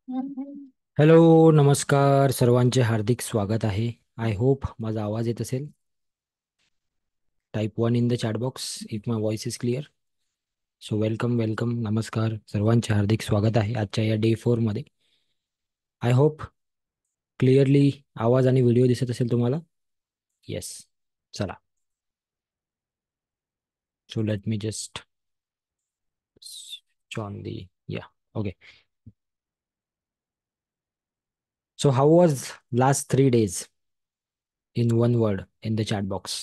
Hello, नमस्कार. सर्वांचे हार्दिक स्वागत आहे. आय होप माझा आवाज येत असेल. Type 1 in the chat box if my voice is clear. So welcome welcome, नमस्कार. सर्वांचे हार्दिक स्वागत आहे आजच्या या डे 4 मध्ये. आय होप क्लिअरली आवाज आणि व्हिडिओ दिसत असेल तुम्हाला. येस. चला. So let me just on the या. Okay. So how was last 3 days in one word in the chat box.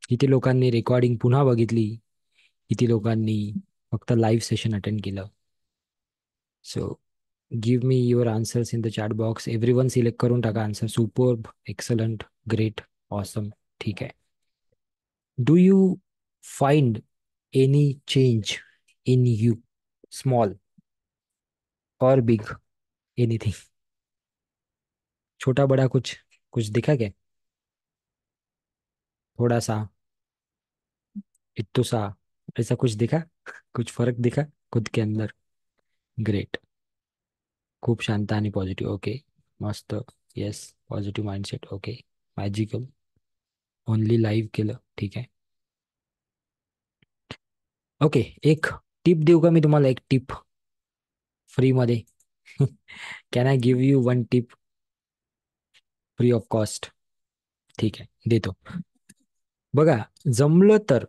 किती लोकांनी रेकॉर्डिंग पुन्हा बघितली, किती लोकांनी फक्त लाईव्ह सेशन अटेंड केलं. So give me your answers in the chat box. Everyone select करून टाका answer. Superb, excellent, great, awesome. ठीक आहे. Do you find any change in you, small और बिग, एनीथिंग? छोटा बड़ा कुछ कुछ दिखा क्या? थोड़ा सा, इत्तू सा, ऐसा कुछ दिखा? कुछ फर्क दिखा खुद के अंदर? ग्रेट. खूप शांत आणि पॉझिटिव्ह. ओके. मस्त. Yes. Positive mindset. Okay. Magical. Only live केलं. ठीक आहे. ओके. एक टिप देऊ का मी तुम्हाला? एक टिप फ्रीमध्ये. Can I give you one tip free of cost? ठीक आहे, देतो. बघा, जमलं तर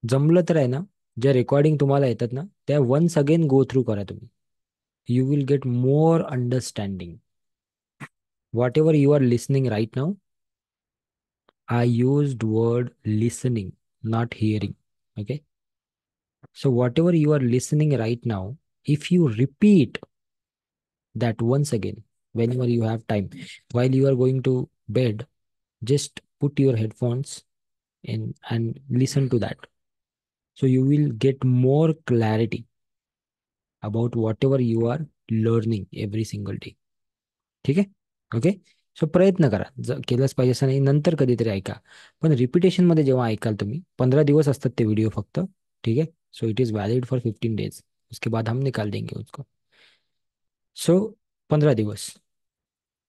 जमलं तर आहे ना, ज्या रेकॉर्डिंग तुम्हाला येतात ना, त्या वन्स अगेन गो थ्रू करा तुम्ही. You will get more understanding. Whatever you are listening right now, I used word listening, not hearing. Okay. So whatever you are listening right now, if you repeat that once again, whenever you have time, while you are going to bed, just put your headphones in and listen to that. So you will get more clarity about whatever you are learning every single day. ठीक आहे. Okay. So प्रयत्न करा. केलंच पाहिजे असं नाही, नंतर कधीतरी ऐका. पण रिपिटेशनमध्ये जेव्हा ऐकाल तुम्ही, 15 दिवस असतात ते व्हिडिओ फक्त. ठीक आहे. So it is valid for 15 days. उसके बाद हम निकाल देंगे उसको. सो 15 दिवस.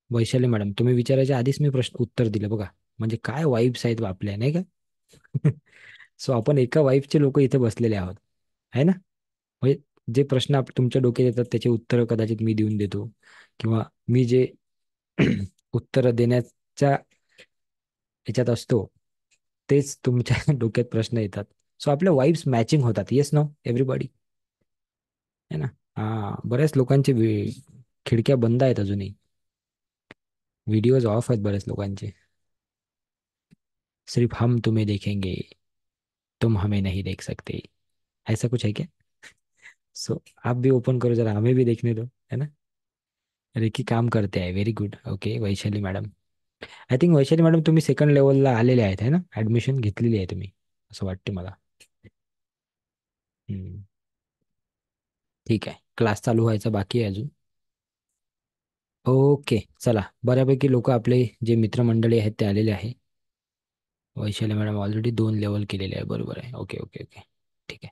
वैशाली मॅडम, तुम्ही विचारायच्या आधीच मी प्रश्न उत्तर दिलं बघा. म्हणजे काय वाईब्स आहेत आपल्या, नाही का? सो आपण एका वाईफचे लोक इथे बसलेले आहोत, आहे ना? म्हणजे जे प्रश्न तुमच्या डोक्यात येतात त्याचे उत्तर कदाचित मी देऊन देतो, किंवा मी जे उत्तर देण्याच्या ह्याच्यात असतो तेच तुमच्या डोक्यात प्रश्न येतात. सो आपल्या वाईब्स मॅचिंग होतात. येस, नो एव्हरीबॉडी, है ना? हा, बऱ्याच लोकांचे खिडक्या बंद आहेत अजूनही. व्हिडिओज ऑफ आहेत बऱ्याच लोकांचे. सिर्फ हम तुम्हें देखेंगे, तुम हमें नहीं देख सकते, ऐसा कुछ है क्या? सो आप भी ओपन करो जरा, हमें भी देखने दो, है ना? रेकी काम करते आहे. Very good. Okay. Vaishali madam, I think Vaishali madam तुम्ही सेकंड लेवलला आलेले आहेत, है ना? ऍडमिशन घेतलेली आहे तुम्ही, असं वाटते मला. हम्म. ठीक आहे. क्लास चालू व्हायचा बाकी आहे अजून. ओके. चला, बऱ्यापैकी लोक आपले जे मित्रमंडळी आहेत ते आलेले आहे. वैशाली मॅडम ऑलरेडी 2 लेवल केलेले आहे. बरोबर आहे. Okay okay okay. ठीक आहे.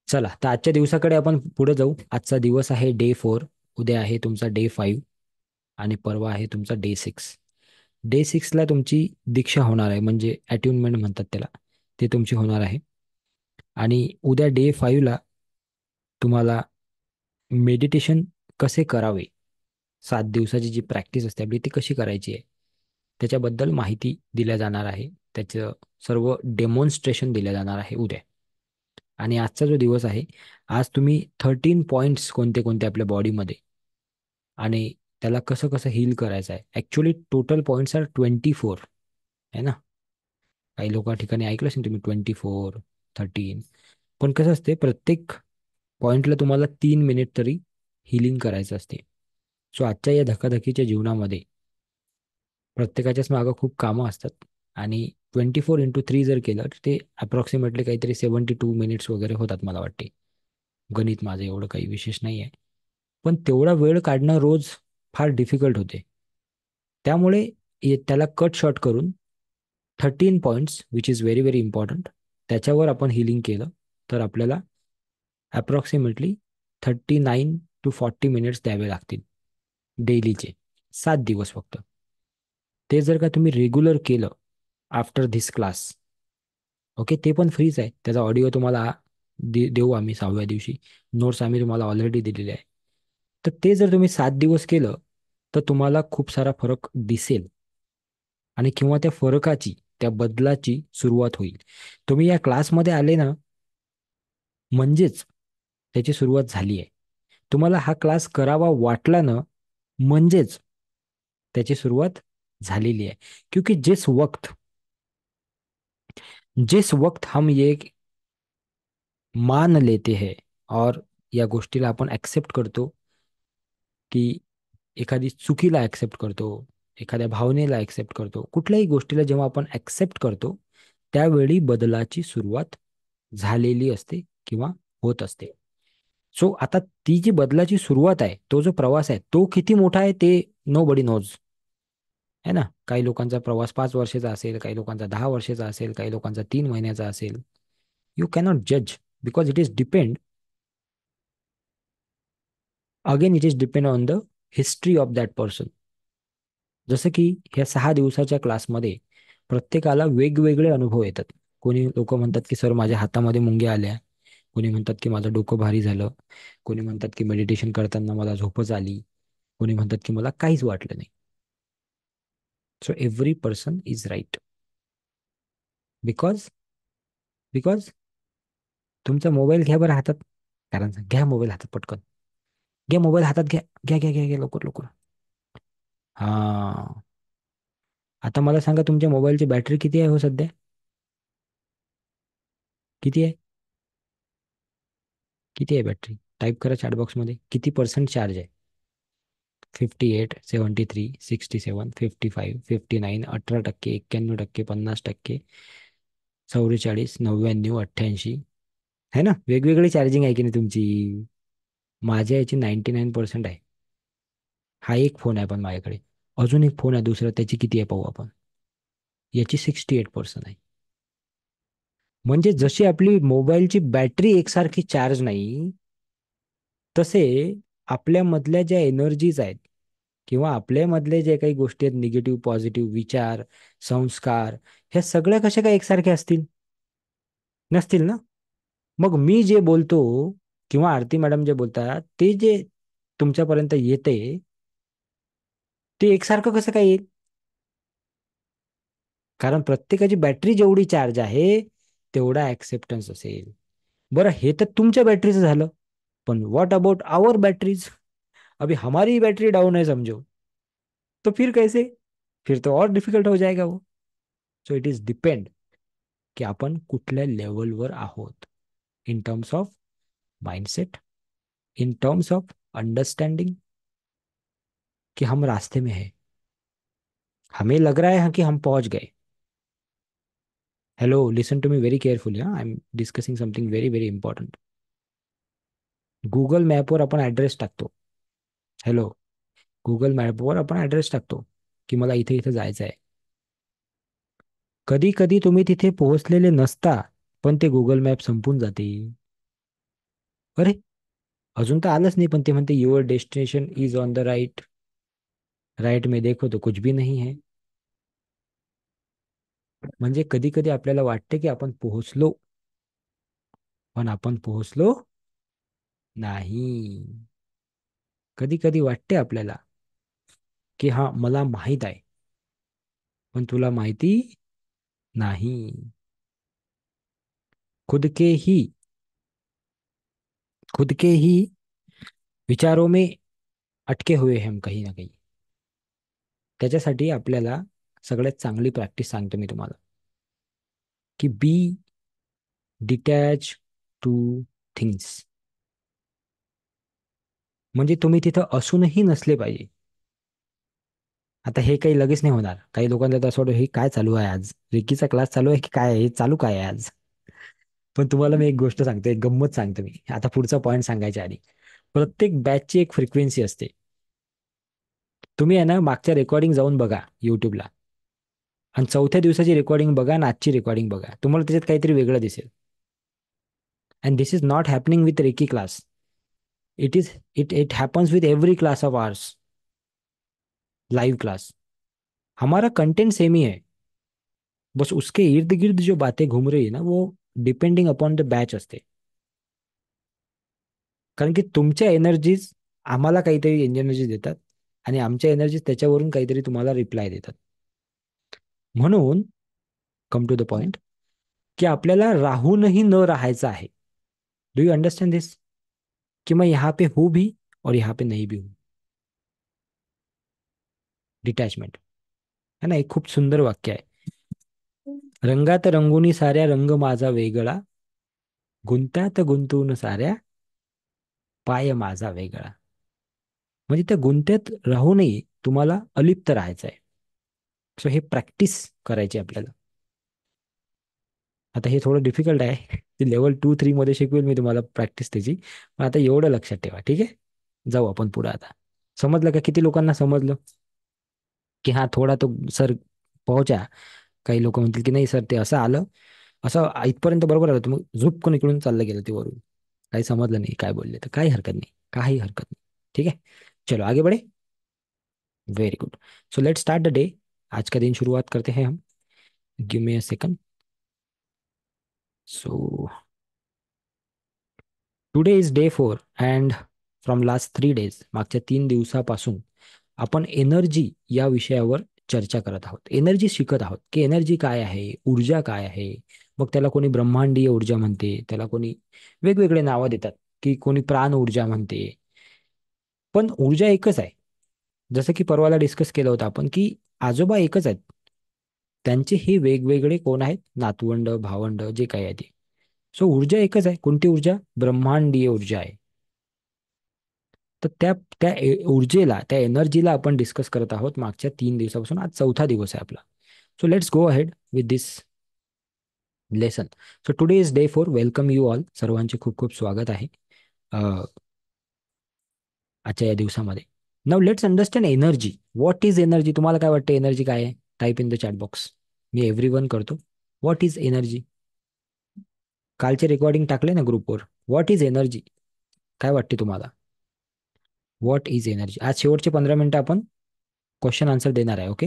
चला, तर आजच्या दिवसाकडे आपण पुढे जाऊ. आजचा दिवस आहे डे 4. उद्या आहे तुमचा डे 5. आणि परवा आहे तुमचा डे 6. डे 6ला तुमची दीक्षा होणार आहे, म्हणजे अट्युनमेंट म्हणतात त्याला. ते तुमची होणार आहे. आणि उद्या डे 5ला तुम्हाला मेडिटेशन कसे करावे, 7 दिवसाची जी प्रॅक्टिस असते आपली ती कशी करायची आहे, त्याच्याबद्दल माहिती दिल्या जाणार आहे. त्याचं सर्व डेमॉन्स्ट्रेशन दिलं जाणार आहे उद्या. आणि आजचा जो दिवस आहे, आज तुम्ही 13 पॉईंट्स कोणते कोणते आपल्या बॉडीमध्ये, आणि त्याला कसं कसं हील करायचं आहे. ॲक्च्युली टोटल पॉईंट्स आर 24, आहे ना? काही लोक ठिकाणी ऐकलं असेल तुम्ही 24, 13. पण कसं असते, प्रत्येक पॉईंटला तुम्हाला 3 मिनिट तरी हिलिंग करायचं असते. सो आजच्या या धकाधकीच्या जीवनामध्ये प्रत्येकाच्याच मागं खूप कामं असतात. आणि 24 × 3 जर केलं तर ते अप्रॉक्सिमेटली काहीतरी 72 मिनिट्स वगैरे होतात मला वाटते. गणित माझं एवढं काही विशेष नाही आहे, पण तेवढा वेळ काढणं रोज फार डिफिकल्ट होते. त्यामुळे त्याला कट शॉर्ट करून 13 points which is very very important, त्याच्यावर आपण हिलिंग केलं तर आपल्याला अप्रॉक्सिमेटली 39 30 to 40 मिनिट्स द्यावे लागतील डेलीचे. 7 दिवस फक्त. ते जर का तुम्ही रेग्युलर केलं आफ्टर धिस क्लास, ओके, ते पण फ्रीच आहे. त्याचा ऑडिओ तुम्हाला देऊ आम्ही 6व्या दिवशी. नोट्स आम्ही तुम्हाला ऑलरेडी दिलेले आहे. तर ते जर तुम्ही 7 दिवस केलं तर तुम्हाला खूप सारा फरक दिसेल. आणि किंवा त्या फरकाची, त्या बदलाची सुरुवात होईल. तुम्ही या क्लासमध्ये आले ना, म्हणजेच त्याची सुरुवात झाली आहे. तुम्हाला हा क्लास करावा वाटला ना, म्हणजेच त्याची सुरुवात झालेली आहे. क्योंकि जिस वक्त हम ये मान लेते हैं और या गोष्टीला आपण ऍक्सेप्ट करतो, की एखादी चुकीला ऍक्सेप्ट करतो, एखाद्या भावनेला ऍक्सेप्ट करतो, कुठल्याही गोष्टीला जेव्हा आपण ऍक्सेप्ट करतो, त्यावेळी बदलाची सुरुवात झालेली असते किंवा होत असते. सो आता ती जी बदलाची सुरुवात आहे, तो जो प्रवास आहे, तो किती मोठा आहे ते नो बडी नोज. है ना. काही लोकांचा प्रवास 5 वर्षाचा असेल, काही लोकांचा 10 वर्षाचा असेल, काही लोकांचा 3 महिन्याचा असेल. यू कॅनॉट जज, because it is depend, again it is depend on the history of that person. जसं की ह्या 6 दिवसाच्या क्लासमध्ये प्रत्येकाला वेगवेगळे अनुभव येतात. कोणी लोक म्हणतात की सर माझ्या हातामध्ये मुंग्या आल्या, कोणी म्हणतात की माझं डोकं भारी झालं, कोणी म्हणतात की मेडिटेशन करताना मला झोपच आली, कोणी म्हणतात की मला काहीच वाटलं नाही. So every person is right. Because because तुमचा मोबाईल घ्या बरं हातात. कारण घ्या मोबाईल हातात पटकन. घ्या मोबाईल हातात, घ्या घ्या घ्या घ्या घ्या, लवकर लवकर. हा, आता मला सांगा तुमच्या मोबाईलची बॅटरी किती आहे हो सध्या? किती आहे? किती आहे बॅटरी? टाईप करा चॅटबॉक्समध्ये किती पर्सेंट चार्ज आहे. 58, 73, 67, 55, 59, 18%, 91%, 50%, 44, 99, 88. है ना, वेगवेगळी चार्जिंग आहे की नाही तुमची? माझ्या याची 99% आहे. हा एक फोन आहे पण माझ्याकडे. अजून एक फोन आहे दुसरा, त्याची किती आहे पाहू आपण. याची 68% आहे. म्हणजे जशी आपली मोबाईलची बॅटरी एकसारखी चार्ज नाही, तसे आपल्यामधल्या ज्या एनर्जीज आहेत किंवा आपल्यामधले जे काही गोष्टी आहेत, निगेटिव्ह पॉझिटिव्ह विचार, संस्कार, ह्या सगळ्या कशा काय एकसारख्या असतील? नसतील ना. मग मी जे बोलतो किंवा आरती मॅडम जे बोलतात, ते जे तुमच्यापर्यंत येते, ते एकसारखं कसं काय येईल? कारण प्रत्येकाची बॅटरी जेवढी चार्ज आहे तेवढा ऍक्सेप्टन्स असेल. बरं, हे तर तुमच्या बॅटरीचं झालं. पण व्हॉट अबाउट आवर बॅटरीज? अभी हमारी बैटरी डाउन है समझो, तो फिर कैसे? फिर तो और डिफिकल्ट हो जाएगा वो. सो इट इज डिपेंड की आपण कुठल्या लेवलवर आहोत, in terms of mindset, in terms of understanding, कि हम रास्ते में हैं, हमें लग रहा है कि हम पहुंच गए. Hello, listen to me very carefully. I am discussing something very very important. Google मॅपवर आपण ॲड्रेस टाकतो. हॅलो, गुगल मॅपवर आपण ॲड्रेस टाकतो की मला इथे इथे जायचं आहे. कधी कधी तुम्ही तिथे पोहोचलेले नसता, पण ते गुगल मॅप संपून जाते. अरे, अजून तर आलंच नाही, पण ते म्हणते your destination is on the right. Right में देखो तो कुछ भी नहीं है. म्हणजे कधी कधी आपल्याला वाटते की आपण पोहोचलो, पण आपण पोहोचलो नाही. कधी कधी वाटते आपल्याला की हा मला माहित आहे, पण तुला माहिती नाही. खुद के ही खुद के ही विचारों में अटके हुए हैं हम कहीं ना कहीं. त्याच्यासाठी आपल्याला सगळ्यात चांगली प्रॅक्टिस सांगतो मी तुम्हाला, की बी डिटॅच टू थिंग्स. म्हणजे तुम्ही तिथं असूनही नसले पाहिजे. आता हे काही लगेच नाही होणार. काही लोकांना तर असं वाटतं हे काय चालू आहे आज, रिकीचा क्लास चालू आहे की काय आहे? हे चालू काय आहे आज? पण तुम्हाला मी एक गोष्ट सांगतो, एक गंमत सांगतो मी आता पुढचा पॉईंट सांगायच्या आधी. प्रत्येक बॅचची एक फ्रिक्वेन्सी असते. तुम्ही आहे ना मागच्या रेकॉर्डिंग जाऊन बघा युट्यूबला, आणि 4थ्या दिवसाची रेकॉर्डिंग बघा आणि आजची रेकॉर्डिंग बघा, तुम्हाला त्याच्यात काहीतरी वेगळं दिसेल. And this is not happening with reiki class. It happens with every class of ours, live class. हमारा कंटेंट सेम ही है, बस उसके इर्द गिर्द जो बातें घूम रही है ना, वो डिपेंडिंग अपॉन द बॅच असते. कारण की तुमच्या एनर्जीज आम्हाला काहीतरी एनर्जी देतात, आणि आमच्या एनर्जीज त्याच्यावरून काहीतरी तुम्हाला रिप्लाय देतात. म्हणून कम टू द पॉइंट, की आपल्याला राहूनही न राहायचं आहे. डू यू अंडरस्टैंड दिस? कि मैं यहाँ पे हूं भी और यहाँ पे नहीं भी हूं. डिटॅचमेंट. है ना, एक खूप सुंदर वाक्य आहे. रंगात रंगुनी साऱ्या रंग माझा वेगळा, गुंत्यात गुंतून साऱ्या पाय माझा वेगळा. म्हणजे त्या गुंत्यात राहूनही तुम्हाला अलिप्त राहायचं आहे. सो हे प्रॅक्टिस करायची आपल्याला. आता हे थोडं डिफिकल्ट आहे. ते लेवल 2-3 मध्ये शिकवेल मी तुम्हाला प्रॅक्टिस त्याची. पण आता एवढं लक्षात ठेवा, ठीक आहे. जाऊ आपण पुढे आता. समजलं का? किती लोकांना समजलं की हा थोडा तो सर पोहोचा? काही लोक म्हणतील की नाही सर, ते असं आलं, असं इथपर्यंत बरोबर आलं, तर मग झुपकून इकडून चाललं गेलं ते वरून. काही समजलं नाही काय बोलले, तर काही हरकत नाही, काही हरकत नाही. ठीक है, चलो आगे बढ़े. Very good. So let's start the day. आज का दिन शुरुआत करते हैं हम. Give me a second. So today is day 4 and from last 3 days, मागच्या 3 दिवसापासून आपण एनर्जी या विषयावर चर्चा करत आहोत. एनर्जी शिकत आहोत की एनर्जी काय आहे, ऊर्जा काय आहे. मग त्याला कोणी ब्रह्मांडीय ऊर्जा म्हणते, त्याला कोणी वेगवेगळे नावं देतात, की कोणी प्राण ऊर्जा म्हणते. पण ऊर्जा एकच आहे. जसं की परवाला डिस्कस केलं होतं आपण, की आजोबा एकच आहेत, त्यांचे हे वेगवेगळे कोण आहेत, नातवंड भावंड जे काही आहे ते. सो ऊर्जा एकच आहे. कोणती ऊर्जा? ब्रह्मांडीय ऊर्जा आहे. तर त्या त्या ऊर्जेला, त्या एनर्जीला आपण डिस्कस करत आहोत मागच्या 3 दिवसापासून. आज चौथा दिवस आहे आपला. So let's go ahead with this lesson. So today is day 4. Welcome you all. सर्वांचे खूप खूप स्वागत आहे आजच्या या दिवसामध्ये. Now let's understand energy. What is energy? तुम्हाला काय वाटतं एनर्जी काय आहे? Type in the chat box. मी एव्हरी करतो. What is energy? कालचे रेकॉर्डिंग टाकले ना ग्रुपवर. What is energy? काय वाटते तुम्हाला? What is energy? आज शेवटचे 15 मिनिटं आपण क्वेश्चन आन्सर देणार आहे. ओके.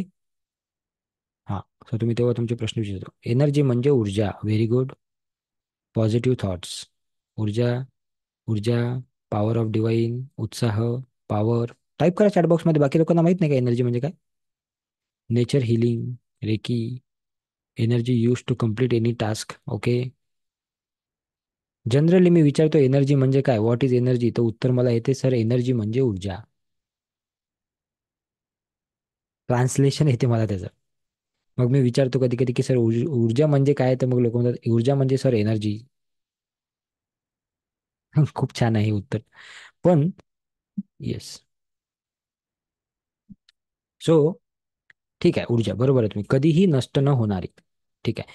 हां. सो तुम्ही तेव्हा तुमचे प्रश्न विचारतो. एनर्जी म्हणजे ऊर्जा. Very good. Positive thoughts. ऊर्जा, ऊर्जा, पॉवर ऑफ डिवाइन, उत्साह, पॉवर. टाईप करा चॅट बॉक्समध्ये. बाकी लोकांना माहित नाही का एनर्जी म्हणजे काय? Nature healing, reiki, energy use to complete any task. Okay. Generally मी विचारतो एनर्जी म्हणजे काय, व्हॉट इज एनर्जी, तर उत्तर मला येते सर एनर्जी म्हणजे ऊर्जा. ट्रान्सलेशन येते मला त्याचं. मग मी विचारतो कधी कधी की सर ऊर्जा म्हणजे काय, तर मग लोक म्हणतात ऊर्जा म्हणजे सर एनर्जी. खूप छान आहे हे उत्तर. पण येस. सो ठीक आहे, ऊर्जा बरोबर आहे, तुम्ही कधीही नष्ट न होणारी. ठीक आहे.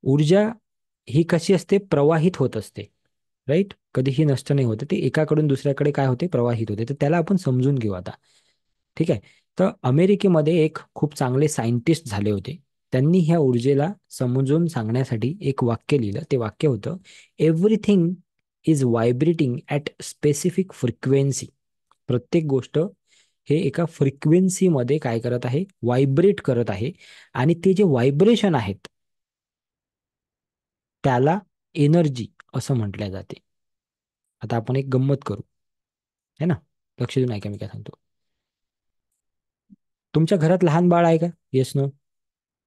ऊर्जा ही कशी असते? प्रवाहित होत असते. राईट. कधीही नष्ट नाही होते, ते एकाकडून दुसऱ्याकडे काय होते? प्रवाहित होते. तर त्याला आपण समजून घेऊ आता. ठीक आहे. तर अमेरिकेमध्ये एक खूप चांगले सायंटिस्ट झाले होते. त्यांनी ह्या ऊर्जेला समजून सांगण्यासाठी एक वाक्य लिहिलं. ते वाक्य होतं, everything is vibrating at specific frequency. प्रत्येक गोष्ट हे एका फ्रिक्वेन्सीमध्ये काय करत आहे? व्हायब्रेट करत आहे. आणि ते जे व्हायब्रेशन आहेत त्याला एनर्जी असं म्हटल्या जाते. आता आपण एक गंमत करू, है ना. लक्ष देऊन ऐका मी काय सांगतो. तुमच्या घरात लहान बाळ आहे का? Yes no.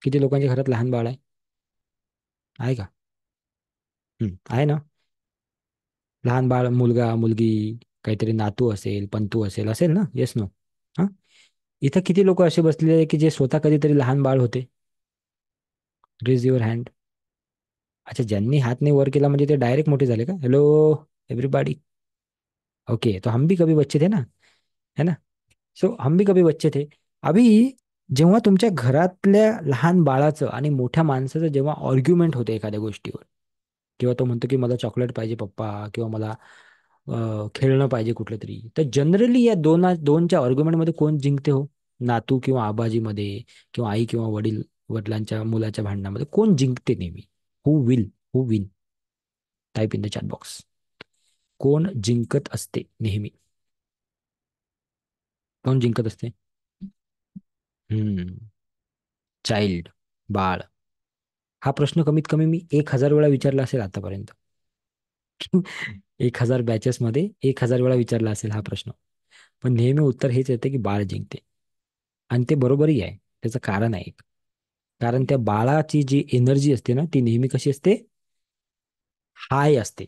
किती लोकांच्या घरात लहान बाळ आहे का? आहे ना. लहान बाळ, मुलगा मुलगी, काहीतरी नातू असेल, पंतू असेल, असेल ना. Yes no. हां. इथं किती लोक असे बसलेले आहे की जे स्वतः कधीतरी लहान बाळ होते? Raise your hand. अच्छा, ज्यांनी हात नाही वर केला म्हणजे ते डायरेक्ट मोठे झाले का? Hello everybody. ओके, तो हम भी कभी बच्चे थे ना, है ना. सो हम भी कभी बच्चे थे. अभी जेव्हा तुमच्या घरातल्या लहान बाळाचं आणि मोठ्या माणसाचं जेव्हा आर्ग्युमेंट होते एखाद्या गोष्टीवर, किंवा तो म्हणतो की मला चॉकलेट पाहिजे पप्पा, किंवा मला खेळणं पाहिजे कुठलं तरी, तर जनरली या दोनच्या आर्ग्युमेंटमध्ये कोण जिंकते हो? नातू किंवा आबाजीमध्ये, किंवा आई किंवा वडिलांच्या मुलाच्या भांडणामध्ये कोण जिंकते नेहमी? Who will, who win? Type in the chat box. कोण जिंकत असते नेहमी? कोण जिंकत असते? हम्म. चाइल्ड. बाळ. हा प्रश्न कमीत कमी मी 1,000 वेळा विचारला असेल आतापर्यंत. 1,000 बॅचेस मध्ये 1,000 वेळा विचारला असेल हा प्रश्न. पण नेहमी उत्तर हेच येते की बाळ जिंकते. आणि ते बरोबरही आहे. त्याचं कारण आहे एक. कारण त्या बाळाची जी एनर्जी असते ना, ती नेहमी कशी असते? हाय असते.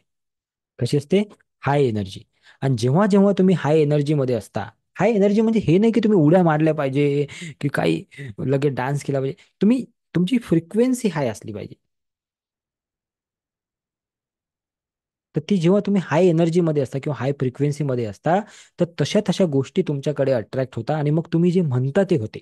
कशी असते? High energy. आणि जेव्हा जेव्हा तुम्ही हाय एनर्जी मध्ये असता, हाय एनर्जी म्हणजे हे नाही की तुम्ही उड्या मारल्या पाहिजे की काही लगेच डान्स केला पाहिजे. तुम्ही तुमची फ्रिक्वेन्सी हाय असली पाहिजे. तर ती जेव्हा तुम्ही हाय एनर्जी मध्ये असता किंवा हाय फ्रिक्वेन्सी मध्ये असता, तर तशा तशा गोष्टी तुमच्याकडे अट्रॅक्ट होतात आणि मग तुम्ही जे म्हणता ते होते.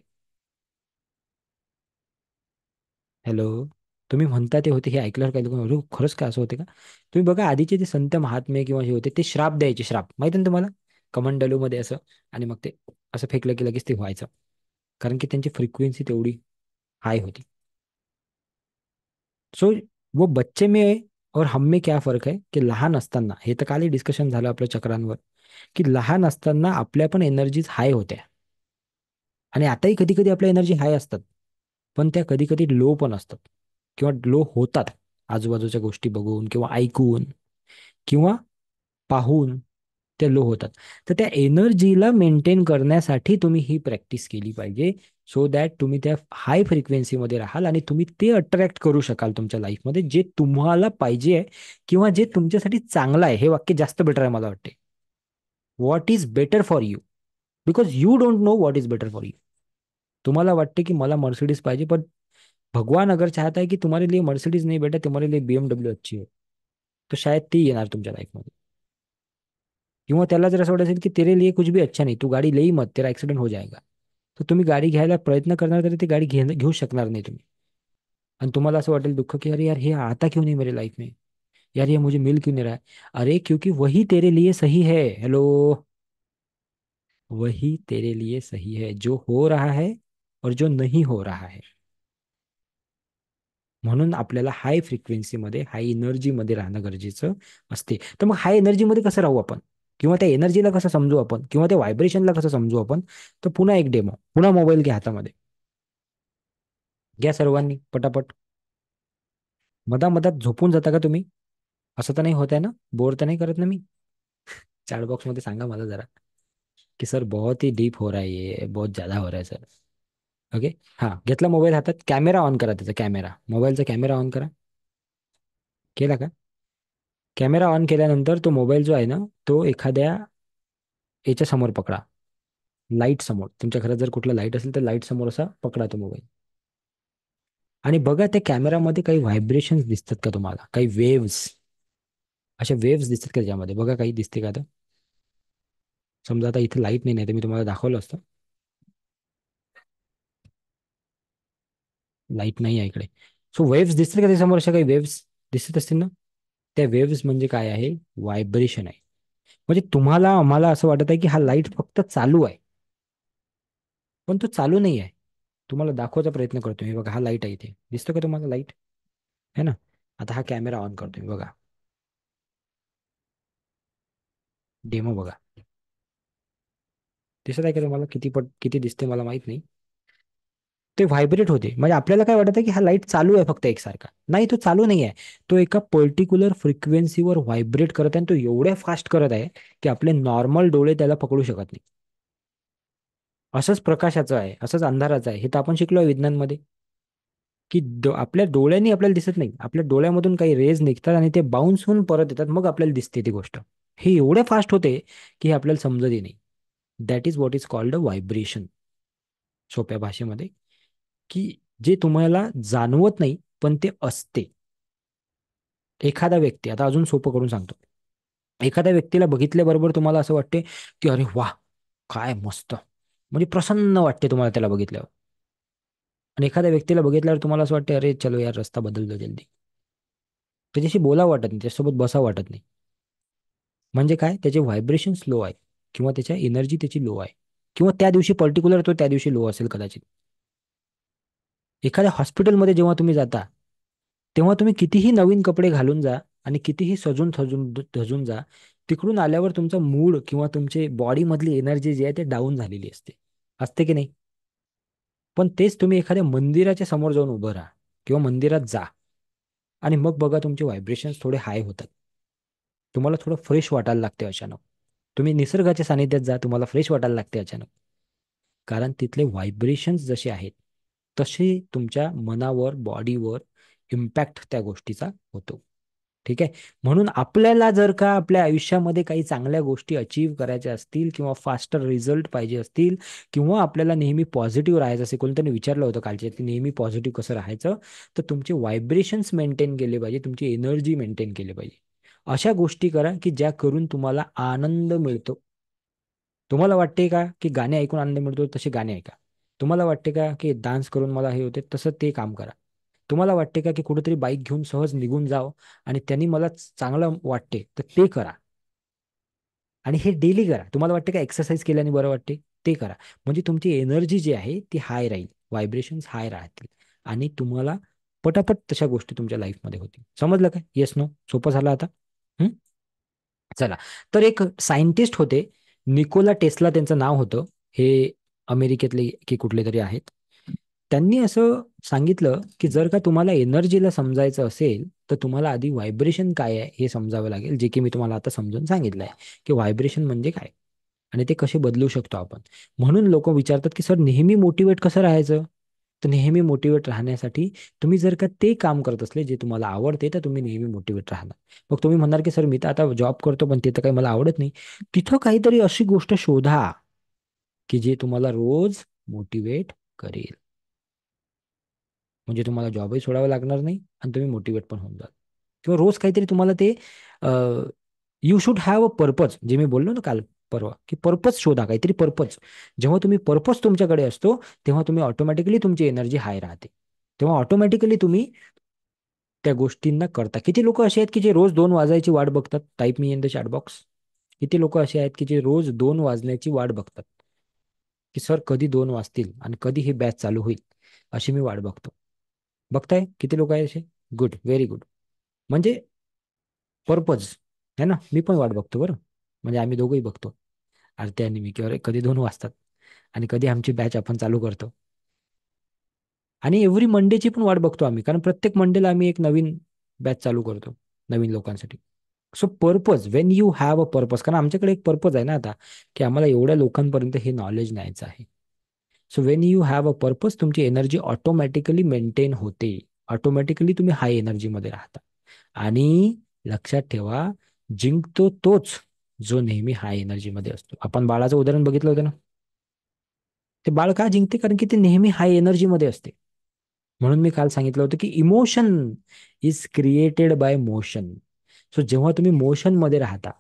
हॅलो. तुम्ही म्हणता ते होते हे ऐकल्यावर काही लोक अरे खरंच काय असं होते का? तुम्ही बघा आधीचे जे संत महात्मे किंवा हे होते ते श्राप द्यायचे. श्राप माहिती ना तुम्हाला? कमंडलू मध्ये असं. आणि मग ते असं फेकलं की लगेच ते व्हायचं. कारण की त्यांची फ्रिक्वेन्सी तेवढी हाय होती. सो वो बच्चे में और हम में क्या फरक आहे की लहान असताना हे तर कालही डिस्कशन झालं आपल्या चक्रांवर की लहान असताना आपल्या पण एनर्जीज हाय होत्या. आणि आताही कधी कधी आपल्या एनर्जी हाय असतात. पण त्या कधी कधी लो पण असतात. किंवा लो होतात. आजूबाजूच्या गोष्टी बघून किंवा ऐकून किंवा पाहून त्या लो होतात. तर त्या एनर्जीला मेंटेन करण्यासाठी तुम्ही ही प्रॅक्टिस केली पाहिजे. सो दॅट तुम्ही त्या हाय फ्रिक्वेन्सीमध्ये राहाल आणि तुम्ही ते अट्रॅक्ट करू शकाल तुमच्या लाईफमध्ये जे तुम्हाला पाहिजे आहे किंवा जे तुमच्यासाठी चांगलं आहे. हे वाक्य जास्त बेटर आहे मला वाटते. What is better for you. Because you don't know what is better for you. तुम्हाला वाटते की मला मर्सिडीज पाहिजे पण भगवान अगर चाहता है कि तुम्हारे लिए मर्सिडीज नहीं बेटा तुम्हारे लिए BMW अच्छी है. तो शायद ती येणार तुमच्या लाईफमध्ये. किंवा त्याला जर असं वाटत असेल की तेरे लिए कुछ भी अच्छा नहीं तू गाडी लेई मत तेरा ऍक्सिडेंट हो जाएगा. तर तुम्ही गाडी घ्यायला प्रयत्न करणार तरी ती गाडी घेऊ शकणार नाही तुम्ही. आणि तुम्हाला असं वाटेल दुःख की अरे यार हे आता क्यों नहीं मेरे लाइफ में. यार ये मुझे मिल क्यों नहीं रहा है. अरे क्योंकि वही तेरे लिए सही है. हेलो. वही तेरे लिए सही है जो हो रहा है और जो नहीं हो रहा है. म्हणून आपल्याला हाय फ्रिक्वेन्सीमध्ये हाय एनर्जीमध्ये राहणं गरजेचं असते. तर मग हाय एनर्जीमध्ये कसं राहू आपण? किंवा त्या एनर्जीला कसं समजू आपण किंवा त्या व्हायब्रेशनला कसं समजू आपण? तर पुन्हा एक डेमो. पुन्हा मोबाईल घ्या हातामध्ये. घ्या सर्वांनी पटापट. मधात झोपून जाता का तुम्ही? असं तर नाही होत आहे ना? बोर तर नाही करत ना मी? चॅट बॉक्स मध्ये सांगा मला जरा की सर बहुत ही डीप हो रहा है ये बहुत ज्यादा हो रहा है सर. ओके. हा घेतला मोबाईल हातात. कॅमेरा ऑन करा. त्याचा कॅमेरा मोबाईलचा कॅमेरा ऑन करा. केला का? कॅमेरा ऑन केल्यानंतर तो मोबाईल जो आहे ना तो एखाद्या याच्या समोर पकडा. लाईट समोर. तुमच्या घरात जर कुठला लाईट असेल तर लाईट समोर असा पकडा तो मोबाईल. आणि बघा त्या कॅमेरामध्ये काही व्हायब्रेशन्स दिसतात का तुम्हाला? काही वेव्स. अशा वेव्स दिसतात का त्याच्यामध्ये? बघा काही दिसते का आता? समजा आता इथे लाईट नाही तर मी तुम्हाला दाखवलं असतं. लाईट नाही आहे इकडे. सो वेव्स दिसतात का त्याच्यासमोर? अशा काही वेव्स दिसत असतील ना? त्या वेव्स म्हणजे काय आहे? व्हायब्रेशन आहे. म्हणजे तुम्हाला आम्हाला असं वाटत आहे की हा लाईट फक्त चालू आहे. पण तो चालू नाही आहे. तुम्हाला दाखवायचा प्रयत्न करतोय. हे बघा हा लाईट आहे इथे. दिसतो का तुम्हाला लाईट? है ना? आता हा कॅमेरा ऑन करतोय बघा. डेमो बघा. दिसत आहे का तुम्हाला? किती दिसते मला माहित नाही. ते व्हायब्रेट होते. म्हणजे आपल्याला काय वाटतं की हा लाईट चालू आहे फक्त एकसारखा. नाही तो चालू नाही आहे. तो एका पर्टिक्युलर फ्रिक्वेन्सीवर व्हायब्रेट करत आहे आणि तो एवढ्या फास्ट करत आहे की आपले नॉर्मल डोळे त्याला पकडू शकत नाही. असंच प्रकाशाचं आहे. असंच अंधाराचं आहे. हे तर आपण शिकलोय विज्ञानमध्ये. की आपल्या डोळ्यांनी आपल्याला दिसत नाही. आपल्या डोळ्यामधून काही रेज निघतात आणि ते बाउन्स होऊन परत येतात. मग आपल्याला दिसते ती गोष्ट. हे एवढे फास्ट होते की हे आपल्याला समजतही नाही. That is what is called a vibration. सोप्या भाषेमध्ये की जे तुम्हाला जाणवत नाही पण ते असते. एखादा व्यक्ती आता अजून सोपं करून सांगतो. एखाद्या व्यक्तीला बघितल्याबरोबर तुम्हाला असं वाटते की अरे वा काय मस्त. म्हणजे प्रसन्न वाटते तुम्हाला त्याला बघितल्यावर. आणि एखाद्या व्यक्तीला बघितल्यावर तुम्हाला असं वाटते अरे चलो यार रस्ता बदल दो जल्दी. त्याच्याशी बोला वाटत नाही. त्याच्यासोबत बसा वाटत नाही. म्हणजे काय? त्याचे व्हायब्रेशन लो आहे किंवा त्याच्या एनर्जी त्याची लो आहे. किंवा त्या दिवशी पर्टिक्युलर तो त्या दिवशी लो असेल कदाचित. एखाद्या हॉस्पिटलमध्ये जेव्हा तुम्ही जाता तेव्हा तुम्ही कितीही नवीन कपडे घालून जा आणि कितीही सजून धजून जा. तिकडून आल्यावर तुमचा मूड किंवा तुमचे बॉडीमधली एनर्जी जी आहे ते डाऊन झालेली असते. असते की नाही? पण तेच तुम्ही एखाद्या मंदिराच्या समोर जाऊन उभं राहा किंवा मंदिरात जा आणि मग बघा तुमचे व्हायब्रेशन्स थोडे हाय होतात. तुम्हाला थोडं फ्रेश वाटायला लागते अचानक. तुम्ही निसर्गाच्या सानिध्यात जा, तुम्हाला फ्रेश वाटायला लागते अचानक. कारण तिथले व्हायब्रेशन्स जसे आहेत तसे तुमच्या मनावर, बॉडीवर इम्पॅक्ट त्या गोष्टीचा होतो. ठीक आहे. म्हणून आपल्याला जर का आपल्या आयुष्यामध्ये काही चांगल्या गोष्टी अचीव्ह करायच्या असतील किंवा फास्टर रिझल्ट पाहिजे असतील किंवा आपल्याला नेहमी पॉझिटिव्ह राहायचं असेल, कोणतरी विचारलं होतं कालच्या की नेहमी पॉझिटिव्ह कसं राहायचं, तर तुमचे व्हायब्रेशन्स मेंटेन केले पाहिजे, तुमची एनर्जी मेंटेन केली पाहिजे. अशा गोष्टी करा की ज्या करून तुम्हाला आनंद मिळतो. तुम्हाला वाटते का की गाणे ऐकून आनंद मिळतो, तसे गाणे ऐका. तुम्हाला वाटते का की डान्स करून मला हे होते, तसं ते काम करा. तुम्हाला वाटते का की कुठेतरी बाईक घेऊन सहज निघून जावं आणि त्यांनी मला चांगलं वाटते, तर ते करा. आणि हे डेली करा. तुम्हाला वाटते का एक्सरसाइज केल्याने बरं वाटते, ते करा. म्हणजे तुमची एनर्जी जी आहे ती हाय राहील, व्हायब्रेशन्स हाय राहतील आणि तुम्हाला पटापट तशा गोष्टी तुमच्या लाईफमध्ये होतील. समजलं का? Yes no? सोपं झालं आता? हं? चला. तर एक सायंटिस्ट होते, निकोला टेस्ला त्यांचं नाव होतं. हे अमेरिकेतले की कुठले तरी आहेत. त्यांनी असं सांगितलं की जर का तुम्हाला एनर्जीला समजायचं असेल तर तुम्हाला आधी व्हायब्रेशन काय आहे हे समजावं लागेल, जे की मी तुम्हाला आता समजून सांगितलं आहे की व्हायब्रेशन म्हणजे काय आणि ते कसे बदलू शकतो आपण. म्हणून लोक विचारतात की सर नेहमी मोटिवेट कसं राहायचं. तर नेहमी मोटिवेट राहण्यासाठी तुम्ही जर का ते काम करत असले जे तुम्हाला आवडते तर तुम्ही नेहमी मोटिवेट राहणार. मग तुम्ही म्हणणार की सर मी तर आता जॉब करतो पण ते तर काही मला आवडत नाही. तिथं काहीतरी अशी गोष्ट शोधा की जे तुम्हाला रोज मोटिवेट करेल. म्हणजे तुम्हाला जॉबही सोडावा लागणार नाही आणि तुम्ही मोटिवेट पण होऊन जाल. किंवा रोज काहीतरी तुम्हाला ते you should have a purpose, जे मी बोललो ना काल परवा की पर्पज शोधा, काहीतरी पर्पज. जेव्हा तुम्ही पर्पज तुमच्याकडे असतो तेव्हा तुम्ही ऑटोमॅटिकली तुमची एनर्जी हाय राहते. तेव्हा ऑटोमॅटिकली तुम्ही त्या गोष्टींना करता. किती लोक असे आहेत की जे रोज 2 वाजायची वाट बघतात? Type me in the chat box. किती लोक असे आहेत की जे रोज 2 वाजण्याची वाट बघतात की सर कधी 2 वाजतील आणि कधी ही बॅच चालू होईल, अशी मी वाट बघतो. बघताय किती लोक आहे असे? Good, very good. म्हणजे पर्पज है ना. मी पण वाट बघतो बरं. म्हणजे आम्ही दोघंही बघतो. आरती आणि मी, की अरे कधी 2 वाजतात आणि कधी आमची बॅच आपण चालू करतो. आणि एव्हरी मंडेची पण वाट बघतो आम्ही, कारण प्रत्येक मंडेला आम्ही एक नवीन बॅच चालू करतो नवीन लोकांसाठी. So purpose, Wien you have a purpose, कारण आमच्याकडे एक पर्पज आहे ना आता, की आम्हाला एवढ्या लोकांपर्यंत हे नॉलेज न्यायचं आहे. So Wien you have a purpose तुमची एनर्जी ऑटोमॅटिकली मेंटेन होते. ऑटोमॅटिकली तुम्ही हाय एनर्जीमध्ये राहता. आणि लक्षात ठेवा, जिंकतो तोच जो नेहमी हाय एनर्जीमध्ये असतो. आपण बाळाचं उदाहरण बघितलं होतं ना. ते बाळ का जिंकते? कारण की ते नेहमी हाय एनर्जीमध्ये असते. म्हणून मी काल सांगितलं होतं की emotion is created by motion. So जेव्हा तुम्ही मोशन मध्ये राहता,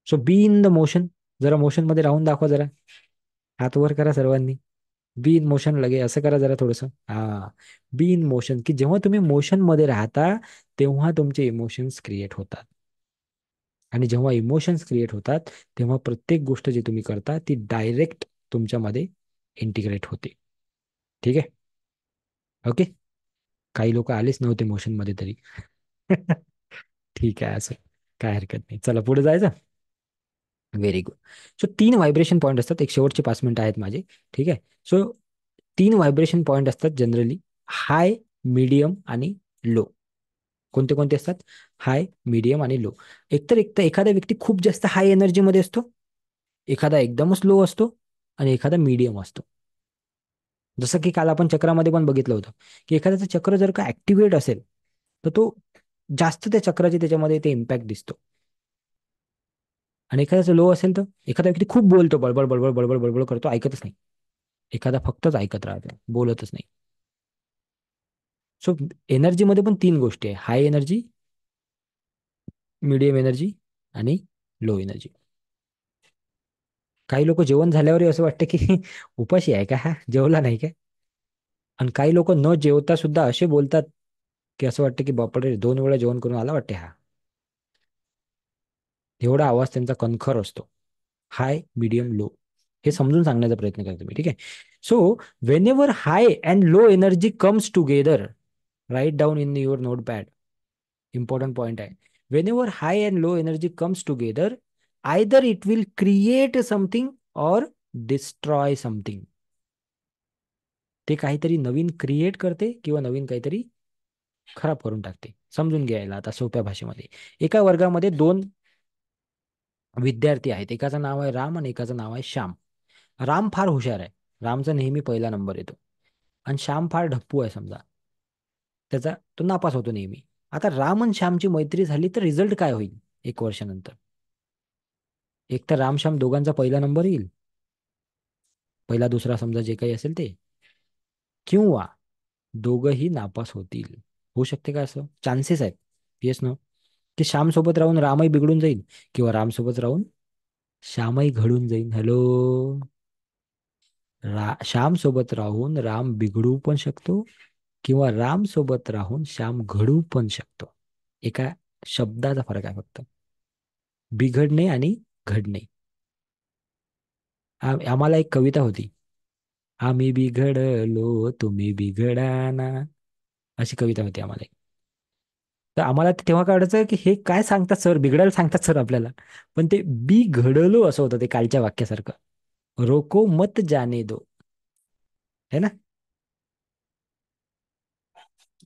so be in the motion. जरा मोशन मध्ये राहून दाखवा जरा. हात वर करा सर्वांनी. बी इन मोशन लगे असं करा जरा थोडस. हा. बी इन मोशन, की जेव्हा तुम्ही मोशन मध्ये राहता तेव्हा तुमचे इमोशन्स क्रिएट होतात. आणि जेव्हा इमोशन्स क्रिएट होतात तेव्हा प्रत्येक गोष्ट जी तुम्ही करता ती डायरेक्ट तुमच्यामध्ये इंटिग्रेट होते. ठीक आहे. ओके. काही लोक आलेच नव्हते मोशन मध्ये तरी. ठीक आहे, असं काय हरकत नाही. चला पुढे जायचं. Very good. So 3 vibration point असतात. एक शेवटचे 5 मिनिटं आहेत माझे. ठीक आहे. सो 3 व्हायब्रेशन पॉईंट असतात जनरली. हाय, मीडियम आणि लो. कोणते कोणते असतात? हाय, मीडियम आणि लो. एकतर एखादा व्यक्ती खूप जास्त हाय एनर्जीमध्ये असतो, एखादा एकदमच लो असतो आणि एखादा मीडियम असतो. जसं की काल आपण चक्रामध्ये पण बघितलं होतं की एखाद्याचं चक्र जर का ऍक्टिव्हेट असेल तर तो जास्त त्या चक्राची त्याच्यामध्ये ते इम्पॅक्ट दिसतो. आणि एखाद्याचं लो असेल तर एखादा व्यक्ती खूप बोलतो, बडबड बडबड बडबड बडबड करतो, ऐकतच नाही. एखादा फक्तच ऐकत राहतो, बोलतच नाही. सो एनर्जीमध्ये पण 3 गोष्टी आहे: हाय एनर्जी, मीडियम एनर्जी आणि लो एनर्जी. काही लोक जेवण झाल्यावरही असं वाटतं की उपाशी आहे का हा, जेवला नाही का. आणि काही लोक न जेवता सुद्धा असे बोलतात की असं वाटतं की बापरे 2 वेळा जेवण करून आला वाटते हा. एवढा आवाज त्यांचा कणखर असतो. High, medium, low. हे समजून सांगण्याचा प्रयत्न करतो मी. ठीक आहे. So whenever high and low energy comes together, write down in your notepad. Important point आहे. Whenever high and low energy comes together, either it will create something or destroy something. ते काहीतरी नवीन create करते किंवा नवीन काहीतरी खराब करून टाकते. समजून घ्यायला आता सोप्या भाषेमध्ये, एका वर्गामध्ये दोन विद्यार्थी आहेत. एकाचं नाव आहे राम आणि एकाचं नाव आहे श्याम. राम फार हुशार आहे. रामचा नेहमी पहिला नंबर येतो. आणि श्याम फार ढप्पू आहे समजा. त्याचा तो नापास होतो नेहमी. आता राम आणि श्यामची मैत्री झाली तर रिझल्ट काय होईल 1 वर्षानंतर? एक तर राम श्याम दोघांचा पहिला नंबर येईल, पहिला दुसरा समजा जे काही असेल ते, किंवा दोघंही नापास होतील. होऊ शकते का असं? चान्सेस आहेत. Yes no? की श्याम सोबत राहून रामही बिघडून जाईल, किंवा राम सोबत राहून श्यामही घडून जाईल. हॅलो. श्याम सोबत राहून राम बिघडू पण शकतो, किंवा राम सोबत राहून श्याम घडू पण शकतो. एका शब्दाचा फरक आहे फक्त, बिघडणे आणि घडणे. आम्हाला एक कविता होती, आम्ही बिघडलो तुम्ही बिघडाना, अशी कविता होती आम्हाला एक. तर आम्हाला ते तेव्हा कळायचं की हे काय सांगतात सर, बिघडायला सांगतात सर आपल्याला. पण ते बिघडलो असं होतं ते कालच्या वाक्यासारखं. रोको मत जाने दो. है ना?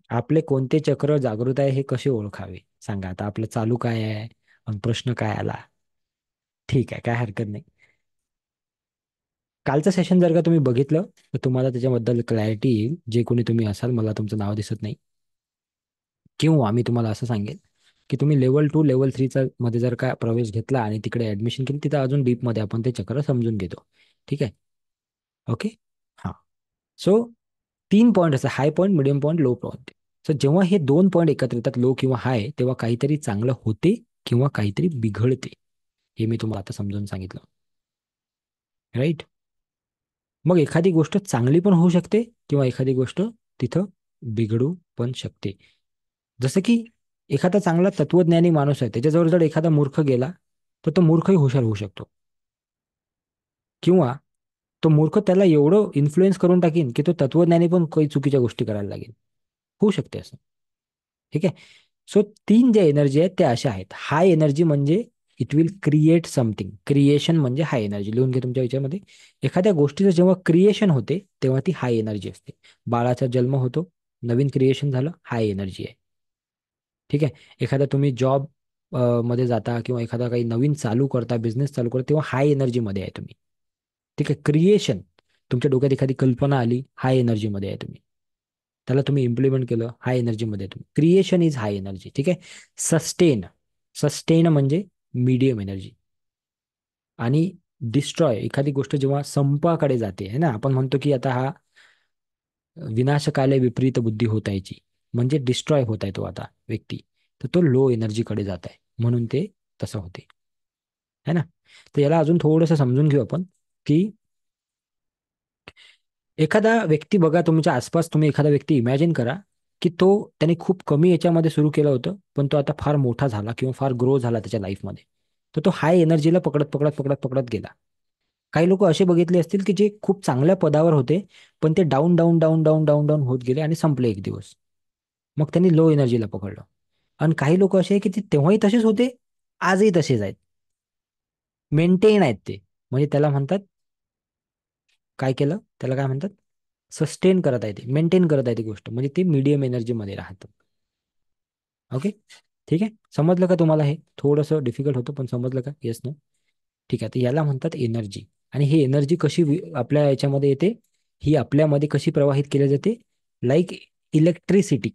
आपले कोणते चक्र जागृत आहे हे कसे ओळखावे सांगा. आता आपलं चालू काय आहे आणि प्रश्न काय आला? ठीक आहे, काय हरकत नाही. कालचं सेशन जर का तुम्ही बघितलं तर तुम्हाला त्याच्याबद्दल क्लॅरिटी येईल. जे कोणी तुम्ही असाल, मला तुमचं नाव दिसत नाही. किंवा मी तुम्हाला असं सांगेन की तुम्ही लेवल 2 लेवल 3 मध्ये जर का प्रवेश घेतला आणि तिकडे ऍडमिशन केली, तिथं अजून डीपमध्ये आपण ते चक्र समजून घेतो. ठीक आहे? ओके. हां. सो 3 पॉईंट असतात, high point, medium point, low point. So जेव्हा हे 2 पॉईंट एकत्र येतात, लो किंवा हाय, तेव्हा काहीतरी चांगलं होते किंवा काहीतरी बिघडते. हे मी तुम्हाला आता समजून सांगितलं. राईट? मग एखादी गोष्ट चांगली पण होऊ शकते किंवा एखादी गोष्ट तिथं बिघडू पण शकते. जसं की एखादा चांगला तत्वज्ञानी माणूस आहे, त्याच्याजवळ जर एखादा मूर्ख गेला तर तो मूर्खही हुशार होऊ शकतो. किंवा तो मूर्ख त्याला एवढं इन्फ्लुएन्स करून टाकीन की तो तत्वज्ञानी पण काही चुकीच्या गोष्टी करायला लागेल. होऊ शकते असं. ठीक आहे? सो 3 ज्या एनर्जी आहेत त्या अशा आहेत. हाय एनर्जी म्हणजे it will create something. Creation म्हणजे हाय एनर्जी. लिहून घे तुमच्या विचारामध्ये. एखाद्या गोष्टीचं जेव्हा क्रिएशन होते तेव्हा ती हाय एनर्जी असते. बाळाचा जन्म होतो, नवीन क्रिएशन झालं, हाय एनर्जी आहे. ठीक आहे? एखादा तुम्ही जॉब मध्ये जाता किंवा एखादा काही नवीन चालू करता, बिझनेस चालू करता, तेव्हा हाय एनर्जी मध्ये आहे तुम्ही. ठीक आहे? क्रिएशन, तुमच्या डोक्यात एखादी कल्पना आली, हाय एनर्जी मध्ये आहे तुम्ही. त्याला तुम्ही इम्प्लिमेंट केलं, हाय एनर्जी मध्ये आहे तुम्ही. Creation is high energy. ठीक आहे? सस्टेन, सस्टेन म्हणजे मीडियम एनर्जी. आणि डिस्ट्रॉय, एखादी गोष्ट जेव्हा संपाकडे जाते, है ना, आपण म्हणतो की आता हा विनाशकाले विपरीत बुद्धी होत आहेची, म्हणजे डिस्ट्रॉय होत आहे तो आता व्यक्ती, तर तो लो एनर्जीकडे जात आहे, म्हणून ते तसं होते. है ना? तर याला अजून थोडंसं समजून घेऊ आपण, की एखादा व्यक्ती बघा, तुमच्या आसपास तुम्ही एखादा व्यक्ती इमॅजिन करा की तो, त्याने खूप कमी याच्यामध्ये सुरू केलं होतं, पण तो आता फार मोठा झाला किंवा फार ग्रो झाला त्याच्या लाईफमध्ये. तर तो हाय एनर्जीला पकडत पकडत पकडत पकडत गेला. काही लोक असे बघितले असतील की जे खूप चांगल्या पदावर होते, पण ते down down down down down down होत गेले आणि संपले एक दिवस. मग त्यांनी लो एनर्जीला पकडलं. आणि काही लोक असे आहे की ते तेव्हाही तसेच होते, आजही तसेच आहेत, मेंटेन आहेत ते. म्हणजे त्याला म्हणतात, काय केलं त्याला, काय म्हणतात, सस्टेन करत आहे ते, मेंटेन करत आहे ती गोष्ट, म्हणजे ते मीडियम एनर्जी मध्ये राहतं. ओके. ठीक आहे? समजलं का तुम्हाला? हे थोडंसं डिफिकल्ट होतं पण समजलं का? Yes no? ठीक आहे. तर याला म्हणतात एनर्जी. आणि ही एनर्जी कशी आपल्या याच्यामध्ये येते, ही आपल्यामध्ये कशी प्रवाहित केली जाते, लाईक इलेक्ट्रिसिटी.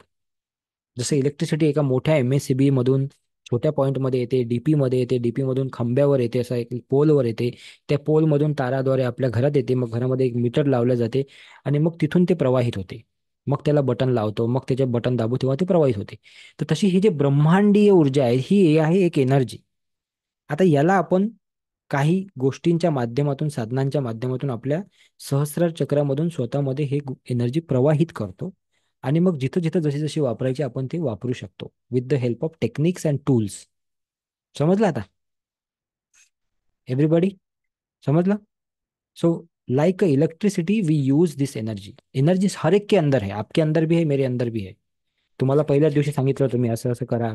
जसं इलेक्ट्रिसिटी एका मोठ्या MSCB मधून छोट्या पॉईंटमध्ये येते, डीपी मध्ये येते, डीपी मधून खांब्यावर येते, असं एक पोलवर येते, त्या पोलमधून ताराद्वारे आपल्या घरात येते, मग घरामध्ये एक मीटर लावलं जाते आणि मग तिथून ते प्रवाहित होते. मग त्याला बटन लावतो, मग त्याचे बटन दाबू, तेव्हा ते प्रवाहित होते. तर तशी ही जी ब्रह्मांडीय ऊर्जा आहे, ही आहे एक एनर्जी. आता याला आपण काही गोष्टींच्या माध्यमातून, साधनांच्या माध्यमातून आपल्या सहस्रार चक्रामधून स्वतःमध्ये हे एनर्जी प्रवाहित करतो. आणि मग जिथं जिथं जशी जशी वापरायची आपण ते वापरू शकतो, with the help of techniques and tools. समजलं आता एव्हरीबडी? समझला? So like electricity we use this energy. Energy हर एक के अंदर है, आपके अंदर भी है, मेरे अंदर भी है. तुम्हाला पहिल्याच दिवशी सांगितलं तुम्ही असं असं करा,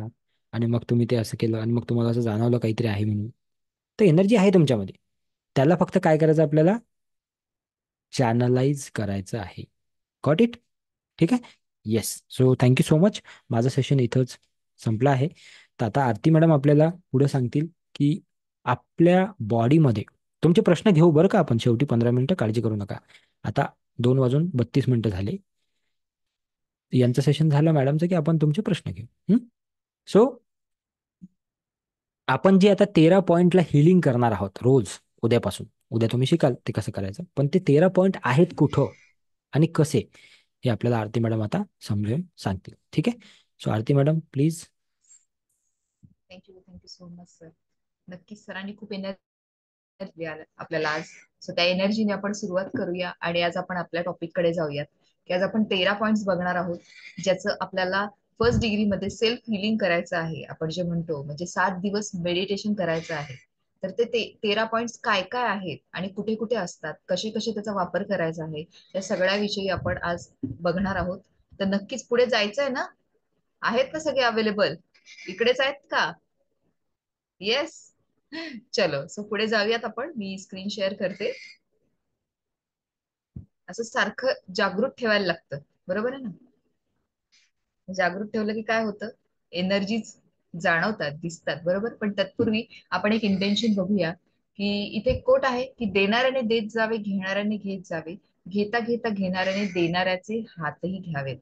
आणि मग तुम्ही ते असं केलं आणि मग तुम्हाला असं जाणवलं काहीतरी आहे म्हणून. तर एनर्जी आहे तुमच्यामध्ये. त्याला फक्त काय करायचं आपल्याला, चॅनलाइज करायचं आहे. Got it? ठीक आहे. Yes. So thank you so much. माझं सेशन इथंच संपलं आहे. तर आता आरती मॅडम आपल्याला पुढे सांगतील की आपल्या बॉडीमध्ये, तुमचे प्रश्न घेऊ बरं का आपण शेवटी 15 मिनिटं, काळजी करू नका. आता 2:32 झाले. यांचं सेशन झालं मॅडमचं की आपण तुमचे प्रश्न घेऊ. सो आपण जे आता 13 पॉईंटला हिलिंग करणार आहोत रोज, उद्यापासून, उद्या तुम्ही शिकाल ते कसं करायचं, पण ते 13 पॉईंट आहेत कुठं आणि कसे, हे आपल्याला आरती मॅडम आता समजून सांगतील. ठीक आहे. So Aarti madam please. Thank you so much sir. नक्कीच सरांनी खूप एनर्जी आलं आपल्याला आज. सो त्या एनर्जीने आपण सुरुवात करूया आणि आज आपण आपल्या टॉपिक कडे जाऊयात, की आज आपण 13 पॉइंट्स बघणार आहोत, ज्याचं आपल्याला फर्स्ट डिग्री मध्ये सेल्फ हिलिंग करायचं आहे. आपण जे म्हणतो म्हणजे 7 दिवस मेडिटेशन करायचं आहे. तर ते 13 पॉइंट्स काय काय आहेत आणि कुठे कुठे असतात, कसे कसे त्याचा वापर करायचा आहे, या सगळ्याविषयी आपण आज बघणार आहोत. तर नक्कीच पुढे जायचंय ना? आहेत ना सगळे अवेलेबल? इकडेच आहेत का? येस. चलो, सो पुढे जाऊयात आपण. मी स्क्रीन शेअर करते. असं सारखं जागृत ठेवायला लागतं, बरोबर आहे ना? जागृत ठेवलं की काय होतं, एनर्जीज जाणवतात, दिसतात, बरोबर. पण तत्पूर्वी आपण एक इंटेन्शन बघूया, की इथे कोट आहे की देणाऱ्याने देत जावे, घेणाऱ्याने घेत जावे, घेता घेता घेणाऱ्याने देणाऱ्याचे हातही घ्यावेत.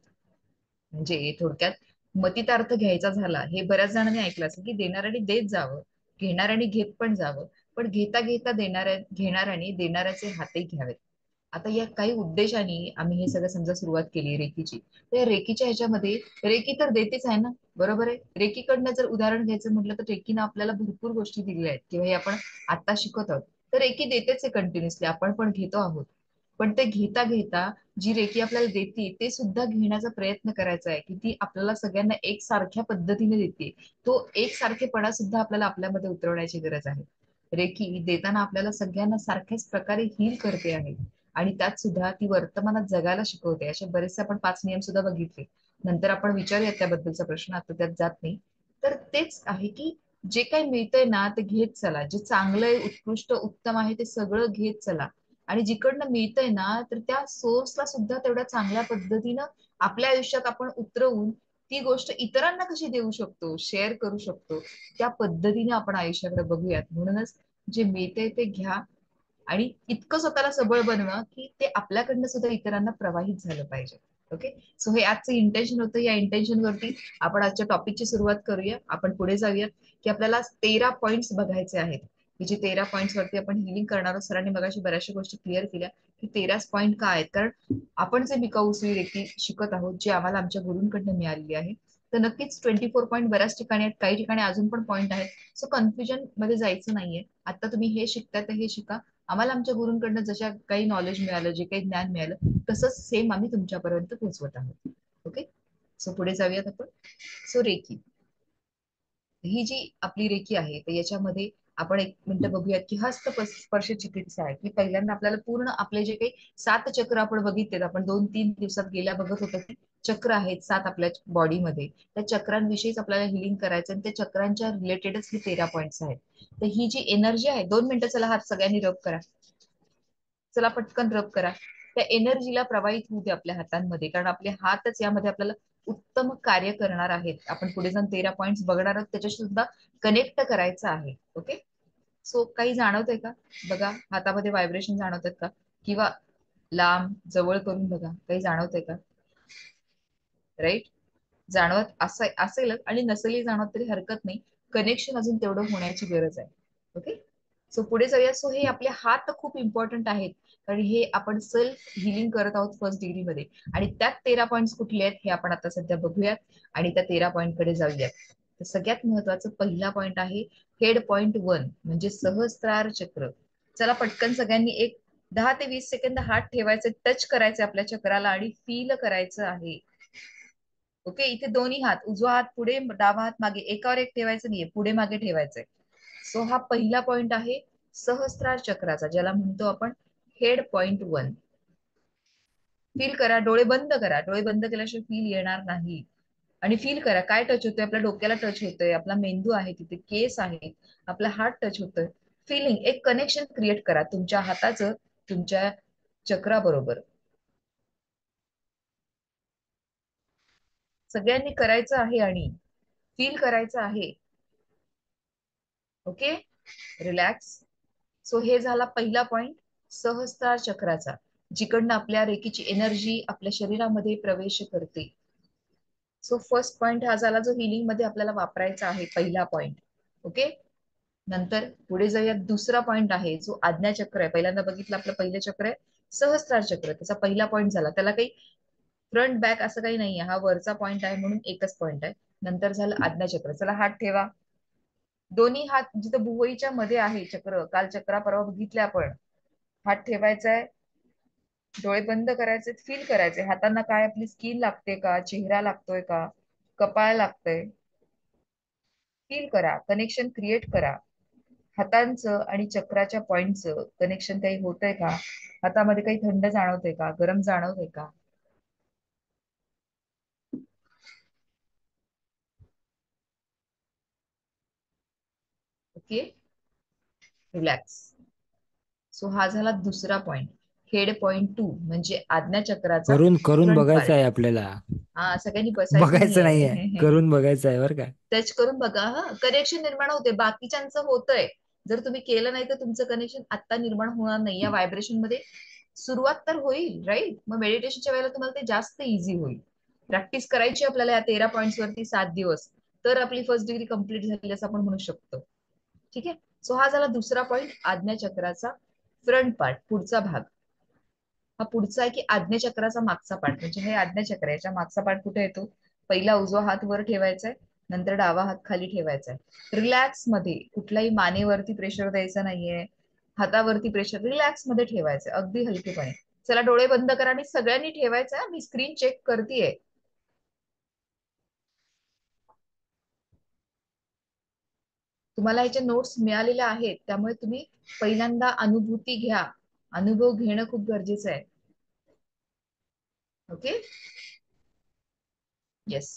म्हणजे थोडक्यात मतितार्थ घ्यायचा झाला, हे बऱ्याच जणांनी ऐकलं असेल की देणाऱ्याने देत जावं, घेणाऱ्याने घेत पण जावं, पण घेता घेता घेणाऱ्याने देणाऱ्याचे हातही घ्यावेत. आता या काही उद्देशाने आम्ही हे सगळं समजा सुरुवात केली रेकीची. तर रेकीच्या ह्याच्यामध्ये रेकी तर देतेच आहे ना, बरोबर आहे. रेकीकडनं जर उदाहरण घ्यायचं म्हटलं तर रेकीनं आपल्याला भरपूर गोष्टी दिल्या आहेत किंवा हे आपण आता शिकत आहोत. तर रेकी देतेच आहे कंटिन्युअसली, आपण पण घेतो आहोत. पण ते घेता घेता जी रेकी आपल्याला देते ते सुद्धा घेण्याचा प्रयत्न करायचा आहे, की ती आपल्याला सगळ्यांना एकसारख्या पद्धतीने देते. तो एकसारखेपणा सुद्धा आपल्याला आपल्यामध्ये उतरवण्याची गरज आहे. रेकी देताना आपल्याला सगळ्यांना सारख्याच प्रकारे हील करते आहे आणि त्यात सुद्धा ती वर्तमानात जगायला शिकवते. असे बरेचसे आपण 5 नियम सुद्धा बघितले. नंतर आपण विचारूयात त्याबद्दलचा प्रश्न, आता त्यात जात नाही. तर तेच आहे की जे काही मिळतंय ना ते घेत चला, जे चांगलं आहे, उत्कृष्ट उत्तम आहे ते सगळं घेत चला. आणि जिकडनं मिळतंय ना तर त्या सोर्सला सुद्धा तेवढ्या चांगल्या पद्धतीनं आपल्या आयुष्यात आपण उतरवून ती गोष्ट इतरांना कशी देऊ शकतो, शेअर करू शकतो, त्या पद्धतीने आपण आयुष्याकडे बघूयात. म्हणूनच जे मिळतंय ते घ्या आणि इतकं स्वतःला सबळ बनवा की ते आपल्याकडनं सुद्धा इतरांना प्रवाहित झालं पाहिजे. ओके. सो हे आजचं इंटेन्शन होतं. या इंटेन्शन वरती आपण आजच्या टॉपिकची सुरुवात करूया. आपण पुढे जाऊया की आपल्याला 13 पॉइंट्स बघायचे आहेत, की जे 13 पॉइंट्स वरती आपण हिलिंग करणार आहोत. सरांनी मगाशी बऱ्याचशा गोष्टी क्लिअर केल्या की 13 पॉइंट काय आहेत. कारण आपण जे मिकाऊसरी रेकी शिकत आहोत, जे आम्हाला आमच्या गुरूंकडनं मिळालेली आहे, तर नक्कीच 24 पॉईंट बऱ्याच ठिकाणी आहेत, काही ठिकाणी अजून पण पॉईंट आहेत. सो कन्फ्युजन मध्ये जायचं नाहीये. आता तुम्ही हे शिकताय तर हे शिका. आम्हाला आमच्या गुरूंकडनं जशा काही नॉलेज मिळालं, जे काही ज्ञान मिळालं, तसंच सेम आम्ही तुमच्यापर्यंत पोहोचवत आहोत. ओके. सो पुढे जाऊयात आपण. सो रेकी, ही जी आपली रेकी आहे तर याच्यामध्ये आपण एक मिनिट बघूयात की हस्त स्पर्श चिकित्सा आहे, की पहिल्यांदा आपल्याला पूर्ण आपले जे काही 7 चक्र आपण बघितलेत, आपण 2-3 दिवसात गेल्या बघत होतो की चक्र आहेत 7 आपल्या बॉडीमध्ये. त्या चक्रांविषयीच आपल्याला हिलिंग करायचं आणि त्या चक्रांच्या रिलेटेडच हे 13 पॉइंट्स आहेत. तर ही जी एनर्जी आहे, 2 मिनिटं चला हात सगळ्यांनी रब करा. चला पटकन रब करा. त्या एनर्जीला प्रवाहित होऊ दे आपल्या हातांमध्ये, कारण आपले हातच यामध्ये आपल्याला उत्तम कार्य करणार आहेत. आपण पुढे जाऊन 13 पॉइंट्स बघणार आहोत, त्याच्याशी सुद्धा कनेक्ट करायचं आहे. ओके. सो काही जाणवतंय का? बघा हातामध्ये व्हायब्रेशन जाणवतात का? किंवा लांब जवळ करून बघा, काही जाणवतंय का? राईट. जाणवत असं असेलच आणि नसेलही जाणवत तरी हरकत नाही. कनेक्शन अजून तेवढं होण्याची गरज आहे. ओके. सो पुढे जाऊया. सो हे आपले हात खूप इम्पॉर्टंट आहेत, कारण हे आपण सेल्फ हिलिंग करत आहोत फर्स्ट डिग्री मध्ये. आणि त्यात 13 पॉइंट्स कुठले आहेत हे आपण आता सध्या बघूयात आणि त्या 13 पॉइंट कडे जाऊयात. तर सगळ्यात महत्वाचं पहिला पॉइंट आहे हेड पॉइंट 1, म्हणजे सहस्त्रार चक्र. चला पटकन सगळ्यांनी एक 10 ते 20 सेकंद हात ठेवायचे, टच करायचे आपल्या चक्राला आणि फील करायचं आहे. ओके. इथे दोन्ही हात, उजवा हात पुढे, डावा हात मागे, एकावर एक ठेवायचं नाहीये, पुढे मागे ठेवायचंय. सो हा पहिला पॉइंट आहे सहस्त्रार चक्राचा, ज्याला म्हणतो आपण हेड पॉइंट 1. फील करा, डोळे बंद करा. डोळे बंद केल्याशिवाय फील येणार नाही. आणि फील करा काय टच होतोय, आपल्या डोक्याला टच होतोय, आपला मेंदू आहे तिथे, केस आहे, आपला हात टच होतोय. फिलिंग, एक कनेक्शन क्रिएट करा तुमच्या हाताचं तुमच्या चक्रा बरोबर. सगळ्यांनी करायचं आहे आणि फील करायचं आहे. Okay, relax. सो हे झाला पहिला पॉइंट, सहस्त्रार चक्राचा, जिकडनं आपल्या रेकीची एनर्जी आपल्या शरीरामध्ये प्रवेश करते. सो फर्स्ट पॉइंट हा झाला जो हिलिंग मध्ये आपल्याला वापरायचा आहे, पहिला पॉइंट. ओके, नंतर पुढे जाऊयात. दुसरा पॉइंट आहे जो आज्ञाचक्र आहे. पहिल्यांदा बघितलं आपलं पहिलं चक्र आहे सहस्त्रार चक्र, त्याचा पहिला पॉइंट झाला. त्याला काही फ्रंट बॅक असं काही नाहीये, हा वरचा पॉइंट आहे म्हणून एकच पॉइंट आहे. नंतर झालं आज्ञाचक्र. चला हात ठेवा, दोन्ही हात जिथं भुवईच्या मध्ये आहे चक्र, काल चक्रा परवा बघितले आपण. हात ठेवायचा आहे, डोळे बंद करायचे, फील करायचे हातांना काय आपली स्किन लागते का, चेहरा लागतोय का, कपाळ लागतंय. फील करा, कनेक्शन क्रिएट करा. हातांचं आणि चक्राच्या पॉइंटचं कनेक्शन काही होतंय का, हातामध्ये काही थंड जाणवतंय का, गरम जाणवतंय का. Okay, relax. सो हा झाला दुसरा पॉइंट. हेड पॉइंट 2 म्हणजे आज्ञा चक्राचा करून करून फ्रंट बघायचं पार्ट. आहे आपल्याला. हा, सगळ्यांनी बसायचं बघायचं नाहीये, नाहीये. करून बघायचं आहे बरं का. टच करून बघा, हा कनेक्शन निर्माण होते, बाकीच्यांचं होतंय. जर तुम्ही केलं नाही तर तुमचं कनेक्शन आता निर्माण होणार नाही. या व्हायब्रेशन मध्ये सुरुवात तर होईल, राईट. मग मेडिटेशनच्या वेळेला तुम्हाला ते जास्त इझी होईल. प्रॅक्टिस करायची आपल्याला या 13 पॉइंट्स वरती 7 दिवस, तर आपली फर्स्ट डिग्री कंप्लीट झाली असं आपण म्हणू शकतो. ठीक आहे. सो हा झाला दुसरा पॉइंट, आज्ञा चक्राचा फ्रंट पार्ट, पुढचा भाग. हा पुढचा आहे की आज्ञाचक्राचा मागचा पार्ट, म्हणजे हे आज्ञाचक्र आहे, याच्या मागचा पार्ट कुठे येतो. पहिला उजवा हात वर ठेवायचा आहे, नंतर डावा हात खाली ठेवायचा आहे. रिलॅक्स मध्ये, कुठल्याही मानेवरती प्रेशर द्यायचा नाहीये, हातावरती प्रेशर, रिलॅक्स मध्ये ठेवायचं अगदी हलकेपणे. चला डोळे बंद करा आणि सगळ्यांनी ठेवायचं. मी स्क्रीन चेक करतेय. तुम्हाला ह्याचे नोट्स मिळालेल्या आहेत, त्यामुळे तुम्ही पहिल्यांदा अनुभूती घ्या. अनुभव घेणं खूप गरजेचं आहे. Okay, yes.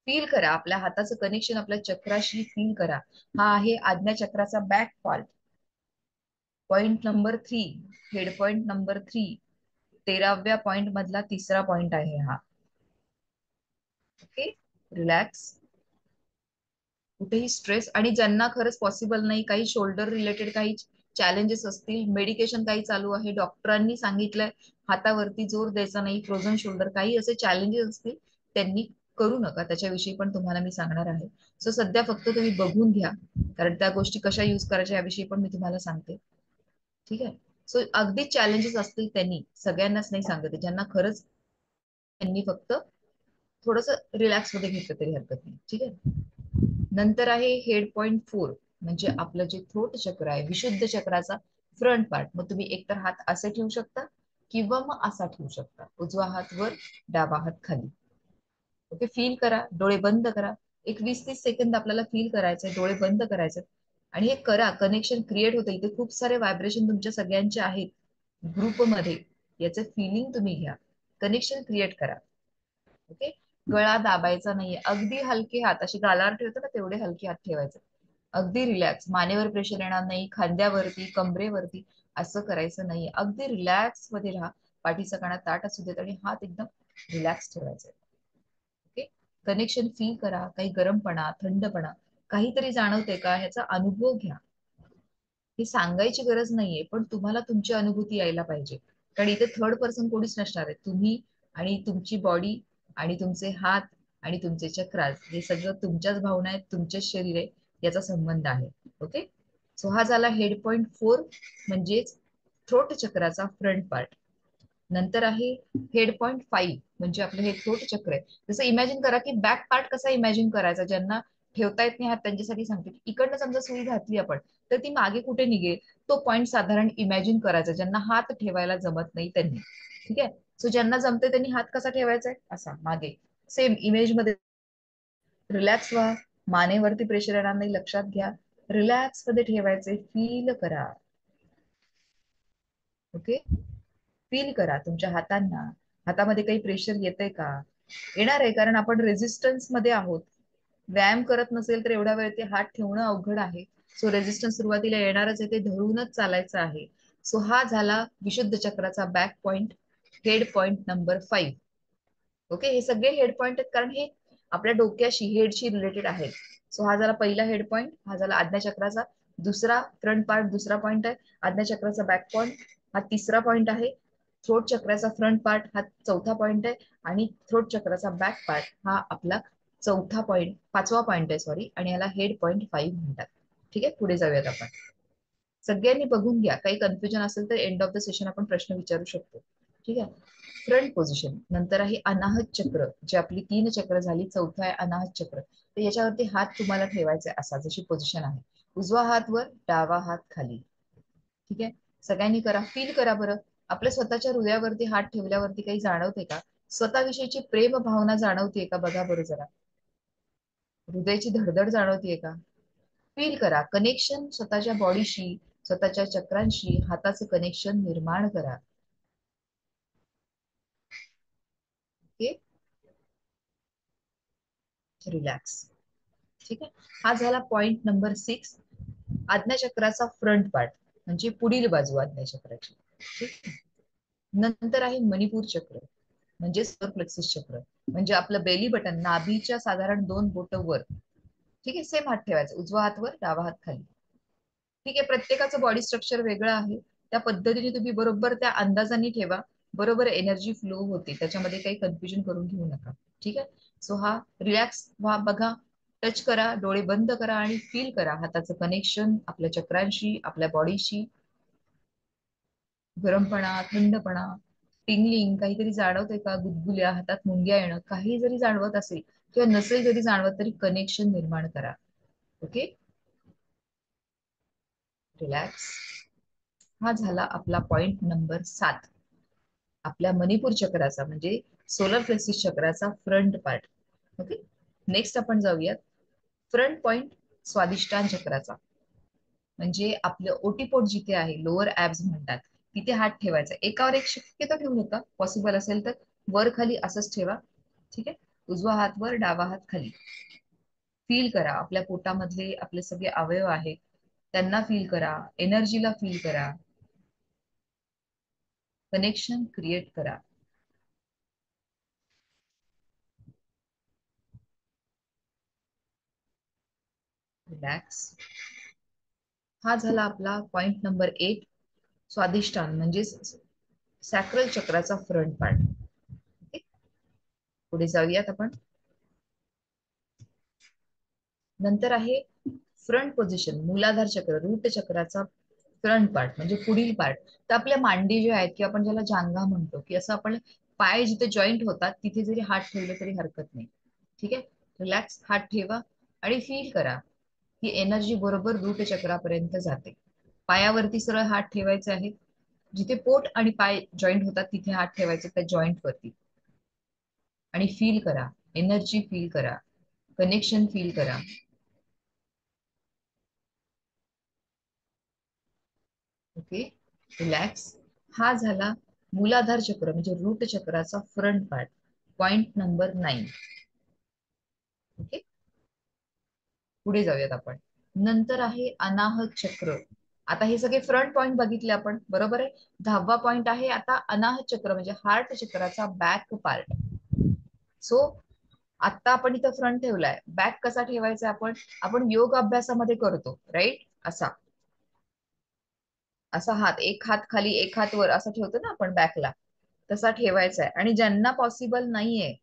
फील करा आपल्या हाताचं कनेक्शन आपल्या चक्राशी, फील करा. हा आहे आज्ञा चक्राचा back part. Point number 3, head point number 3, 13व्या पॉइंट मधला तिसरा पॉइंट आहे हा. Okay, relax. कुठेही स्ट्रेस, आणि ज्यांना खरंच पॉसिबल नाही, काही शोल्डर रिलेटेड काही चॅलेंजेस असतील, मेडिकेशन काही चालू आहे, डॉक्टरांनी सांगितलंय हातावरती जोर द्यायचा नाही, फ्रोझन शोल्डर, काही असे चॅलेंजेस असतील, त्यांनी करू नका. त्याच्याविषयी पण तुम्हाला मी सांगणार आहे. सो सध्या फक्त तुम्ही बघून घ्या, कारण त्या गोष्टी कशा युज करायच्या याविषयी पण मी तुम्हाला सांगते. ठीक आहे. सो अगदी चॅलेंजेस असतील त्यांनी, सगळ्यांनाच नाही सांगते, ज्यांना खरंच, त्यांनी फक्त थोडस रिलॅक्स मध्ये घेतलं तरी हरकत नाही. ठीक आहे. नंतर आहे हेड पॉइंट 4, म्हणजे आपलं जे थ्रोट चक्र आहे, विशुद्ध चक्राचा फ्रंट पार्ट. मग तुम्ही एकतर हात असे ठेवू शकता किंवा मग असा ठेवू शकता, उजवा हात वर, डावा हात खाली. ओके, फील करा, डोळे बंद करा. एक 20-30 सेकंद आपल्याला फील करायचंय, डोळे बंद करायचे आणि हे करा. कनेक्शन क्रिएट होतं, इथे खूप सारे व्हायब्रेशन तुमच्या सगळ्यांचे आहेत ग्रुपमध्ये, याचं फिलिंग तुम्ही घ्या, कनेक्शन क्रिएट करा. ओके, गळा दाबायचा नाहीये, अगदी हलके हात, असे गालावर ठेवतो ना तेवढे हलके हात ठेवायचे. अगदी रिलॅक्स, मानेवर प्रेशर येणार नाही, खांद्यावरती, कमरेवरती असं करायचं नाहीये. अगदी रिलॅक्स मध्ये राहा. पाठीचा कणा ताट असू देत आणि हात एकदम रिलॅक्स ठेवायचे. ओके, कनेक्शन फील करा. काही गरमपणा, थंडपणा काहीतरी जाणवते का, ह्याचा अनुभव घ्या. ही सांगायची गरज नाहीये, पण तुम्हाला तुमची अनुभूती यायला पाहिजे, कारण इथे थर्ड पर्सन कोणीच नसणार आहे. तुम्ही आणि तुमची बॉडी आणि तुमचे हात आणि तुमचे चक्रास, हे सगळं तुमच्याच भावना आहेत, तुमचेच शरीर आहे, याचा संबंध आहे. ओके, सो हा झाला हेड पॉइंट 4, म्हणजेच थ्रोट चक्राचा फ्रंट पार्ट. नंतर आहे हेड पॉइंट 5, म्हणजे आपलं हे थ्रोट चक्र आहे. जसं इमॅजिन करा की बॅक पार्ट कसा इमॅजिन करायचा, ज्यांना ठेवता येत नाही हात त्यांच्यासाठी सांगते. इकडनं समजा सुई घातली आपण, तर ती मागे कुठे निघेल, तो पॉइंट साधारण इमॅजिन करायचा, ज्यांना हात ठेवायला जमत नाही त्यांनी. ठीक आहे. सो ज्यांना जमते त्यांनी हात कसा ठेवायचा आहे, असा मागे, सेम इमेज मध्ये. रिलॅक्स व्हा, मानेवरती प्रेशर येणार नाही, लक्षात घ्या. रिलॅक्स मध्ये ठेवायचे, फील करा. ओके, फील करा तुमच्या हातांना, हातामध्ये काही प्रेशर येतंय का, येणार आहे, कारण आपण रेझिस्टन्स मध्ये आहोत. व्यायाम करत नसेल तर एवढा वेळ ते हात ठेवणं अवघड आहे. सो रेझिस्टन्स सुरुवातीला येणारच आहे, ते धरूनच चालायचं आहे. सो हा झाला विशुद्ध चक्राचा back point, head point number 5. Okay, हे सगळे हेड पॉइंट आहेत कारण हे आपल्या डोक्याशी, हेडशी रिलेटेड आहेत. सो हा झाला पहिला हेड पॉइंट, हा झाला आज्ञा चक्राचा दुसरा फ्रंट पार्ट, दुसरा पॉइंट आहे. आज्ञा चक्राचा बॅक पॉइंट हा तिसरा पॉइंट आहे. थ्रोट चक्राचा फ्रंट पार्ट हा चौथा पॉइंट आहे. आणि थ्रोट चक्राचा बॅक पार्ट हा आपला चौथा पॉइंट, पाचवा पॉइंट आहे, सॉरी. आणि याला हेड पॉइंट 5 म्हणतात. ठीक आहे, पुढे जाऊयात आपण. सगळ्यांनी बघून घ्या, काही कन्फ्युजन असेल तर एंड ऑफ द सेशन आपण प्रश्न विचारू शकतो. ठीक आहे. फ्रंट पोझिशन नंतर आहे अनाहत चक्र, जे आपली 3 चक्र झाली. चौथा आहे अनाहत चक्र. तर याच्यावरती हात तुम्हाला ठेवायचा आहे, असा जशी पोझिशन आहे. उजवा हात वर, डावा हात खाली. ठीक आहे, सगळ्यांनी करा, फील करा बरं. आपल्या स्वतःच्या हृदयावरती हात ठेवल्यावरती काही जाणवते का? स्वतःविषयीची प्रेम भावना जाणवतीये का? बघा बरं जरा. हृदयाची धडधड जाणवतीये का? फील करा, कनेक्शन स्वतःच्या बॉडीशी, स्वतःच्या चक्रांशी हाताचं कनेक्शन निर्माण करा. Okay, relax. ठीक आहे, हा झाला पॉइंट नंबर 6. आज्ञाचक्राचा फ्रंट पार्ट म्हणजे पुढील बाजू आज्ञाचक्राची. ठीक. नंतर आहे मणिपूर चक्र, म्हणजे सोलर प्लेक्सिस चक्र, म्हणजे आपलं बेली बटन, नाभीच्या साधारण 2 बोट वर. ठीक आहे, सेम हात ठेवायचा, उजवा हात वर, डावा हात खाली. ठीक आहे, प्रत्येकाचं बॉडी स्ट्रक्चर वेगळं आहे. त्या पद्धतीने तुम्ही बरोबर त्या अंदाजाने ठेवा, बरोबर एनर्जी फ्लो होते. त्याच्यामध्ये काही कन्फ्युजन करून घेऊ नका. ठीक आहे, सो हा रिलॅक्स व्हा, बघा, टच करा, डोळे बंद करा आणि फील करा हाताचं कनेक्शन आपल्या चक्रांशी, आपल्या बॉडीशी. गरमपणा, थंडपणा, टिंगलिंग काहीतरी जाणवतंय का? गुदगुल्या, हातात मुंग्या येणं, काही जरी जाणवत असेल किंवा नसेल जरी जाणवत तरी कनेक्शन निर्माण करा. Okay, relax. हा झाला आपला पॉइंट नंबर 7, आपल्या मणिपूर चक्राचा म्हणजे सोलर प्लेक्सिस चक्राचा फ्रंट पार्ट. ओके, नेक्स्ट आपण जाऊयात फ्रंट पॉइंट स्वादिष्टान चक्राचा, म्हणजे आपलं ओटीपोट जिथे आहे, लोअर ऍब्स म्हणतात, तिथे हात ठेवायचा. एकावर एक शक्यतो ठेवू नका, पॉसिबल असेल तर वर खाली असंच ठेवा. ठीक आहे, उजवा हात वर, डावा हात खाली. फील करा, आपल्या पोटामधले आपले सगळे अवयव आहेत त्यांना फील करा, एनर्जीला फील करा, कनेक्शन क्रिएट करा. रिलॅक्स. हा झाला आपला पॉइंट नंबर 8, स्वादिष्टान म्हणजे सॅक्रल चक्राचा फ्रंट पार्ट. पुढे जाऊयात आपण. नंतर आहे फ्रंट पोझिशन, मूलाधार चक्र, रूट चक्राचा फ्रंट पार्ट म्हणजे पुढील पार्ट. तर आपल्या मांडी जे आहेत किंवा आपण ज्याला जांघा म्हणतो, की असं आपण पाय जिथे जॉईंट होतात तिथे जरी हात ठेवले तरी हरकत नाही. ठीक आहे, रिलॅक्स, हात ठेवा आणि फील करा की एनर्जी बरोबर रूट चक्रापर्यंत जाते. पायावरती सरळ हात ठेवायचे आहेत, जिथे पोट आणि पाय जॉईंट होतात तिथे हात ठेवायचे, त्या जॉईंट वरती. आणि फील करा, एनर्जी फील करा, कनेक्शन फील करा. Okay, relax. हा झाला मूलाधार चक्र म्हणजे रूट चक्राचा front part, point number 9. Okay, पुढे जाऊयात आपण. नंतर आहे अनाहत चक्र. आता हे सगळे फ्रंट पॉइंट बघितले आपण, बरोबर आहे. 10वा पॉइंट आहे आता अनाहत चक्र म्हणजे हार्ट चक्राचा बॅक पार्ट. सो आता आपण इथं फ्रंट ठेवलाय, बॅक कसा ठेवायचा? आपण आपण योग अभ्यासामध्ये करतो, राईट? असा, असा हात, एक हात खाली एक हात वर असं ठेवतो ना आपण बॅकला, तसा ठेवायचा आहे. आणि ज्यांना पॉसिबल नाहीये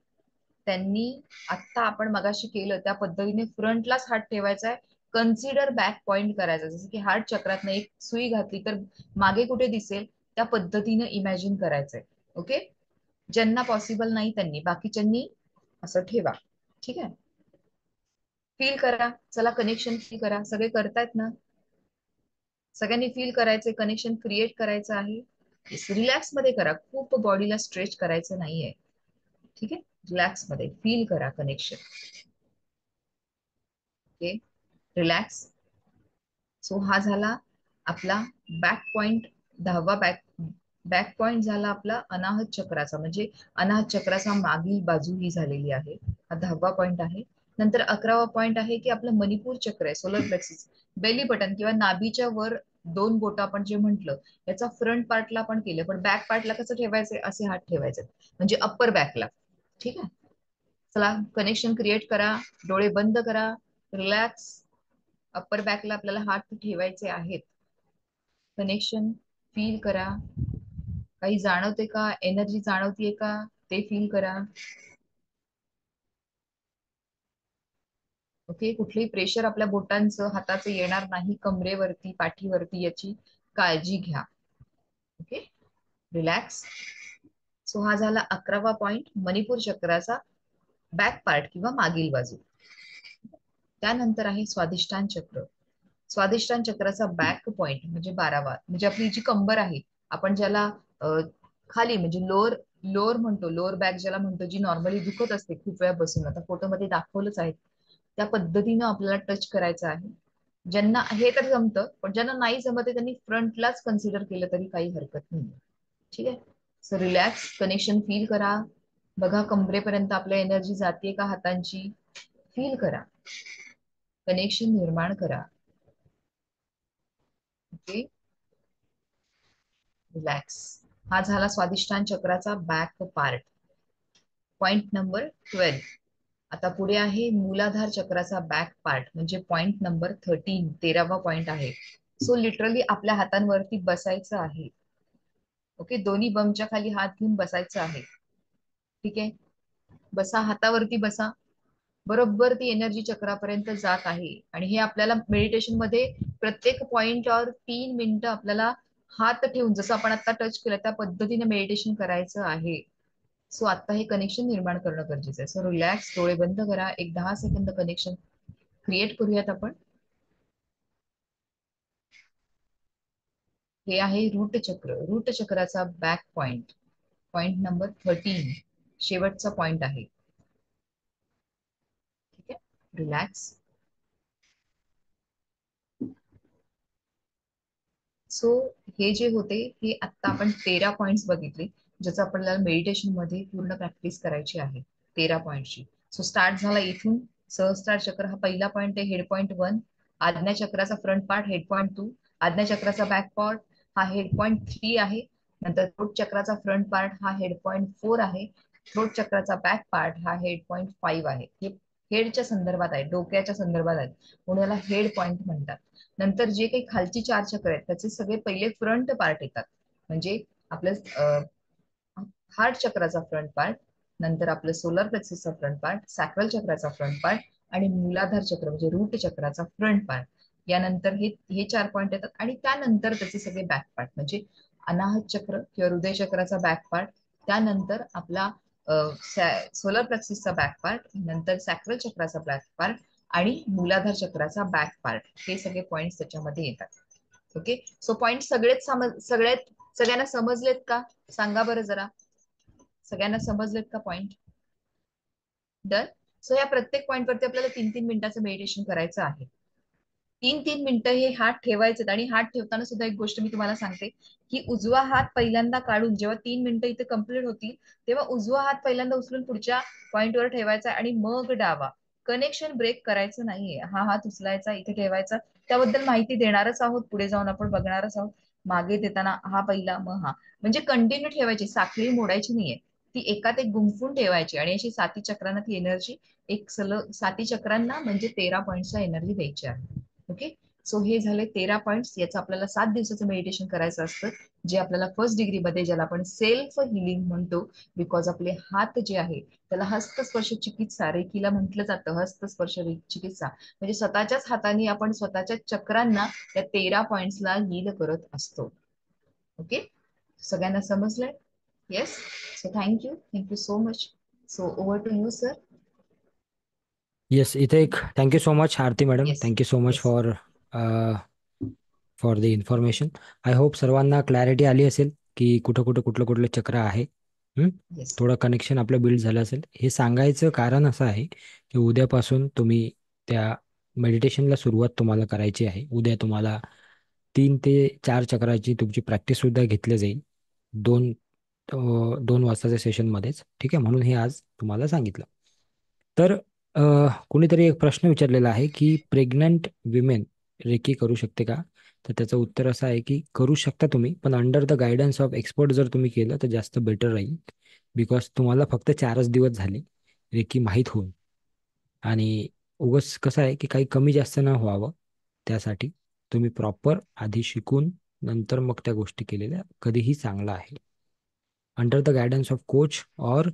त्यांनी आता आपण मगाशी केलं त्या पद्धतीने फ्रंटलाच हात ठेवायचा आहे. कन्सिडर बॅक पॉइंट करायचा, जसं की हार्ट चक्रात एक सुई घातली तर मागे कुठे दिसेल त्या पद्धतीने इमॅजिन करायचंय. ओके, ज्यांना पॉसिबल नाही त्यांनी, बाकीच्यांनी असं ठेवा. ठीक आहे, फील करा, चला कनेक्शन फील करा. सगळे करतायत ना? सगळ्यांनी फील करायचे, कनेक्शन क्रिएट करायचं आहे. रिलॅक्स मध्ये करा, खूप बॉडीला स्ट्रेच करायचं नाहीये. ठीक आहे, रिलॅक्स मध्ये फील करा कनेक्शन. Okay, relax. सो हा झाला आपला बॅक पॉइंट, 10वा बॅक बॅक पॉइंट झाला आपला अनाहत चक्राचा, म्हणजे अनाहत चक्राचा मागील बाजू ही झालेली आहे. हा 10वा पॉइंट आहे. नंतर 11वा पॉइंट आहे की आपलं मणिपूर चक्र आहे, सोलर प्लेक्सिस. बेली बटन किंवा नाभीच्या वर दोन बोट आपण जे म्हंटल, याचा फ्रंट पार्टला आपण केलं, पण बॅक पार्टला कसं ठेवायचंय, असे हात ठेवायचे, म्हणजे अप्पर बॅकला. ठीक आहे. चला कनेक्शन क्रिएट करा, डोळे बंद करा, रिलॅक्स. अप्पर बॅकला आपल्याला हात ठेवायचे आहेत. कनेक्शन फील करा. काही जाणवते का, एनर्जी जाणवतीये का, ते फील करा. ओके. कुठलेही प्रेशर आपल्या बोटांचं हाताचं येणार नाही कमरेवरती, पाठीवरती, याची काळजी घ्या. ओके. रिलॅक्स. सो हा झाला 11वा पॉइंट, मणिपूर चक्राचा बॅक पार्ट किंवा मागील बाजू. त्यानंतर आहे स्वादिष्टान चक्र. स्वादिष्टान चक्राचा बॅक पॉइंट म्हणजे 12वा, म्हणजे आपली जी कंबर आहे, आपण ज्याला खाली म्हणजे लोअर लोअर म्हणतो, लोअर बॅक ज्याला म्हणतो, जी नॉर्मली दुखत असते खूप वेळा बसून, आता फोटोमध्ये दाखवलंच आहे त्या पद्धतीनं आपल्याला टच करायचं आहे. ज्यांना हे तर जमतं, पण ज्यांना नाही जमत आहे त्यांनी फ्रंटलाच कन्सिडर केलं तरी काही हरकत नाही. ठीक आहे. सो रिलॅक्स, कनेक्शन फील करा. बघा कमरेपर्यंत आपल्या एनर्जी जाते का हातांची, फील करा. कनेक्शन निर्माण करा. ओके. रिलॅक्स. हा झाला स्वादिष्टान चक्राचा बॅक पार्ट. Point number 12. आता पुढे आहे मूलाधार चक्राचा बॅक पार्ट, म्हणजे पॉइंट नंबर 13, 13वा पॉइंट आहे. सो लिटरली आपल्या हातांवरती बसायचं आहे. ओके. दोन्ही बमच्या खाली हात घेऊन बसायचं आहे. ठीक आहे. बसा, हातावरती बसा. बरोबर ती एनर्जी चक्रापर्यंत जात आहे, आणि हे आपल्याला मेडिटेशन मध्ये प्रत्येक पॉइंटवर 3 मिनिटं आपल्याला हात ठेवून, जसं आपण आता टच केलं त्या पद्धतीने मेडिटेशन करायचं आहे. सो आता हे कनेक्शन निर्माण करणं गरजेचं आहे. सो रिलॅक्स, डोळे बंद करा, एक 10 सेकंद कनेक्शन क्रिएट करूयात आपण. हे आहे रूट चक्र. रूट चक्राचा बॅक पॉइंट, पॉइंट नंबर 13, शेवटचा पॉइंट आहे. ठीक आहे. रिलॅक्स. सो हे जे होते, हे आता आपण 13 पॉइंट्स बघितले, ज्याचं आपल्याला मेडिटेशन मध्ये पूर्ण प्रॅक्टिस करायची आहे, 13 पॉइंटची. सो स्टार्ट झाला इथून. सहस्त्रार चक्र हा पहिला पॉइंट आहे, हेड पॉइंट 1. आज्ञा चक्राचा फ्रंट पार्ट, हेड पॉइंट 2. आज्ञा चक्राचा बॅक पार्ट हा हेड पॉइंट 3 आहे. नंतर थ्रोट चक्राचा फ्रंट पार्ट हा हेड पॉइंट 4 आहे. थ्रोट चक्राचा बॅक पार्ट हा हेड पॉइंट 5 आहे. हे हेडच्या संदर्भात आहे, डोक्याच्या संदर्भात आहे, म्हणून याला हेड पॉइंट म्हणतात. नंतर जे काही खालची 4 चक्र आहेत त्याचे सगळे पहिले फ्रंट पार्ट येतात, म्हणजे आपलं हार्ट चक्राचा फ्रंट पार्ट, नंतर आपलं सोलर प्लेक्सिसचा फ्रंट पार्ट, सॅक्रल चक्राचा फ्रंट पार्ट, आणि मूलाधार चक्र म्हणजे रूट चक्राचा फ्रंट पार्ट. यानंतर हे 4 पॉइंट येतात, आणि त्यानंतर त्याचे सगळे बॅक पार्ट, म्हणजे अनाहत चक्र किंवा हृदय चक्राचा बॅक पार्ट, त्यानंतर आपला सोलर प्लेक्सिसचा बॅक पार्ट, नंतर सॅक्रल चक्राचा बॅक पार्ट, आणि मूलाधार चक्राचा बॅक पार्ट. हे सगळे पॉइंट त्याच्यामध्ये येतात. ओके. सो पॉइंट सगळ्यांना समजलेत का, सांगा बरं जरा. सगळ्यांना समजलेत का पॉइंट? डन. सो या प्रत्येक पॉइंट वरती आपल्याला 3-3 मिनिटाचं मेडिटेशन करायचं आहे. 3-3 मिनिटं हे हात ठेवायचे, आणि हात ठेवताना सुद्धा एक गोष्ट मी तुम्हाला सांगते, की उजवा हात पहिल्यांदा काढून जेव्हा 3 मिनिटं इथे कम्प्लीट होतील, तेव्हा उजवा हात पहिल्यांदा उचलून पुढच्या पॉइंटवर ठेवायचा, आणि मग डावा. कनेक्शन ब्रेक करायचं नाहीये. हा हात उचलायचा, इथे ठेवायचा. त्याबद्दल माहिती देणारच आहोत, पुढे जाऊन आपण बघणारच आहोत. मागे देताना हा पहिला, मग हा, म्हणजे कंटिन्यू ठेवायची, साखळी मोडायची नाहीये. ती एकात एक गुंफून ठेवायची, आणि अशी 7 चक्रांना ती एनर्जी, एक सलग 7 चक्रांना म्हणजे 13 पॉईंटचा एनर्जी द्यायची आहे. ओके. सो हे झाले 13 पॉइंट्स. याचं आपल्याला 7 दिवसाचं मेडिटेशन करायचं असतं, जे आपल्याला फर्स्ट डिग्री मध्ये, ज्याला आपण सेल्फ हिलिंग म्हणतो, बिकॉज आपले हात जे आहे त्याला हस्तस्पर्श चिकित्सा, रेकीला म्हटलं जातं हस्तस्पर्श चिकित्सा, म्हणजे स्वतःच्याच हाताने आपण स्वतःच्या चक्रांना त्या 13 पॉइंट्सला हील करत असतो. ओके. सगळ्यांना समजलंय? Yes. So thank you so much. So over to you sir. Yes, इथे एक thank you so much Aarti madam, yes. Thank you so much yes. For the information. I hope सर्वांना क्लॅरिटी आली असेल की कुठं कुठं कुठलं कुठलं चक्र आहे. हं? येस. थोडं कनेक्शन आपलं बिल्ड झालं असेल. हे सांगायचं कारण असं आहे की उद्यापासून तुम्ही त्या मेडिटेशनला सुरुवात तुम्हाला करायची आहे. उद्या तुम्हाला 3 ते 4 चक्राची तुमची प्रॅक्टिस सुद्धा घेतली जाईल. दोन 2 वाजताच्या सेशनमध्येच. ठीक आहे, म्हणून हे आज तुम्हाला सांगितलं. तर अ, कोणीतरी एक प्रश्न विचारलेला आहे की प्रेग्नंट विमेन रेकी करू शकते का? तर त्याचं उत्तर असं आहे की करू शकता तुम्ही, पण under the guidance of expert जर तुम्ही केलं तर जास्त बेटर राहील. बिकॉज तुम्हाला फक्त 4च दिवस झाले रेकी माहीत होऊन. आणि उगाच कसं आहे की काही कमी जास्त न व्हावं, त्यासाठी तुम्ही प्रॉपर आधी शिकून नंतर मग त्या गोष्टी केलेल्या कधीही चांगलं आहे. Under the guidance of coach और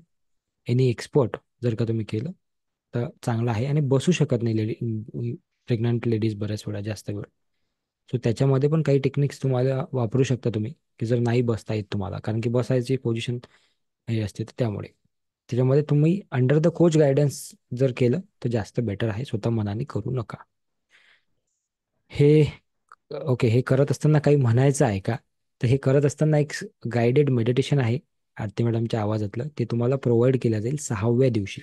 एनी एक्सपर्ट जर का तुम्ही केलं तर चांगलं आहे. आणि बसू शकत नाही प्रेग्नंट लेडीज बऱ्याच वेळा जास्त वेळ. सो त्याच्यामध्ये पण काही टेक्निक्स तुम्हाला वापरू शकता तुम्ही, की जर नाही बसता येत तुम्हाला, कारण की बसायची पोझिशन हे असते, तर त्यामुळे त्याच्यामध्ये तुम्ही अंडर द कोच गायडन्स जर केलं तर जास्त बेटर आहे. स्वतः मनाने करू नका हे. ओके, हे करत असताना काही म्हणायचं आहे का? तर हे करत असताना एक गाइडेड मेडिटेशन आहे आरती मॅडमच्या आवाजातलं, ते तुम्हाला प्रोव्हाइड केलं जाईल 6व्या दिवशी.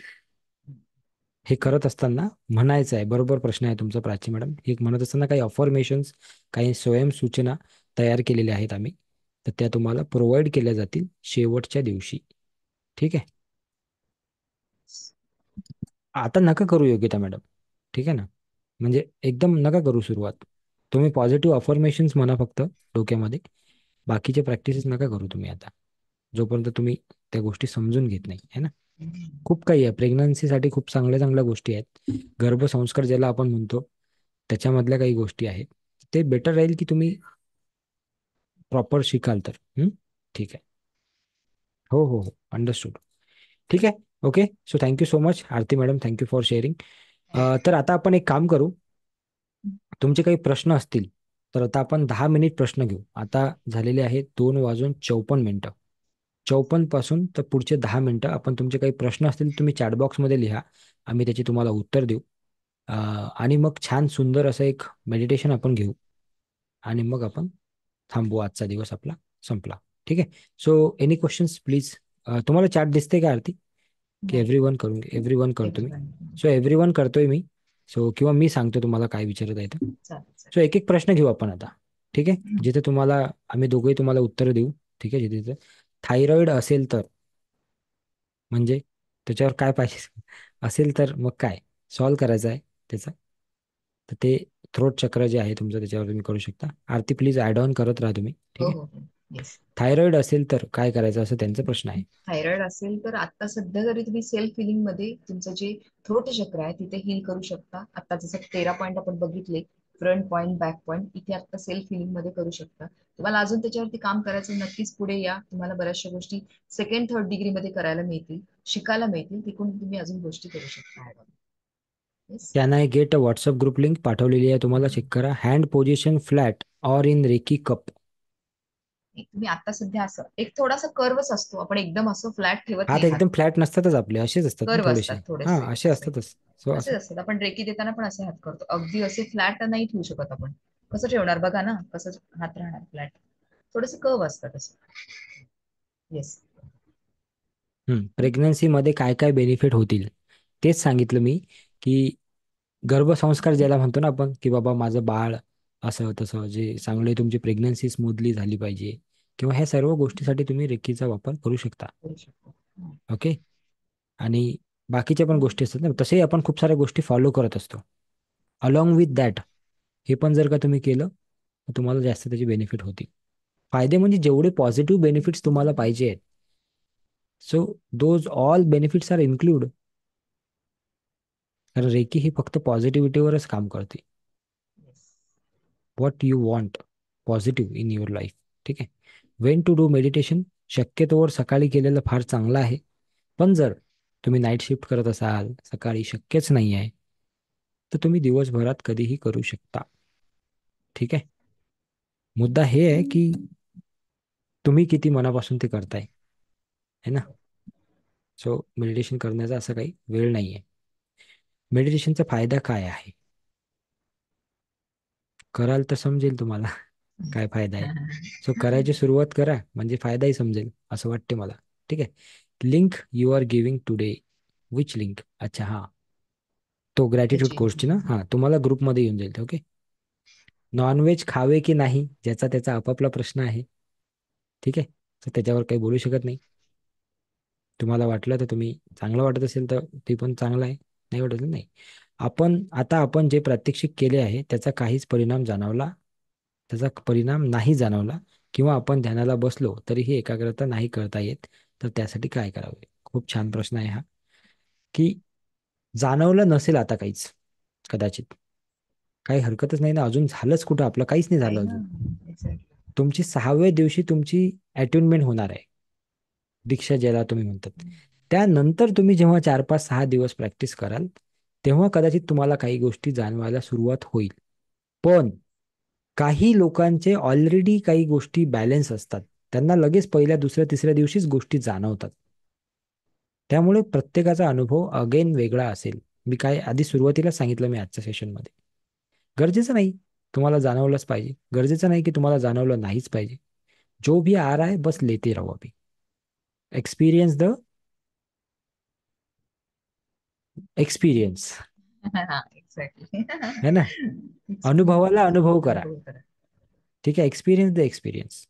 हे करत असताना म्हणायचं आहे. बरोबर प्रश्न आहे तुमचा प्राची मॅडम. हे म्हणत असताना काही अफॉर्मेशन्स, काही स्वयंसूचना तयार केलेल्या आहेत आम्ही, तर त्या तुम्हाला प्रोव्हाइड केल्या जातील शेवटच्या दिवशी. ठीक आहे. आता नका करू योगिता मॅडम, ठीक आहे ना. म्हणजे एकदम नका करू सुरुवात. तुम्ही पॉझिटिव्ह अफर्मेशन्स म्हणा फक्त डोक्यामध्ये. बाकीचे प्रॅक्टिसेस नका करू तुम्ही आता, जोपर्यंत तुम्ही त्या गोष्टी समजून घेत नाही, है ना. खूप काही आहे प्रेग्नन्सीसाठी, खूप चांगल्या चांगल्या गोष्टी आहेत. गर्भसंस्कार ज्याला आपण म्हणतो, त्याच्यामधल्या काही गोष्टी आहेत. ते बेटर राहील की तुम्ही प्रॉपर शिकाल तर. ठीक आहे. हो हो हो, अंडरस्टूड. ठीक आहे. Okay, so thank you so much Aarti madam, thank you for sharing. तर आता आपण एक काम करू. तुमचे काही प्रश्न असतील तर आता आपण 10 मिनिट प्रश्न घेऊ. आता झालेले आहेत 2:54. 54 पासून तर पुढचे 10 मिनिटं आपण, तुमचे काही प्रश्न असतील तुम्ही चॅटबॉक्समध्ये लिहा, आम्ही त्याची तुम्हाला उत्तर देऊ. आणि मग छान सुंदर असं एक मेडिटेशन आपण घेऊ, आणि मग आपण थांबू. आजचा दिवस आपला संपला. ठीक आहे. So any questions please. तुम्हाला चॅट दिसते का आरती? की नाही. एव्हरी वन करून एव्हरी वन करतो मी. एव्हरीवन. सो एव्हरी वन करतोय मी. सो किंवा मी सांगतो तुम्हाला काय विचारत आहे तर. चालेल सो चालेल. एक एक प्रश्न घेऊ आपण आता. ठीक आहे, जिथे तुम्हाला, आम्ही दोघेही तुम्हाला उत्तर देऊ. ठीक आहे, जिथे थायरॉइड असेल तर, म्हणजे त्याच्यावर काय पाहिजे असेल तर मग काय सॉल्व करायचं आहे त्याचं, तर ते थ्रोट चक्र जे आहे तुमचं त्याच्यावर तुम्ही करू शकता. आरती प्लीज ॲड ऑन करत राहा तुम्ही. हो ठीक आहे. हो हो. येस. थायरॉइड असेल तर काय करायचं असं त्यांचा प्रश्न आहे. थायरॉइड असेल तर आता सध्या जरी तुम्ही सेल्फ हिलिंग मध्ये तुमचं जे थ्रोट चक्र आहे तिथे हील करू शकता. आता जसं 13 पॉईंट आपण बघितले, फ्रंट पॉईंट, बॅक पॉईंट, इथे आता सेल्फ हिलिंग मध्ये करू शकता. तुम्हाला अजून त्याच्यावरती काम करायचं, नक्कीच पुढे या. तुम्हाला बऱ्याचशा गोष्टी सेकंड थर्ड डिग्री मध्ये करायला मिळतील, शिकायला मिळतील. तिकडून तुम्ही अजून गोष्टी करू शकता. Yes. Can I get a WhatsApp group link पाठवलेली आहे तुम्हाला, चेक करा. Hand position flat or in reiki cup. तुम्ही आता सध्या असं एक थोडासा कर्वच असतो, आपण एकदम असं फ्लॅट ठेवत हात नाही हात. एकदम फ्लॅट नसतातच आपले, असेच असतात ना कर्व थोडेसे. असतात हा, थोडेसे असे असे. असतातच. सो असं. असेच असतात. आपण रेकी देताना पण असे हात करतो, अगदी असे फ्लॅट नाही ठेवू शकत आपण. कसं ठेवणार बघा ना, कसं हात राहणार फ्लॅट. थोडेसे कर्व असतात असं. येस. प्रेग्नन्सीमध्ये काय काय बेनिफिट होतील तेच सांगितलं मी. की गर्भसंस्कार ज्याला म्हणतो ना आपण, की बाबा माझं बाळ असं तसं, जे चांगले तुमची प्रेग्नन्सी स्मूथली झाली पाहिजे, किंवा ह्या सर्व गोष्टीसाठी तुम्ही रेकीचा वापर करू शकता. करू शकतो. ओके. आणि बाकीच्या पण गोष्टी असतात ना, तसेही आपण खूप साऱ्या गोष्टी फॉलो करत असतो. अलॉंग विथ दॅट हे पण जर का तुम्ही केलं तर तुम्हाला जास्त त्याचे बेनिफिट होतील. फायदे म्हणजे जेवढे पॉझिटिव्ह बेनिफिट्स तुम्हाला पाहिजे आहेत, so those all benefits are include. कारण रेकी ही फक्त पॉझिटिव्हिटीवरच काम करते. What you want positive in your life. ठीक आहे. वेन टू डू मेडिटेशन, शक्यतोवर सकाळी केलेलं फार चांगलं आहे. पण जर तुम्ही नाईट शिफ्ट करत असाल, सकाळी शक्यच नाही आहे, तर तुम्ही दिवसभरात कधीही करू शकता. ठीक आहे. मुद्दा हे आहे की तुम्ही किती मनापासून ते करताय, है ना. सो मेडिटेशन करण्याचा असा काही वेळ नाही आहे. मेडिटेशनचा फायदा काय आहे, कराल तर समजेल तुम्हाला काय फायदा आहे. सो करायची सुरुवात करा, म्हणजे फायदाही समजेल असं वाटते मला. ठीक आहे. Link you are giving today, which link? अच्छा, हां, तो ग्रॅटिट्यूड त्याची. कोर्सची ना. हां, तुम्हाला ग्रुपमध्ये येऊन जाईल. ओके. नॉनव्हेज खावे की नाही, ज्याचा त्याचा आपापला प्रश्न आहे. ठीक आहे. तर त्याच्यावर काही बोलू शकत नाही. तुम्हाला वाटलं तर तुम्ही, चांगलं वाटत असेल तर ते पण चांगलं आहे, नाही वाटत असेल नाही. आपण जे प्रात्यक्षिक केले आहे त्याचा काहीच परिणाम जाणवला, त्याचा परिणाम नाही जाणवला, किंवा आपण ध्यानाला बसलो तरीही एकाग्रता नाही करता येत, तर त्यासाठी काय करावे? खूप छान प्रश्न आहे हा. की जाणवलं नसेल आता काहीच, कदाचित काही हरकतच नाही ना, अजून झालंच कुठं, आपलं काहीच नाही नाही झालं ना. अजून. एक्झॅक्टली. तुमची 6व्या दिवशी तुमची अटेनमेंट होणार आहे, दीक्षा ज्याला तुम्ही म्हणतात. त्यानंतर तुम्ही जेव्हा 4 5 6 दिवस प्रॅक्टिस कराल, तेव्हा कदाचित तुम्हाला काही गोष्टी जाणवायला सुरुवात होईल. पण काही लोकांचे ऑलरेडी काही गोष्टी बॅलन्स असतात, त्यांना लगेच पहिल्या दुसऱ्या तिसऱ्या दिवशीच गोष्टी जाणवतात. त्यामुळे प्रत्येकाचा अनुभव अगेन वेगळा असेल. मी काय आधी सुरुवातीला सांगितलं मी आजच्या सेशनमध्ये, गरजेचं नाही तुम्हाला जाणवलंच पाहिजे, गरजेचं नाही की तुम्हाला जाणवलं नाहीच पाहिजे. जो भी आ रहा है बस लेते रहो, अभी एक्सपीरियंस द एक्सपीरियंस, हा, एक्झॅक्टली. है ना. अनुभवाला अनुभव करा. अनुभव करा. ठीक है, एक्सपीरियंस द एक्सपीरियंस,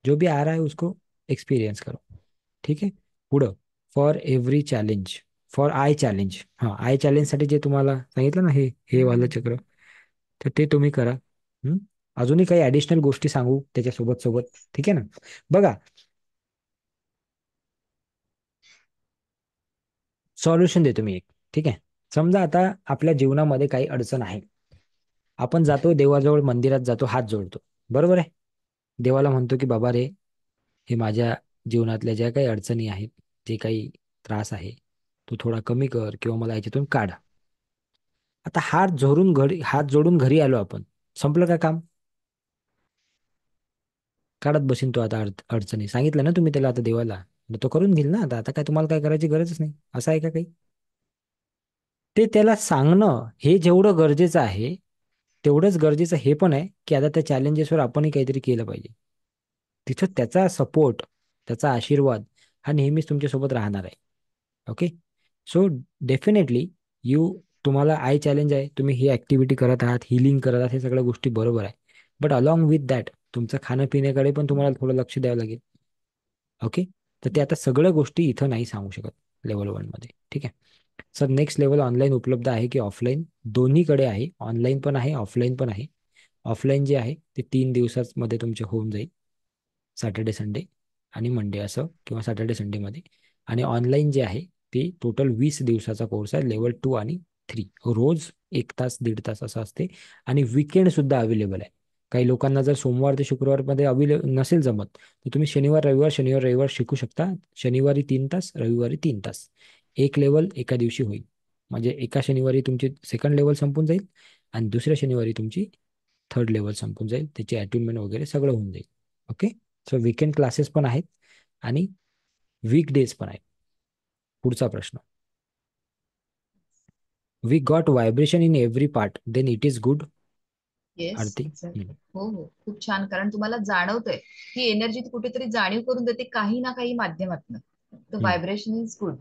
जो भी आ रहा है उसको एक्सपीरियंस करो. ठीक आहे. पुढं, for every challenge, for I challenge, हां आय चॅलेंजसाठी जे तुम्हाला सांगितलं ना, हे हे वालं हम्म. चक्र, तर ते तुम्ही करा. हं? अजूनही काही ॲडिशनल गोष्टी सांगू त्याच्यासोबत सोबत, ठीक आहे ना. बघा, सॉल्युशन देतो मी एक. ठीक आहे. समजा आता आपल्या जीवनामध्ये काही अडचण आहे, आपण जातो देवाजवळ, मंदिरात जातो, हात जोडतो, बरोबर आहे. देवाला म्हणतो की बाबा रे, हे माझ्या जीवनातल्या ज्या काही अडचणी आहेत, जे काही त्रास आहे, तू थोडा कमी कर किंवा मला याच्यातून काढ. आता हात जोडून घरी आलो आपण, संपलं का काम? काढत बसीन तो आता अडचणी, सांगितलं ना तुम्ही त्याला आता देवाला, मग तो करून घेईल ना. आता आता काय तुम्हाला काय करायची गरजच नाही, असं आहे का काही? ते त्याला सांगणं हे जेवढं गरजेचं आहे, तेवढंच गरजेचं हे पण आहे की आता त्या चॅलेंजेसवर आपणही काहीतरी केलं पाहिजे. तिथं त्याचा सपोर्ट, त्याचा आशीर्वाद हा नेहमीच तुमच्यासोबत राहणार आहे. ओके. सो डेफिनेटली यू, तुम्हाला आय चॅलेंज आहे, तुम्ही ही ऍक्टिव्हिटी करत आहात, हिलिंग करत आहात, हे सगळ्या गोष्टी बरोबर आहे. बट अलॉंग विथ दॅट तुमचं खाणं पिण्याकडे पण तुम्हाला थोडं लक्ष द्यावं लागेल. ओके. तर ते आता सगळ्या गोष्टी इथं नाही सांगू शकत लेवल 1 मध्ये. ठीक आहे. सर नेक्स्ट लेवल ऑनलाईन उपलब्ध आहे की ऑफलाईन? दोन्हीकडे आहे, ऑनलाईन पण आहे, ऑफलाईन पण आहे. ऑफलाईन जे आहे ते 3 दिवसामध्ये तुमचे होऊन जाईल, सॅटर्डे संडे आणि मंडे असं, किंवा सॅटर्डे संडेमध्ये. आणि ऑनलाईन जे आहे ते टोटल 20 दिवसाचा कोर्स आहे, लेवल 2 आणि 3, रोज 1 तास 1.5 तास असं असते. आणि विकेंड सुद्धा अवेलेबल आहे. काही लोकांना जर सोमवार ते शुक्रवारमध्ये नसेल जमत, तर तुम्ही शनिवार रविवार शिकू शकता. शनिवारी 3 तास, रविवारी 3 तास, एक लेवल एका दिवशी होईल. म्हणजे एका शनिवारी तुमची सेकंड लेवल संपून जाईल, आणि दुसऱ्या शनिवारी तुमची थर्ड लेवल संपून जाईल, त्याची अटेनमेंट वगैरे सगळं होऊन जाईल. ओके. सो वीकेंड क्लासेस पण आहेत आणि वीक डेज पण आहेत. पुढचा प्रश्न, we got vibration in every part, then it is good. Yes, Aarti. Exactly. हो हो, खूप छान. कारण तुम्हाला जाणवतंय ही एनर्जी कुठेतरी जाणीव करून देते काही ना काही माध्यमातून. तर vibration is good.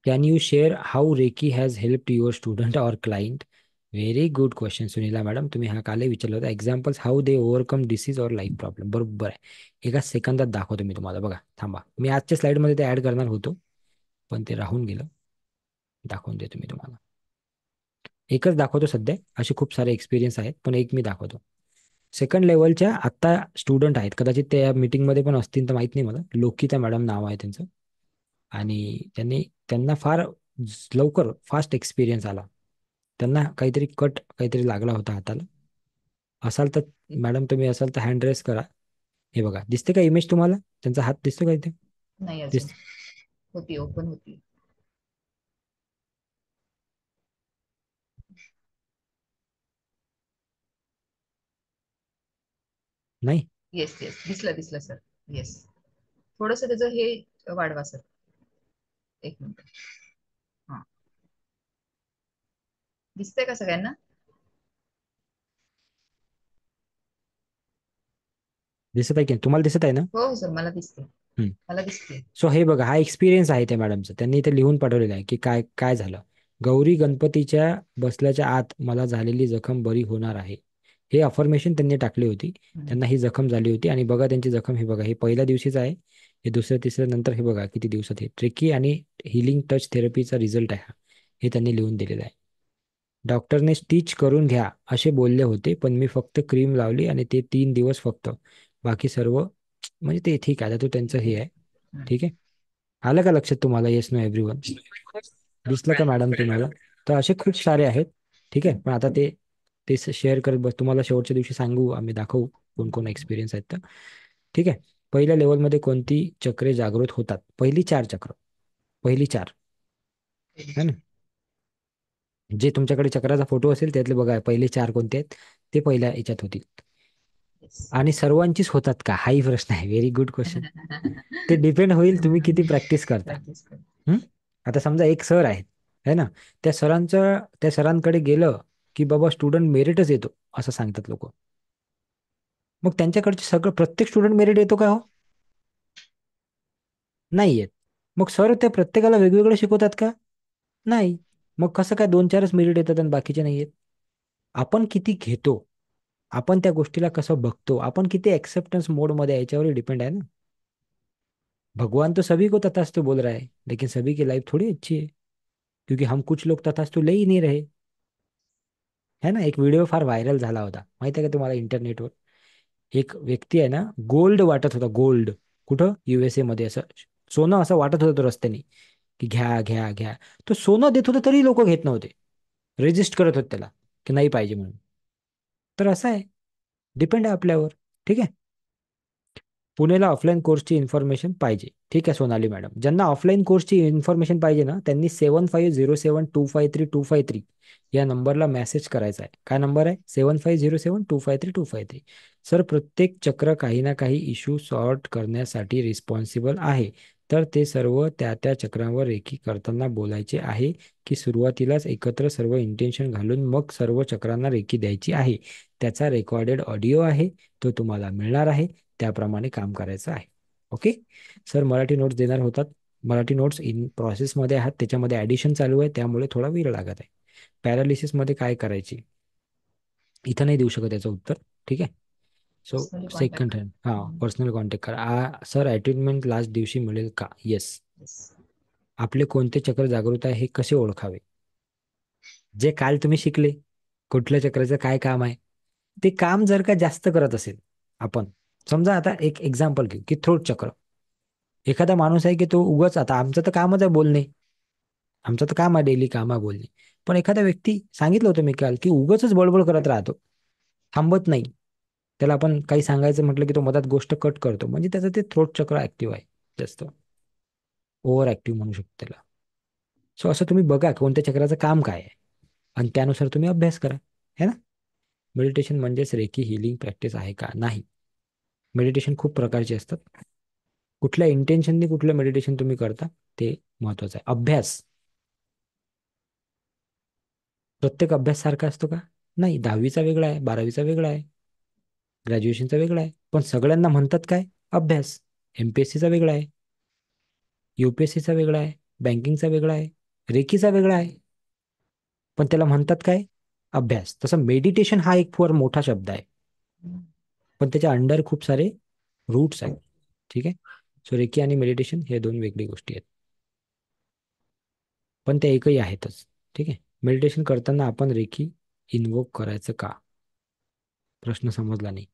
Can you share how reiki has help your student or client? Very good question Sunila madam, तुम्ही हा कालही विचारला होता. Examples how they overcome disease or life problem. बरोबर आहे. एका सेकंदात दाखवतो मी तुम्हाला. बघा, थांबा, मी आजच्या स्लाइडमध्ये ते ऍड करणार होतो, पण ते राहून गेलं. दाखवून देतो मी तुम्हाला. एकच दाखवतो सध्या, असे खूप सारे एक्सपिरियन्स आहेत, पण एक मी दाखवतो. सेकंड लेवलच्या आत्ता स्टुडंट आहेत, कदाचित त्या मीटिंगमध्ये पण असतील तर माहित नाही मला. लोकिता मॅडम नाव आहे त्यांचं. आणि त्यांना फार लवकर फास्ट एक्सपिरियन्स आला. त्यांना काहीतरी काहीतरी लागला होता हाताला. असाल तर, मॅडम तुम्ही असाल तर हँड रेस करा. हे बघा, दिसते का इमेज तुम्हाला? त्यांचा हात दिसतो का इथे? नाही अजून. दिसते? होती, ओपन होती. नाही. येस येस, दिसलं दिसलं सर. येस. थोडस त्याचं हे वाढवा सर. एक मिनिट. हा, दिसतंय का सगळ्यांना? दिसत आहे की तुम्हाला? दिसत आहे ना? हो हो सर, मला दिसते. मला दिसते. सो हे बघा, हा एक्सपिरियन्स आहे त्या मॅडमचा. त्यांनी इथे लिहून पाठवलेलं आहे की काय काय झालं. गौरी गणपतीच्या बसल्याच्या आत मला झालेली जखम बरी होणार आहे. हे अफर्मेशन त्यांनी टाकली होती. हम्म. त्यांना ही जखम झाली होती आणि बघा त्यांची जखम, हे बघा, हे पहिल्या दिवशीच आहे, हे दुसऱ्या तिसऱ्या नंतर हे बघा किती दिवसात, हे ट्रिकी आणि हिलिंग टच थेरपीचा रिझल्ट आहे हा. हे त्यांनी लिहून दिलेलं आहे. डॉक्टरने स्टिच करून घ्या असे बोलले होते, पण मी फक्त क्रीम लावली आणि ते 3 दिवस फक्त, बाकी सर्व म्हणजे ते ठीक आहे. आता तो त्यांचं ठीक हे आहे. आहे. हम्म. ठीक आहे. आलं का लक्षात तुम्हाला? येस नो एव्हरीवन दिसलं का मॅडम तुम्हाला? तर असे खूप सारे आहेत. ठीक आहे. पण आता ते ते शेअर करत बस, तुम्हाला शेवटच्या दिवशी सांगू, आम्ही दाखवू कोण कोण एक्सपिरियन्स आहेत तर. ठीक आहे. पहिल्या लेवलमध्ये कोणती चक्रे जागृत होतात? पहिली 4 चक्र, पहिली 4, है ना. जे तुमच्याकडे चक्राचा फोटो असेल त्यातले बघा पहिले 4 कोणते आहेत, ते पहिल्या याच्यात होतील. Yes. आणि सर्वांचीच होतात का? हाही प्रश्न आहे. Very good question. ते डिपेंड होईल तुम्ही किती प्रॅक्टिस करता. प्रॅक्टिस कर. हं? आता समजा एक सर आहेत, है ना, त्या सरांकडे गेलं की बाबा स्टुडंट मेरिटच येतो असं सांगतात लोक. मग त्यांच्याकडचे सगळं प्रत्येक स्टुडंट मेरिट येतो का? हो, नाही येत. मग सर त्या प्रत्येकाला वेगवेगळं शिकवतात का? नाही. मग कसं काय 2-4च मेरिट येतात आणि बाकीचे नाही येत? आपण किती घेतो, आपण त्या गोष्टीला कसं बघतो, आपण किती एक्सेप्टन्स मोडमध्ये आहे याच्यावर डिपेंड आहे ना. भगवान तो सभी को तथास्तु बोल रहा है, लेकिन सभी की लाइफ थोड़ी अच्छी है, क्योंकि हम कुछ लोग तथास्तु ले ही नहीं रहे. है ना. एक व्हिडिओ फार व्हायरल झाला होता, माहिती आहे का तुम्हाला, इंटरनेटवर. एक व्यक्ती आहे ना, गोल्ड वाटत होता, गोल्ड. कुठं? USA मध्ये. असं सोनं असं वाटत होतं तो रस्त्याने, की घ्या घ्या घ्या. तो सोनं देत होतं तरी लोक घेत नव्हते, रेजिस्ट करत होते त्याला, की नाही पाहिजे म्हणून. तर असं आहे, डिपेंड आहे आपल्यावर. ठीक आहे. पुणेला ऑफलाईन कोर्सची इन्फॉर्मेशन पाहिजे. ठीक आहे सोनाली मॅडम, ज्यांना ऑफलाईन कोर्सची इन्फॉर्मेशन पाहिजे ना, त्यांनी 7507253253 या नंबरला मेसेज करायचा आहे. काय नंबर आहे? 7507253253. सर, प्रत्येक चक्र काही ना काही इश्यू सॉर्ट करण्यासाठी रिस्पॉन्सिबल आहे, तर ते सर्व त्या त्या चक्रांवर रेखी करताना बोलायचे आहे, की सुरुवातीलाच एकत्र सर्व इंटेन्शन घालून मग सर्व चक्रांना रेखी द्यायची आहे? त्याचा रेकॉर्डेड ऑडिओ आहे, तो तुम्हाला मिळणार आहे, त्याप्रमाणे काम करायचं आहे. ओके. सर, मराठी नोट्स देणार होतात, मराठी नोट्स इन प्रोसेसमध्ये आहात, त्याच्यामध्ये ॲडिशन चालू आहे, त्यामुळे थोडा वेळ लागत आहे. पॅरालिसिसमध्ये काय करायची, इथं नाही देऊ शकत याचं उत्तर. ठीक आहे. सो पर्सनली कॉन्टॅक्ट सेकंड कर. हँड, हां, पर्सनल कॉन्टॅक्ट करा. सर, अटेंडमेंट लास्ट दिवशी मिळेल का? येस. येस. आपले कोणते चक्र जागृत आहे हे कसे ओळखावे? जे काल तुम्ही शिकले, कुठल्या चक्राचं काय काम आहे, ते काम जर का जास्त करत असेल आपण, समजा आता एक एक्झाम्पल घेऊ की थ्रोट चक्र. एखादा माणूस आहे की तो उगाच, आता आमचं तर कामच आहे बोलणे, आमचं तर काम आहे, डेली काम आहे बोलणे. पण एखादा व्यक्ती, सांगितलं होतं मी काल, की उगाच बडबड करत राहतो, थांबत नाही. त्याला आपण काही सांगायचं म्हटलं की तो मधात गोष्ट कट करतो, म्हणजे त्याचं ते थ्रोट चक्र ऍक्टिव्ह आहे जास्त, ओव्हर ऍक्टिव्ह म्हणू शकतो त्याला. सो असं तुम्ही बघा कोणत्या चक्राचं काम काय आहे, आणि त्यानुसार तुम्ही अभ्यास करा, है ना. मेडिटेशन म्हणजेच रेकी हिलिंग प्रॅक्टिस आहे का? नाही. मेडिटेशन खूप प्रकारचे असतात. कुठल्या इंटेन्शननी कुठलं मेडिटेशन तुम्ही करता ते महत्वाचं आहे. अभ्यास, प्रत्येक अभ्यास सारखा असतो का? नाही. 10वीचा वेगळा आहे, 12वीचा वेगळा आहे, ग्रॅज्युएशनचा वेगळा आहे, पण सगळ्यांना म्हणतात काय? अभ्यास. MPSCचा वेगळा आहे, UPSCचा वेगळा आहे, बँकिंगचा वेगळा आहे, रेकीचा वेगळा आहे, पण त्याला म्हणतात काय? अभ्यास. तसं मेडिटेशन हा एक फार मोठा शब्द आहे, पण त्याच्या अंडर खूप सारे रूट्स आहेत. ठीक आहे. सो रेकी आणि मेडिटेशन हे दोन वेगळी गोष्टी आहेत, पण त्या एकही आहेतच. ठीक आहे. मेडिटेशन करताना आपण रेकी इन्वोक करायचं का? प्रश्न समजला नाही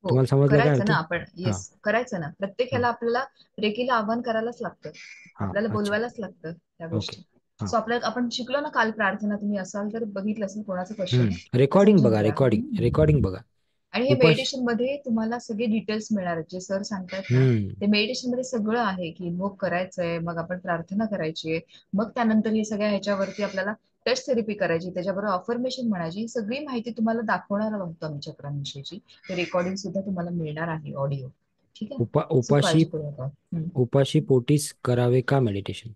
हो, तुम्हाला? समजला काय करायचं अर्थ? ना आपण. हा. येस, करायचं ना. प्रत्येक हा. ह्याला आपल्याला रेकीला आव्हान करायलाच लागतं. हा. आपल्याला अच्छा. बोलवायलाच लागतं त्या ओके. गोष्टी. हा. सो आपल्याला, आपण शिकलो ना काल प्रार्थना, तुम्ही असाल तर बघितलं असेल, कोणाचा क्वेश्चन आहे तर रेकॉर्डिंग समजून बघा, घ्या. रेकॉर्डिंग रेकॉर्डिंग बघा. आणि हे उपाश मेडिटेशन मध्ये तुम्हाला सगळे डिटेल्स मिळणार आहेत, जे सर सांगतायत ना, हम्म ते मेडिटेशन मध्ये सगळं आहे, की इन्व्होक करायचंय, मग आपण प्रार्थना करायची आहे, मग त्यानंतर हे सगळ्या ह्याच्यावरती आपल्याला टच थेरपी करायची, त्याच्याबरोबर अफर्मेशन म्हणायची, ही सगळी माहिती तुम्हाला दाखवणार आहोत आम्ही चक्रांविषयीची. ते रेकॉर्डिंग सुद्धा तुम्हाला मिळणार आहे, ऑडिओ. ठीक आहे. सो उपाशी काळजी करू नका. उपाशी पोटीस करावे का मेडिटेशन?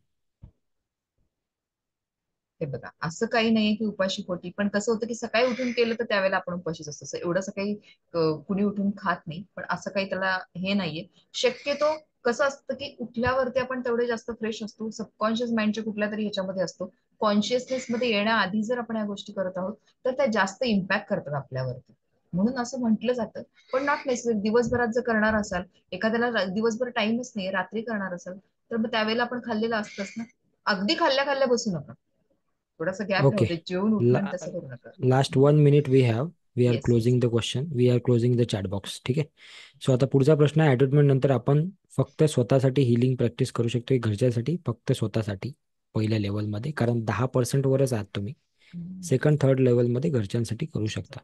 हे बघा, असं काही नाहीये की उपाशी पोटी, पण कसं होतं की सकाळी उठून केलं तर त्यावेळेला आपण उपाशीच असतो. एवढं सकाळी कुणी उठून खात नाही, पण असं काही त्याला हे नाहीये. शक्यतो कसं असतं की उठल्यावरती आपण तेवढे जास्त फ्रेश असतो, सबकॉन्शियस माइंडच्या कुठल्या तरी ह्याच्यामध्ये असतो. कॉन्शियसनेस मध्ये येण्याआधी जर आपण या गोष्टी करत आहोत तर त्या जास्त इम्पॅक्ट करतात आपल्यावरती. म्हणून असं म्हटलं जातं. पण नॉट नेसेसरी. दिवसभरात जर करणार असाल, एखाद्याला दिवसभर टाइमच नाही, रात्री करणार असाल, तर मग त्यावेळेला आपण खाल्लेलं असतंच ना. अगदी खाल्ल्या खाल्ल्या बसू नका. थोडासा गॅप राहू ओके. दे, जेवून उठलं तसं करू नका. Last 1 minute we have. We are yes yes. Closing the question, we are closing the chat box. ठीक आहे. सो आता पुढचा प्रश्न आहे, ॲटोटमेंट नंतर आपण फक्त स्वतःसाठी हिलिंग प्रॅक्टिस करू शकतो, घरच्यासाठी फक्त स्वतःसाठी पहिल्या लेवलमध्ये, कारण 10% वरच आहात तुम्ही. सेकंड थर्ड लेवलमध्ये घरच्यांसाठी करू शकता.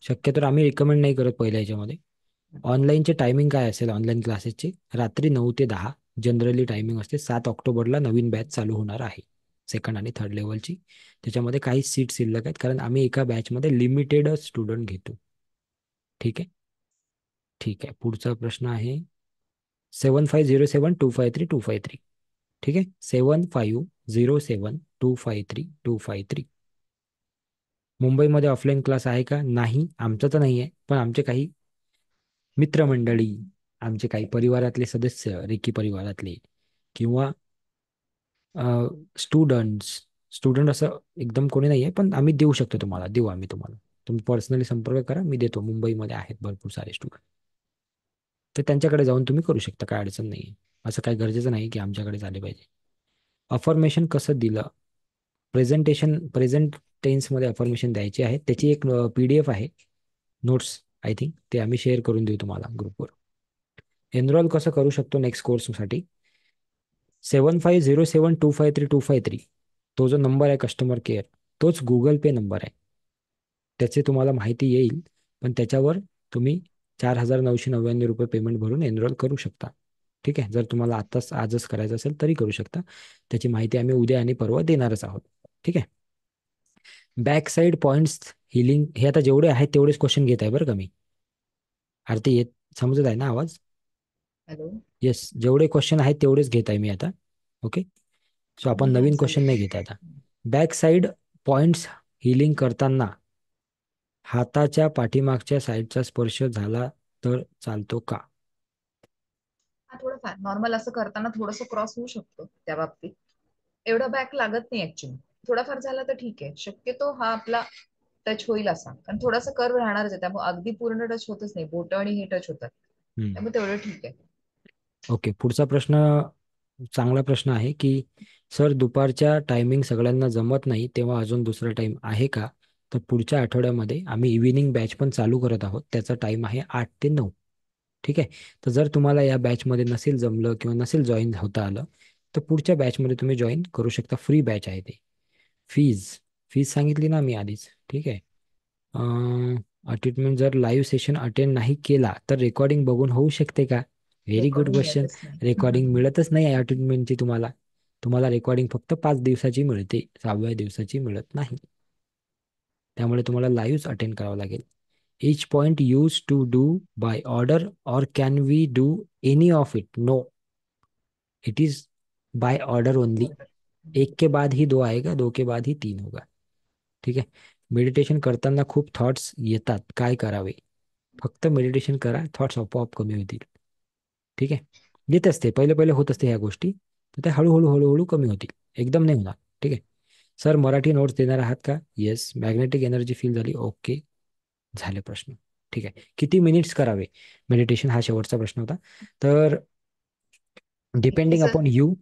शक्यतो आम्ही रिकमेंड नाही करत पहिल्या ह्याच्यामध्ये. ऑनलाईनचे टायमिंग काय असेल ऑनलाईन क्लासेसचे? रात्री 9 ते 10 जनरली टायमिंग असते. 7 ऑक्टोबरला नवीन बॅच चालू होणार आहे, सेकंड आणि थर्ड लेवलची. त्याच्यामध्ये काही सीट शिल्लक आहेत, कारण आम्ही एका बॅचमध्ये लिमिटेड स्टुडंट घेतो. ठीक आहे. ठीक आहे. पुढचा प्रश्न आहे 7507253253. ठीक आहे. 7507253253. मुंबईमध्ये ऑफलाईन क्लास आहे का? नाही, आमचं तर नाही आहे, पण आमचे काही मित्रमंडळी, आमचे काही परिवारातले सदस्य, रेकी परिवारातले, किंवा स्टुडंट्स, स्टुडंट असं एकदम कोणी नाही आहे, पण आम्ही देऊ शकतो तुम्हाला, देऊ आम्ही तुम्हाला. तुम्ही पर्सनली संपर्क करा, मी देतो. मुंबईमध्ये आहेत भरपूर सारे स्टुडंट, तर त्यांच्याकडे जाऊन तुम्ही करू शकता, काय अडचण नाही आहे. असं काही गरजेचं नाही की आमच्याकडे झाले पाहिजे. अफर्मेशन कसं दिलं? प्रेझेंट टेन्समध्ये अफर्मेशन द्यायची आहे, त्याची एक PDF आहे, नोट्स आय थिंक, ते आम्ही शेअर करून देऊ तुम्हाला ग्रुपवर. एनरोल कसं करू शकतो नेक्स्ट कोर्ससाठी? 7507253253, तो जो नंबर आहे कस्टमर केअर, तोच गुगल पे नंबर आहे. त्याचे तुम्हाला माहिती येईल, पण त्याच्यावर तुम्ही 4,999 रुपये पेमेंट भरून एनरोल करू शकता. ठीक आहे. जर तुम्हाला आजच करायचं असेल तरी करू शकता. त्याची माहिती आम्ही उद्या आणि परवा देणारच आहोत. ठीक आहे. बॅक साईड पॉईंट्स हिलिंग, हे आता जेवढे आहेत तेवढेच क्वेश्चन घेत आहे बरं का मी. आरती येत, समजत आहे ना आवाज? हॅलो. येस, जेवढे क्वेश्चन आहेत तेवढेच घेत आहे मी आता. ओके. सो आपण हो नवीन क्वेश्चन नाही घेत चालेल. आता. बॅक साईड पॉइंट्स हिलिंग करताना हाताच्या पाठीमागच्या साईडचा स्पर्श झाला तर चालतो का? हा थोडंफार नॉर्मल असं करताना थोडंसं क्रॉस होऊ शकतो त्या बाबतीत. एवढं बॅक लागत नाही ऍक्च्युली. थोडाफार झाला तर ठीक आहे. शक्यतो हा आपला टच होईल असा, कारण थोडासा कर्व राहणारच आहे, त्यामुळे अगदी पूर्ण टच होतच नाही. बोट आणि हे टच होतात, हम्म. त्यामुळे तेवढं ठीक आहे. ओके. पुढचा प्रश्न चांगला प्रश्न आहे की, सर दुपारच्या टायमिंग सगळ्यांना जमत नाही, तेव्हा अजून दुसरा टाइम आहे का? तर पुढच्या आठवड्यामध्ये आम्ही इव्हिनिंग बॅच पण चालू करत आहोत, त्याचा टाइम आहे 8 ते 9. ठीक आहे. तर जर तुम्हाला या बॅचमध्ये नसेल जमलं किंवा नसेल जॉईन होता आलं, तर पुढच्या बॅचमध्ये तुम्ही जॉईन करू शकता. फ्री बॅच आहे ते. फीज फीज सांगितली ना मी आधीच. ठीक आहे. ट्रीटमेंट जर लाईव्ह सेशन अटेंड नाही केला तर रेकॉर्डिंग बघून होऊ शकते का? Very good recording question. मिळतच नाही. रेकॉर्डिंग मिळतच नाही आहे ट्रीटमेंटची तुम्हाला. तुम्हाला रेकॉर्डिंग फक्त 5 दिवसाची मिळते, 6व्या दिवसाची मिळत नाही. त्यामुळे तुम्हाला लाईव्ह अटेंड करावं लागेल. each point used to do by order, or can we do any of it? No, it is by order only. बरोबर. एक के बाद ही दो आएगा, दो के बाद ही तीन होगा. ठीक आहे. मेडिटेशन करताना खूप थॉट्स येतात, काय करावे? फक्त मेडिटेशन करा, थॉट्स आपोआप कमी होतील. ठीक आहे. येत असते, पहिले पहिले होत असते ह्या गोष्टी, तर त्या हळूहळू हळूहळू कमी होतील, एकदम नाही होणार. ठीक आहे. सर मराठी नोट्स देणार आहात का? येस. मॅग्नेटिक एनर्जी फील झाली. ओके, झाले प्रश्न. ठीक आहे. किती मिनिट्स करावे मेडिटेशन, हा शेवटचा प्रश्न होता. तर इथे डिपेंडिंग सर, अपॉन यू.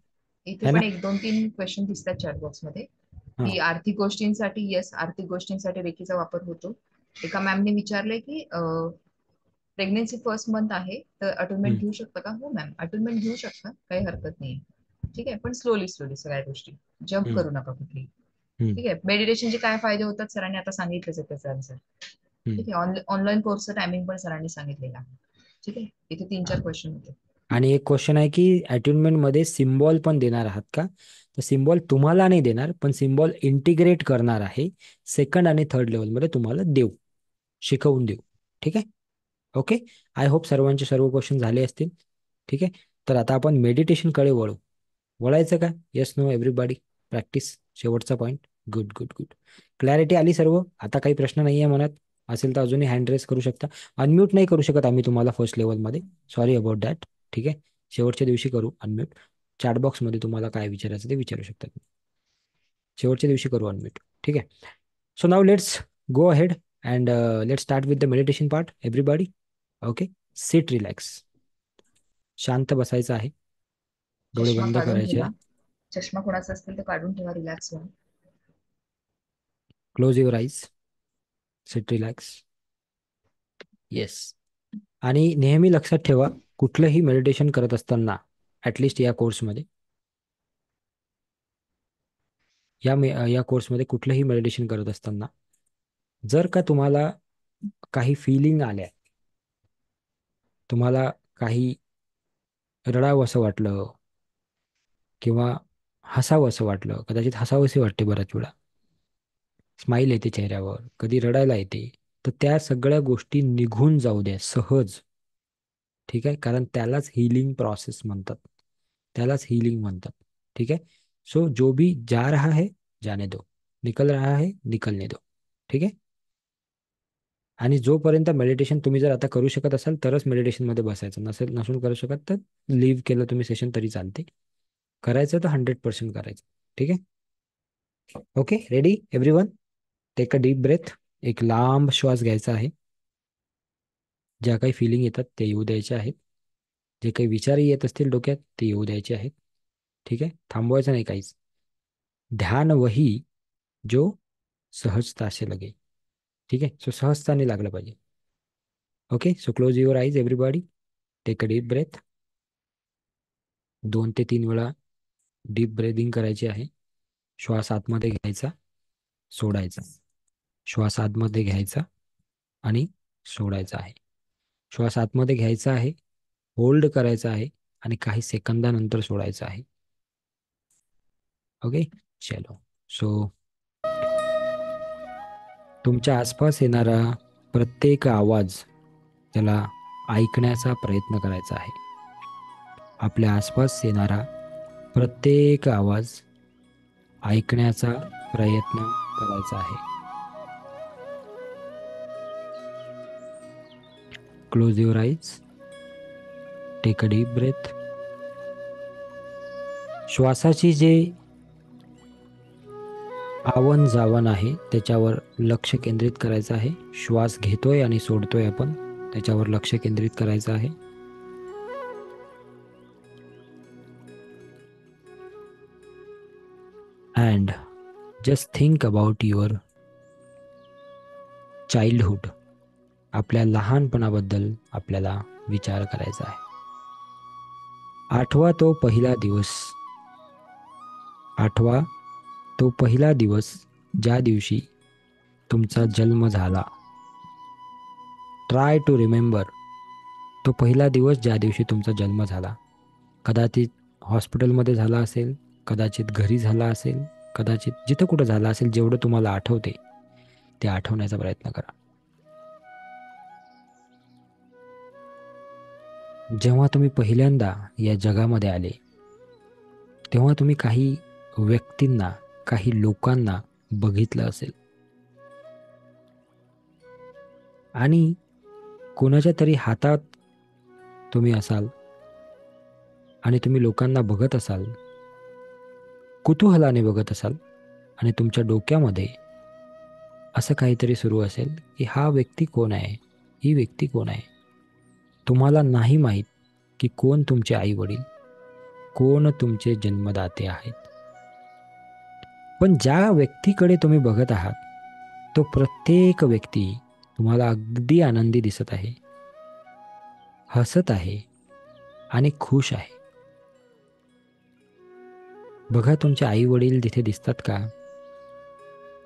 इथे है ना? पण एक दोन तीन क्वेश्चन दिसतात चॅटबॉक्स मध्ये, हां. की आर्थिक गोष्टींसाठी, येस, आर्थिक गोष्टींसाठी रेकीचा वापर होतो. एका मॅमने विचारलंय की प्रेग्नेन्सी फर्स्ट मंथ आहे तर अटोनमेंट हम्म, घेऊ शकता का? हो मॅम, अटोनमेंट घेऊ शकता, काही हरकत नाही. ठीक आहे, पण स्लोली स्लोली सगळ्या गोष्टी, जम्प हम्म, करू नका कुठली. हम्म, ठीक आहे. मेडिटेशनचे काय फायदे होतात सरांनी आता सांगितलंच आहे त्याचा आन्सर. हम्म. ठीक आहे. ऑनलाईन कोर्सचं टायमिंग पण सरांनी सांगितलेलं आहे. ठीक आहे. इथे तीन चार क्वेश्चन होते. आणि एक क्वेश्चन आहे की अटेनमेंट मध्ये सिम्बॉल पण देणार आहात का? तर सिम्बॉल तुम्हाला नाही देणार, पण सिम्बॉल इंटिग्रेट करणार आहे, सेकंड आणि थर्ड लेवलमध्ये तुम्हाला देऊ, शिकवून देऊ. ठीक आहे. ओके. आय होप सर्वांचे सर्व क्वेश्चन झाले असतील. ठीक आहे. तर आता आपण मेडिटेशनकडे वळू. वळायचं का? Yes, no, everybody? प्रॅक्टिस, शेवटचा point. Good good good. Clarity आली सर्व? आता काही प्रश्न नाही आहे मनात? असेल तर अजूनही हँड रेस करू शकता. अनम्यूट नाही करू शकत आम्ही तुम्हाला फर्स्ट लेवलमध्ये, सॉरी अबाउट दॅट. ठीक आहे. शेवटच्या दिवशी करू अनम्यूट. चॅटबॉक्समध्ये तुम्हाला काय विचारायचं ते विचारू शकता. शेवटच्या दिवशी करू अनम्यूट. ठीक आहे. So now let's go ahead and let start with the meditation part everybody. Okay, sit relax. शांत बसायचं आहे. डोळे चष्मा बंद काढून करायचे ठेवा. आहे. चष्मा कोणाचा असतील तर काढून ठेवा, रिलॅक्स व्हा. Close your eyes. Sit relax. Yes. आणि नेहमी लक्षात ठेवा, कुठलंही मेडिटेशन करत असताना, ॲटलिस्ट या कोर्समध्ये, या कोर्समध्ये कुठलंही मेडिटेशन करत असताना, जर का तुम्हाला काही फिलिंग आल्या, तुम्हाला काही रडावं असं वाटलं किंवा हसावं असं वाटलं, कदाचित हसावंसे वाटते बऱ्याच वेळा, स्माईल येते चेहऱ्यावर, कधी रडायला येते, तर त्या सगळ्या गोष्टी निघून जाऊ द्या सहज. ठीक आहे, कारण त्यालाच हीलिंग प्रोसेस म्हणतात, त्यालाच हीलिंग म्हणतात. ठीक आहे. सो जो भी जा रहा है जाने दो, निकल रहा है निकलने दो. ठीक आहे. आणि जोपर्यंत मेडिटेशन तुम्ही जर आता करू शकत असाल तरच मेडिटेशनमध्ये बसायचं, नसून करू शकत तर लिव्ह केलं तुम्ही सेशन तरी चालते. करायचं तर 100% करायचं. ठीक आहे. Okay, ready everyone. Take a deep breath. एक लांब श्वास घ्यायचा आहे. ज्या काही फिलिंग येतात ते येऊ द्यायचे आहेत. जे काही विचारही येत असतील डोक्यात ते येऊ द्यायचे आहेत. ठीक आहे, थांबवायचं नाही काहीच. ध्यान वही जो सहजता से लगे. ठीक आहे, सो सहजताने लागलं पाहिजे. Okay, so close your eyes everybody. Take a deep breath. 2 ते 3 वेळा डीप ब्रेदिंग करायची आहे. श्वास आतमध्ये घ्यायचा, सोडायचा. श्वास आतमध्ये घ्यायचा आणि सोडायचा आहे. श्वास आतमध्ये घ्यायचा आहे, होल्ड करायचा आहे आणि काही सेकंदानंतर सोडायचा आहे. ओके, चलो. सो तुमच्या आसपास येणारा प्रत्येक आवाज त्याला ऐकण्याचा प्रयत्न करायचा आहे. आपल्या आसपास येणारा प्रत्येक आवाज ऐकण्याचा प्रयत्न करायचा आहे. Close your eyes. Take a deep breath. श्वासाची जे आवन जावन आहे त्याच्यावर लक्ष केंद्रित करायचं आहे. श्वास घेतोय आणि सोडतोय आपण, त्याच्यावर लक्ष केंद्रित करायचं आहे. And just think about your childhood. आपल्या लहानपणाबद्दल आपल्याला विचार करायचा आहे. आठवा तो पहिला दिवस. आठवा तो पहिला दिवस ज्या दिवशी तुमचा जन्म झाला. ट्राय टू रिमेंबर तो पहिला दिवस ज्या दिवशी तुमचा जन्म झाला. कदाचित हॉस्पिटलमध्ये झाला असेल, कदाचित घरी झाला असेल, कदाचित जिथं कुठं झाला असेल. जेवढं तुम्हाला आठवते ते आठवण्याचा प्रयत्न करा. जेव्हा तुम्ही पहिल्यांदा या जगामध्ये आले तेव्हा तुम्ही काही व्यक्तींना, काही लोकांना बघितलं असेल आणि कोणाच्या तरी हातात तुम्ही असाल आणि तुम्ही लोकांना बघत असाल, कुतूहलाने बघत असाल आणि तुमच्या डोक्यामध्ये असं काहीतरी सुरू असेल की हा व्यक्ती कोण आहे, ही व्यक्ती कोण आहे. तुम्हाला नाही माहीत की कोण तुमचे आई वडील, कोण तुमचे जन्मदाते आहेत. पण ज्या व्यक्तीकडे तुम्ही बघत आहात तो प्रत्येक व्यक्ती तुम्हाला अगदी आनंदी दिसत आहे, हसत आहे आणि खुश आहे. बघा, तुमचे आई वडील तिथे दिसतात का?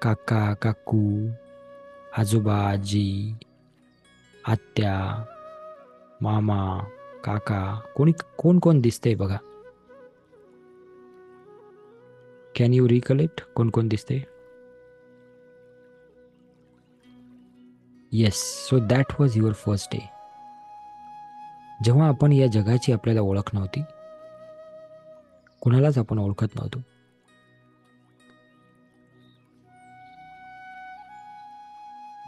काका, काकू, आजोबा, आजी, आत्या, मामा, काका, कोण कोण दिसते बघा. कॅन यू रिकलेक्ट कोण कोण दिसते? Yes, so that was your first day. जेव्हा आपण या जगाची आपल्याला ओळख नव्हती, कुणालाच आपण ओळखत नव्हतो.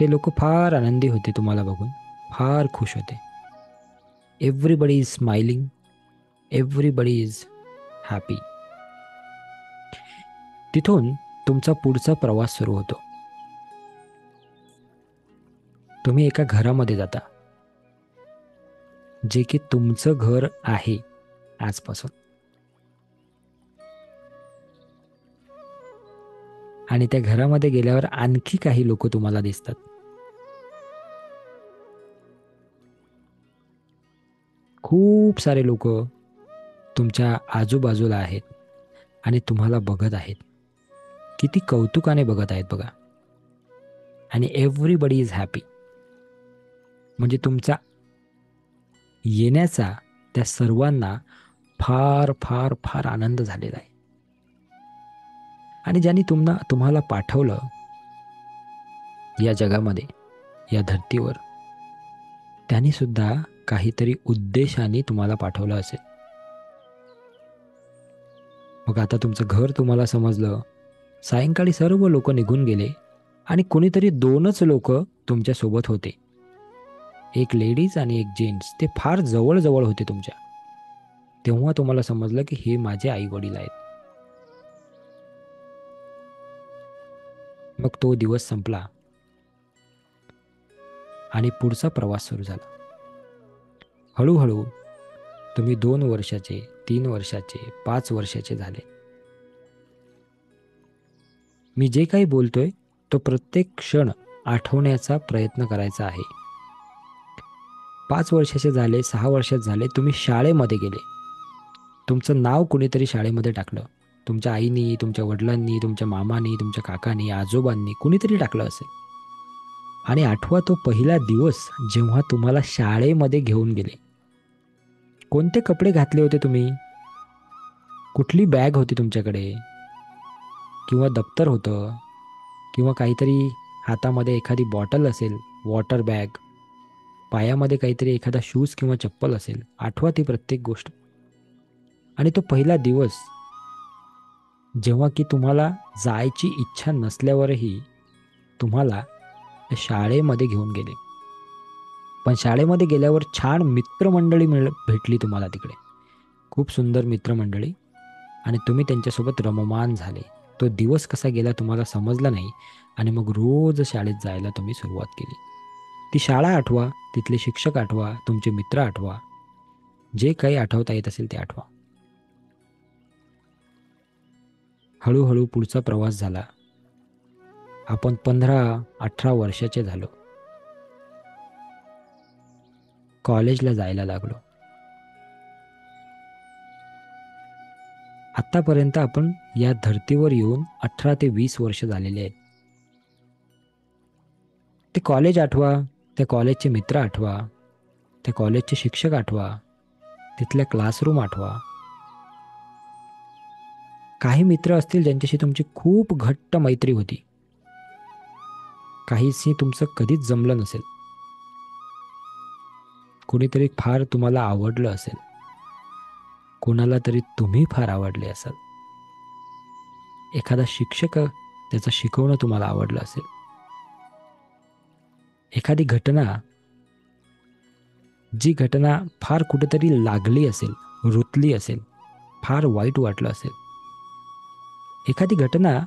ते लोक फार आनंदी होते तुम्हाला बघून, फार खुश होते. Everybody is smiling, everybody is happy. तिथून तुमचा पुढचा प्रवास सुरू होतो. तुम्ही एका घरामध्ये जाता, जे की तुमचं घर आहे आजपासून, आणि त्या घरामध्ये गेल्यावर आणखी काही लोक तुम्हाला दिसतात. खूप सारे लोक तुमच्या आजूबाजूला आहेत आणि तुम्हाला बघत आहेत. किती कौतुकाने बघत आहेत बघा. आणि एव्हरीबडी इज हॅपी. म्हणजे तुमचा येण्याचा त्या सर्वांना फार फार फार आनंद झालेला आहे. आणि ज्यांनी तुम्हाला पाठवलं या जगामध्ये, या धर्तीवर, त्यांनी सुद्धा काहीतरी उद्देशाने तुम्हाला पाठवलं असेल. मग आता तुमचं घर तुम्हाला समजलं. सायंकाळी सर्व लोक निघून गेले आणि कोणीतरी 2च लोक तुमच्या सोबत होते. एक लेडीज आणि एक जेंट्स. ते फार जवळ जवळ होते तुमच्या. तेव्हा तुम्हाला समजलं की हे माझे आई वडील आहेत. मग तो दिवस संपला आणि पुढचा प्रवास सुरू झाला. हळूहळू तुम्ही 2 वर्षाचे, 3 वर्षाचे, 5 वर्षाचे झाले. मी जे काही बोलतोय तो प्रत्येक क्षण आठवण्याचा प्रयत्न करायचा आहे. 5 वर्षाचे झाले, 6 वर्षात झाले, तुम्ही शाळेमध्ये गेले. तुमचं नाव कुणीतरी शाळेमध्ये टाकलं. तुमच्या आईनी, तुमच्या वडिलांनी, तुमच्या मामानी, तुमच्या काकांनी, आजोबांनी कुणीतरी टाकलं असेल. आणि आठवा तो पहिला दिवस जेव्हा तुम्हाला शाळेमध्ये घेऊन गेले. कोणते कपडे घातले होते तुम्ही? कुठली बॅग होती तुमच्याकडे? किंवा दप्तर होतं, किंवा काहीतरी हातामध्ये एखादी बॉटल असेल, वॉटर बॅग, पायामध्ये काहीतरी एखादा शूज किंवा चप्पल असेल. आठवा ती प्रत्येक गोष्ट. आणि तो पहिला दिवस जेव्हा की तुम्हाला जायची इच्छा नसल्यावरही तुम्हाला शाळेमध्ये घेऊन गेले. पण शाळेमध्ये गेल्यावर छान मित्रमंडळी भेटली तुम्हाला तिकडे. खूप सुंदर मित्रमंडळी. आणि तुम्ही त्यांच्यासोबत रममाण झाले. तो दिवस कसा गेला तुम्हाला समजला नाही. आणि मग रोज शाळेत जायला तुम्ही सुरुवात केली. ती शाळा आठवा, तिथले शिक्षक आठवा, तुमचे मित्र आठवा, जे काही आठवता येत असेल ते आठवा. हळूहळू पुढचा प्रवास झाला. आपण 15-18 वर्षाचे झालो. कॉलेजला जायला लागलो. आतापर्यंत आपण या धर्तीवर येऊन 18 ते 20 वर्ष झालेले आहेत. ते कॉलेज आठवा, त्या कॉलेजचे मित्र आठवा, त्या कॉलेजचे शिक्षक आठवा, तिथल्या क्लासरूम आठवा. काही मित्र असतील ज्यांच्याशी तुमची खूप घट्ट मैत्री होती. काहीशी तुमचं कधीच जमलं नसेल. कोणीतरी फार तुम्हाला आवडलं असेल. कोणाला तरी तुम्ही फार आवडले असाल. एखादा शिक्षक, त्याचं शिकवणं तुम्हाला आवडलं असेल. एखादी घटना, जी घटना फार कुठेतरी लागली असेल, रुतली असेल, फार वाईट वाटलं असेल. एखादी घटना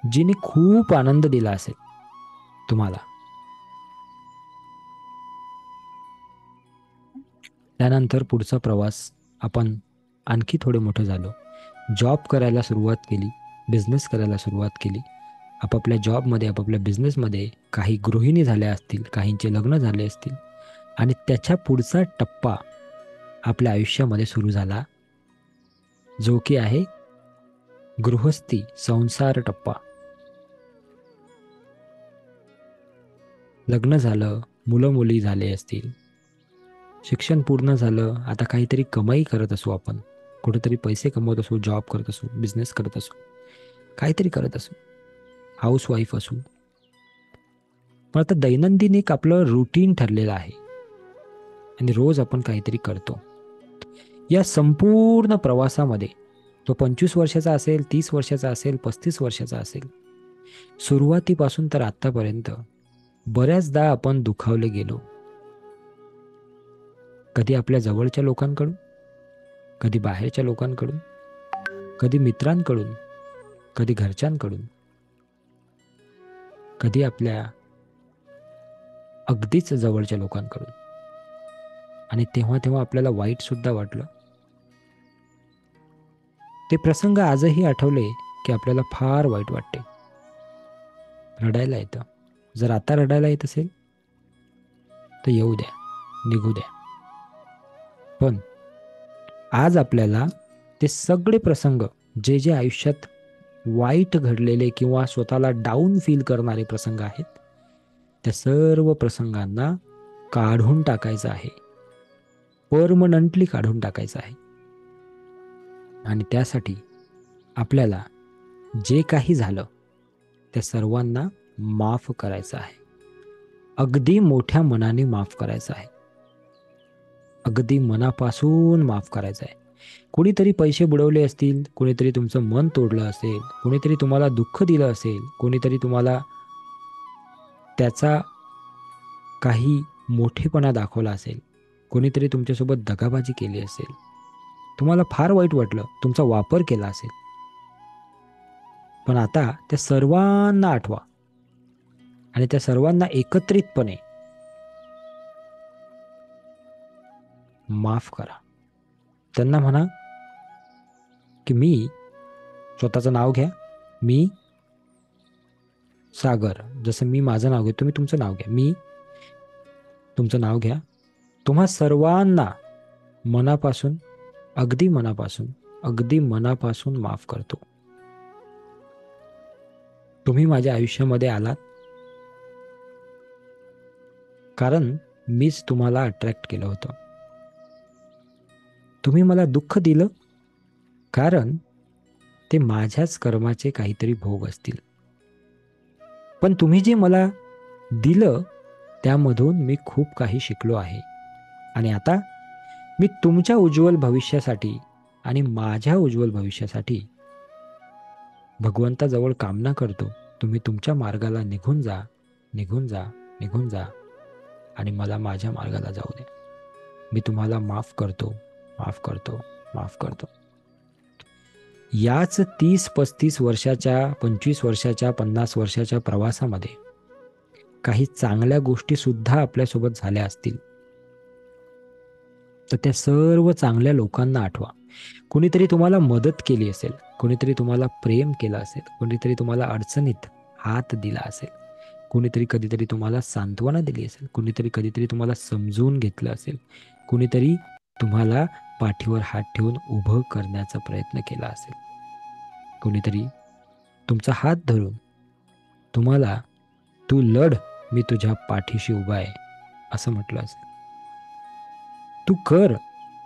जिने खूप आनंद दिला असेल तुम्हाला. त्यानंतर पुढचा प्रवास, आपण आणखी थोडे मोठे झालो. जॉब करायला सुरुवात केली, बिझनेस करायला सुरुवात केली. आपापल्या जॉबमध्ये, आपापल्या बिझनेसमध्ये काही गृहिणी झाल्या असतील, काहींचे लग्न झाले असतील. आणि त्याच्या पुढचा टप्पा आपल्या आयुष्यामध्ये सुरू झाला, जो की आहे गृहस्थी, संसार टप्पा. लग्न झालं, मुलं मुली झाले असतील, शिक्षण पूर्ण झालं, आता काहीतरी कमाई करत असू, आपण कुठेतरी पैसे कमवत असू, जॉब करत असू, बिझनेस करत असू, काहीतरी करत असू, हाऊसवाईफ असू. पण आता दैनंदिन एक आपलं रुटीन ठरलेलं आहे आणि रोज आपण काहीतरी करतो. या संपूर्ण प्रवासामध्ये, तो 25 वर्षाचा असेल, 30 वर्षाचा असेल, 35 वर्षाचा असेल, सुरुवातीपासून तर आत्तापर्यंत बऱ्याचदा आपण दुखावले गेलो. कधी आपल्या जवळच्या लोकांकडून, कधी बाहेरच्या लोकांकडून, कधी मित्रांकडून, कधी घरच्यांकडून, कधी आपल्या अगदीच जवळच्या लोकांकडून. आणि तेव्हा तेव्हा आपल्याला वाईट सुद्धा वाटलं. ते प्रसंग आजही आठवले की आपल्याला फार वाईट वाटते, रडायला येतं. जर आता रडायला येत असेल तर येऊ द्या, निघू द्या. पण आज आपल्याला ते सगळे प्रसंग, जे जे आयुष्यात वाईट घडलेले किंवा स्वतःला डाऊन फील करणारे प्रसंग आहेत, त्या सर्व प्रसंगांना काढून टाकायचं आहे, परमनंटली काढून टाकायचं आहे. आणि त्यासाठी आपल्याला जे काही झालं त्या सर्वांना माफ करायचं आहे. अगदी मोठ्या मनाने माफ करायचं आहे, अगदी मनापासून माफ करायचं आहे. कोणीतरी पैसे बुडवले असतील, कोणीतरी तुमचं मन तोडलं असेल, कोणीतरी तुम्हाला दुःख दिलं असेल, कोणीतरी तुम्हाला त्याचा काही मोठेपणा दाखवला असेल, कोणीतरी तुमच्यासोबत दगाबाजी केली असेल, तुम्हाला फार वाईट वाटलं, तुमचा वापर केला असेल. पण आता त्या सर्वांना आठवा आणि त्या सर्वांना एकत्रितपणे माफ करा. त्यांना म्हणा की मी, स्वतःचं नाव घ्या, मी सागर. जसं मी माझं नाव घेतो, तुम्ही तुमचं नाव घ्या. मी, तुमचं नाव घ्या. तुम्हा सर्वांना मनापासून, अगदी मनापासून, अगदी मनापासून माफ करतो. तुम्ही माझ्या आयुष्यामध्ये आलात कारण मीच तुम्हाला अट्रॅक्ट केलं होतं. तुम्ही मला दुःख दिलं कारण ते माझ्याच कर्माचे काहीतरी भोग असतील. पण तुम्ही जे मला दिलं त्यामधून मी खूप काही शिकलो आहे. आणि आता मी तुमच्या उज्ज्वल भविष्यासाठी आणि माझ्या उज्ज्वल भविष्यासाठी भगवंताजवळ कामना करतो. तुम्ही तुमच्या मार्गाला निघून जा, निघून जा, निघून जा आणि मला माझ्या मार्गाला जाऊ द्या. मी तुम्हाला माफ करतो, माफ करतो, माफ करतो. याच 30-35 वर्षाच्या, 25 वर्षाच्या, 50 वर्षाच्या प्रवासामध्ये काही चांगल्या गोष्टी सुद्धा आपल्यासोबत झाल्या असतील तर त्या सर्व चांगल्या लोकांना आठवा. कोणीतरी तुम्हाला मदत केली असेल, कोणीतरी तुम्हाला प्रेम केलं असेल, कोणीतरी तुम्हाला अडचणीत हात दिला असेल, कोणीतरी कधीतरी तुम्हाला सांत्वना दिली असेल, कोणीतरी कधीतरी तुम्हाला समजून घेतलं असेल, कोणीतरी तुम्हाला पाठीवर हात ठेवून उभं करण्याचा प्रयत्न केला असेल, कोणीतरी तुमचा हात धरून तुम्हाला तू लढ, मी तुझ्या पाठीशी उभा आहे असं म्हटलं असेल, तू कर,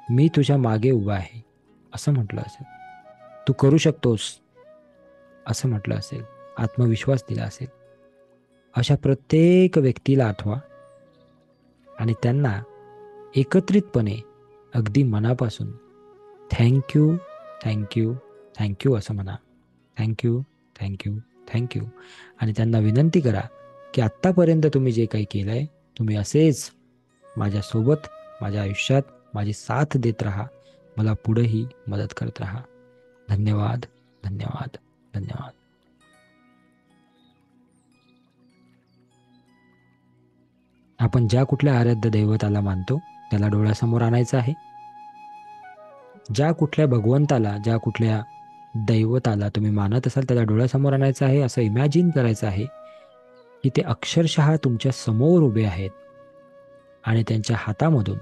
मी तुझ्या मागे उभा आहे असं म्हटलं असेल, तू करू शकतोस असं म्हटलं असेल, आत्मविश्वास दिला असेल, अशा प्रत्येक व्यक्तीला आठवा आणि त्यांना एकत्रितपणे अगदी मनापासून थँक्यू, थँक्यू, थँक्यू असं म्हणा. Thank you, thank you, thank you. आणि त्यांना विनंती करा की आत्तापर्यंत तुम्ही जे काही केलं आहे, तुम्ही असेच माझ्यासोबत, माझ्या आयुष्यात माझी साथ देत राहा, मला पुढेही मदत करत राहा. धन्यवाद, धन्यवाद, धन्यवाद. आपण ज्या कुठल्या आराध्य दैवताला मानतो त्याला डोळ्यासमोर आणायचं आहे. ज्या कुठल्या भगवंताला, ज्या कुठल्या दैवताला तुम्ही मानत असाल त्याला डोळ्यासमोर आणायचं आहे. असं इमॅजिन करायचं आहे की ते अक्षरशः तुमच्या समोर उभे आहेत आणि त्यांच्या हातामधून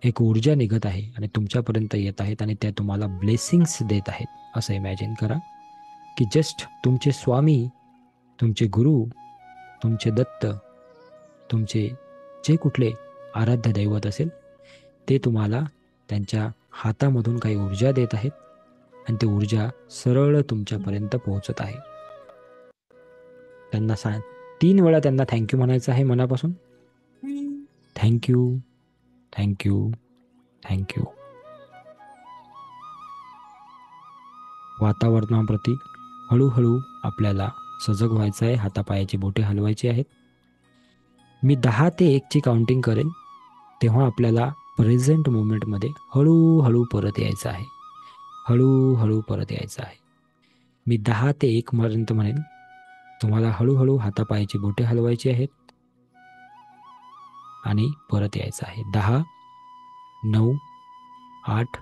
एक ऊर्जा निघत आहे आणि तुमच्यापर्यंत येत आहेत आणि त्या तुम्हाला ब्लेसिंग्स देत आहेत. असं इमॅजिन करा की जस्ट तुमचे स्वामी, तुमचे गुरु, तुमचे दत्त, तुमचे जे कुठले आराध्य दैवत असेल ते तुम्हाला त्यांच्या हातामधून काही ऊर्जा देत आहेत आणि ती ऊर्जा सरळ तुमच्यापर्यंत पोहोचत आहे. त्यांना 3 वेळा त्यांना थँक्यू म्हणायचं आहे मनापासून. Thank you, thank you, thank you. वातावरणाप्रती हळूहळू आपल्याला सजग व्हायचं आहे. हातापायाची बोटे हलवायची आहेत. मी 10 ते 1 ची काउंटिंग करेन तेव्हा आपल्याला प्रेझेंट मोमेंटमध्ये हळूहळू परत यायचं आहे. हळूहळू परत यायचं आहे. मी 10 ते 1 पर्यंत म्हणेन. तुम्हाला हळूहळू हातापायाची बोटे हलवायची आहेत आणि परत यायचं आहे. 10, 9, 8,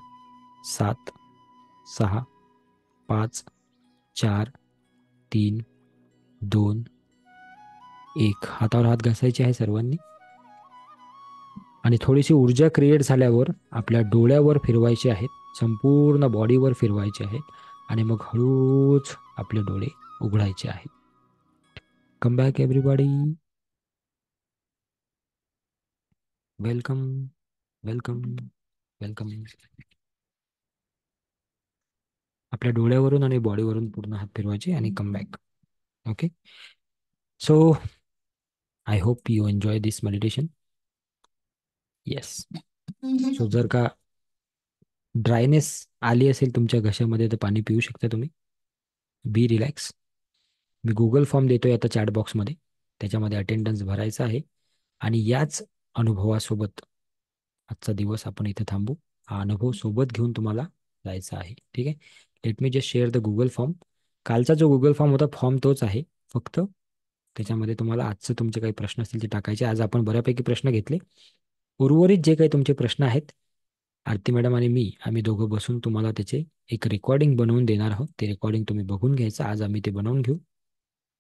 7, 6, 5, 4, 3, 2, 1. हातावर हात घासायचे आहे सर्वांनी. आणि थोडीशी ऊर्जा क्रिएट झाल्यावर आपल्या डोळ्यावर फिरवायचे आहेत, संपूर्ण बॉडीवर फिरवायचे आहेत आणि मग हळूच आपले डोळे उघडायचे आहेत. Come back everybody. Welcome, welcome, welcome. आपल्या डोळ्यावरून आणि बॉडीवरून पूर्ण हात फिरवायचे आणि come back. Okay. So I hope you enjoy this meditation. Yes. So जर का ड्रायनेस आली असेल तुमच्या घशामध्ये तर पाणी पिऊ शकता तुम्ही. बी रिलॅक्स. मी गुगल फॉर्म देतोय आता चॅट बॉक्समध्ये, त्याच्यामध्ये अटेंडन्स भरायचा आहे आणि याच अनुभवासोबत आजचा दिवस आपण इथे थांबू. हा अनुभव सोबत घेऊन तुम्हाला जायचा आहे. ठीक आहे. Late me just share the Google form. कालचा जो गुगल फॉर्म होता फॉर्म तोच आहे, फक्त त्याच्यामध्ये तुम्हाला आजचं तुमचे काही प्रश्न असतील ते टाकायचे. आज आपण बऱ्यापैकी प्रश्न घेतले. उर्वरित जे काही तुमचे प्रश्न आहेत, आरती मॅडम आणि मी आम्ही दोघं बसून तुम्हाला त्याचे एक रेकॉर्डिंग बनवून देणार आहोत. ते रेकॉर्डिंग तुम्ही बघून घ्यायचं. आज आम्ही ते बनवून घेऊ.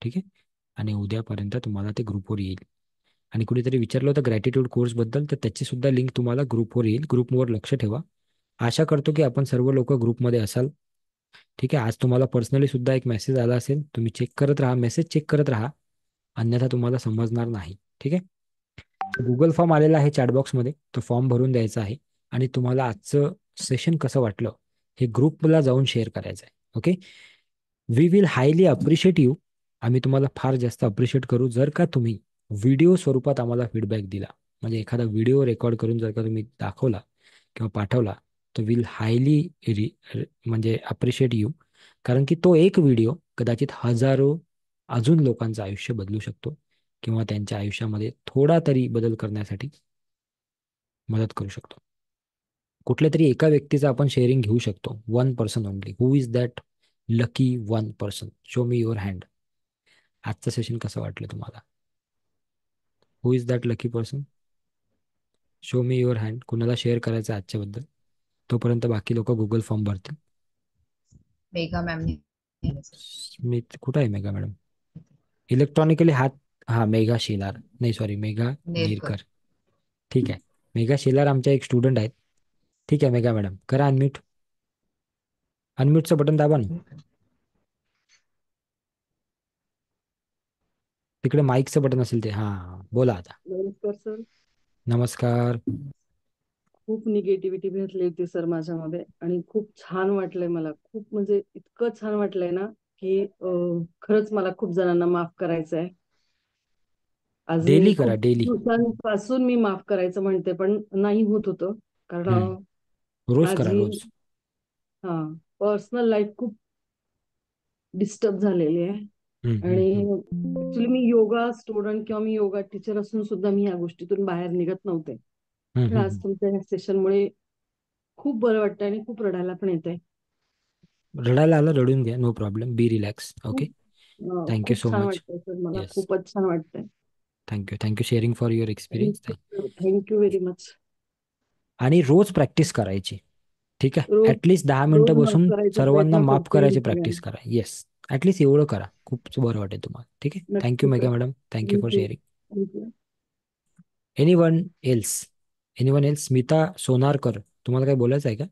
ठीक आहे. आणि उद्यापर्यंत तुम्हाला ते ग्रुपवर येईल. आणि कुणीतरी विचारलं होतं ग्रॅटिट्यूड कोर्सबद्दल, तर त्याची सुद्धा लिंक तुम्हाला ग्रुपवर येईल. ग्रुपवर लक्ष ठेवा. आशा करतो की आपण सर्व लोक ग्रुपमध्ये असाल. ठीक आहे. आज तुम्हाला पर्सनली सुद्धा एक मेसेज आला असेल. तुम्ही चेक करत राहा, मेसेज चेक करत राहा, अन्यथा तुम्हाला समजणार नाही. ठीक आहे. गुगल फॉर्म आलेला आहे चॅटबॉक्समध्ये, तो फॉर्म भरून द्यायचा आहे आणि तुम्हाला आजचं सेशन कसं वाटलं हे ग्रुपला जाऊन शेअर करायचं आहे. Okay. We will highly appreciate you. आम्ही तुम्हाला फार जास्त अप्रिशिएट करू जर का तुम्ही व्हिडिओ स्वरूपात आम्हाला फीडबॅक दिला. म्हणजे एखादा व्हिडिओ रेकॉर्ड करून जर का तुम्ही दाखवला किंवा पाठवला तर विल हायली म्हणजे अप्रिशिएट यू. कारण की तो एक व्हिडिओ कदाचित हजारो अजून लोकांचं आयुष्य बदलू शकतो किंवा त्यांच्या आयुष्यामध्ये थोडा तरी बदल करण्यासाठी मदत करू शकतो. कुठल्या तरी एका व्यक्तीचा आपण शेअरिंग घेऊ शकतो. One person only. Who is that lucky one person? Show me your hand. आजचं सेशन कसं वाटलं तुम्हाला? हु is that lucky person? Show me your hand. कुणाला शेअर करायचं आजच्याबद्दल? तोपर्यंत बाकी लोक गुगल फॉर्म भरतील. मेघा मॅमने स्मित कुठं आहे? मेघा मॅडम इलेक्ट्रॉनिकली हात. हा, मेघा शेलार, नाही सॉरी, मेघा नेरकर. नेरकर. ठीक आहे. मेघा शेलार आमच्या एक स्टुडंट आहेत. ठीक आहे मेघा मॅडम, करा अनम्यूट. अनम्यूटचं बटन दाबा ना. तिकडे माईकचं बटन असेल ते. हां, बोला आता. नमस्कार सर. नमस्कार. खूप निगेटिव्हिटी भेटली होती सर माझ्यामध्ये आणि खूप छान वाटलंय मला. खूप म्हणजे इतकं छान वाटलंय ना की खरंच मला खूप जणांना माफ करायचं आहे. आज मी डेली करा, खूप डेली. दिवसांपासून मी माफ करायचं म्हणते पण नाही होत होतं कारण रोज करा, माझी रोज. पर्सनल लाईफ खूप डिस्टर्ब झालेली आहे. हम्म, हम्म, आणि हम्म. ऍक्च्युली मी योगा स्टुडंट किंवा मी योगा टीचर असून सुद्धा मी या गोष्टीतून बाहेर निघत नव्हते. हम्म, पण हम्म, आज तुमच्या या सेशनमुळे खूप बरं वाटतं आणि खूप रडायला पण येतंय. रडायला आलं, रडून घ्या, no problem. Be relax. Okay. खूप थँक्यू खूप सो छान मच. वाटतंय सर. मला येस. खूपच छान वाटतंय. Thank you, thank you sharing for your experience. Thank you very much. आणि रोज प्रॅक्टिस करायची. ठीक आहे. रोज ॲटलिस्ट 10 मिनिटं रोज माफ बसून करायचा सर्वांना प्रयत्न माफ करते मी करायची प्रॅक्टिस सगळ्यांना. करा. येस. ॲटलिस्ट एवढं करा, खूप बरं वाटेल तुम्हाला. ठीक आहे. थँक्यू नक्की sir. Megha madam. Thank you for thank you. Sharing. Thank you. Anyone else? Anyone else? Smita Sonarkar, तुम्हाला काय बोलायचं आहे का?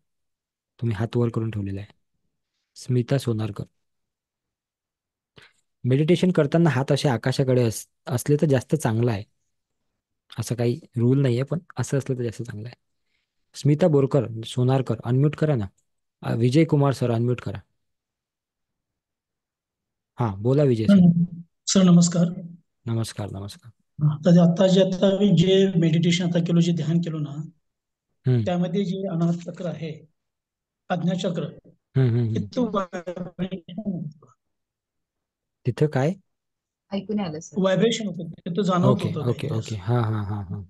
तुम्ही हात वर करून ठेवलेला आहे. स्मिता सोनारकर. मेडिटेशन करताना हात असे आकाशाकडे असले तर जास्त चांगलं आहे. असं काही रूल नाही आहे, पण असं असलं तर जास्त चांगलं आहे. स्मिता बोरकर सोनारकर, अनम्यूट करा ना. विजय कुमार सर, अनम्यूट करा. हां, बोला विजय सर. सर नमस्कार. नमस्कार, नमस्कार. आता मी जे मेडिटेशन आता केलो, जे ध्यान केलो ना, हम्म, त्यामध्ये जे अनाहत चक्र आहे, आज्ञाचक्र, हम्म, हम्म, हम्म. तिथं व्हायब्रेशन तिथं काय? ऐकून आलं सर. व्हायब्रेशन होतं, तिथं जाणवत ओके, होतं ओके, काहीतरी ओके. असं हां, हां, हां, हां.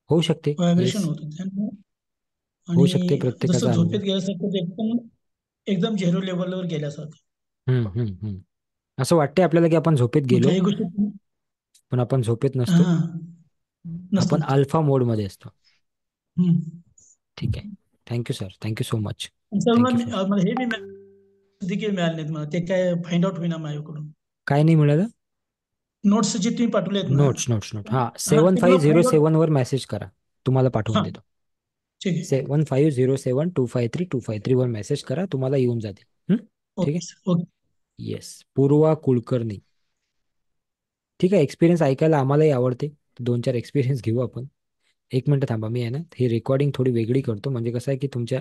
होऊ शकते. Vibration yes. होतं त्यामुळे. होऊ शकते. आणि जसं प्रत्येकाचा अनुभव. झोपेत गेल्यासारखं ते एकदम एकदम झिरो लेवलवर गेल्यासारखं. हम्म, हम्म, हम्म. असं वाटते आपल्याला की आपण झोपेत मग गेलो, काही गोष्टी पण आपण झोपेत नसतो. हा नसतं आपण होत. अल्फा मोडमध्ये असतो. हम्म. ठीक आहे. Thank you sir, thank you so much. आणि सर थँक्यू फॉर. मला हे बी देखील मिळाले नाहीत मला, ते काय फाइंड आउट होईना माझ्याकडून. काय नाही मिळालं? नोट्स जे तुम्ही पाठवले आहेत ना, नोट्स नोट्स नोट हां, ते मला फाइंड आउट. 7507 वर मेसेज करा, तुम्हाला पाठवून हा, देतो. ठीक आहे. 7507253253 वर मेसेज करा, तुम्हाला येऊन जातील. ठीक ओके आहे. Sir, okay. येस, पूर्वा कुलकर्णी. ठीक आहे. एक्सपिरियन्स ऐकायला आम्हालाही आवडते. 2-4 एक्सपिरियन्स घेऊ आपण. 1 मिनिट थांबा, मी आहे ना ही रेकॉर्डिंग थोडी वेगळी करतो, म्हणजे कसं आहे की तुमच्या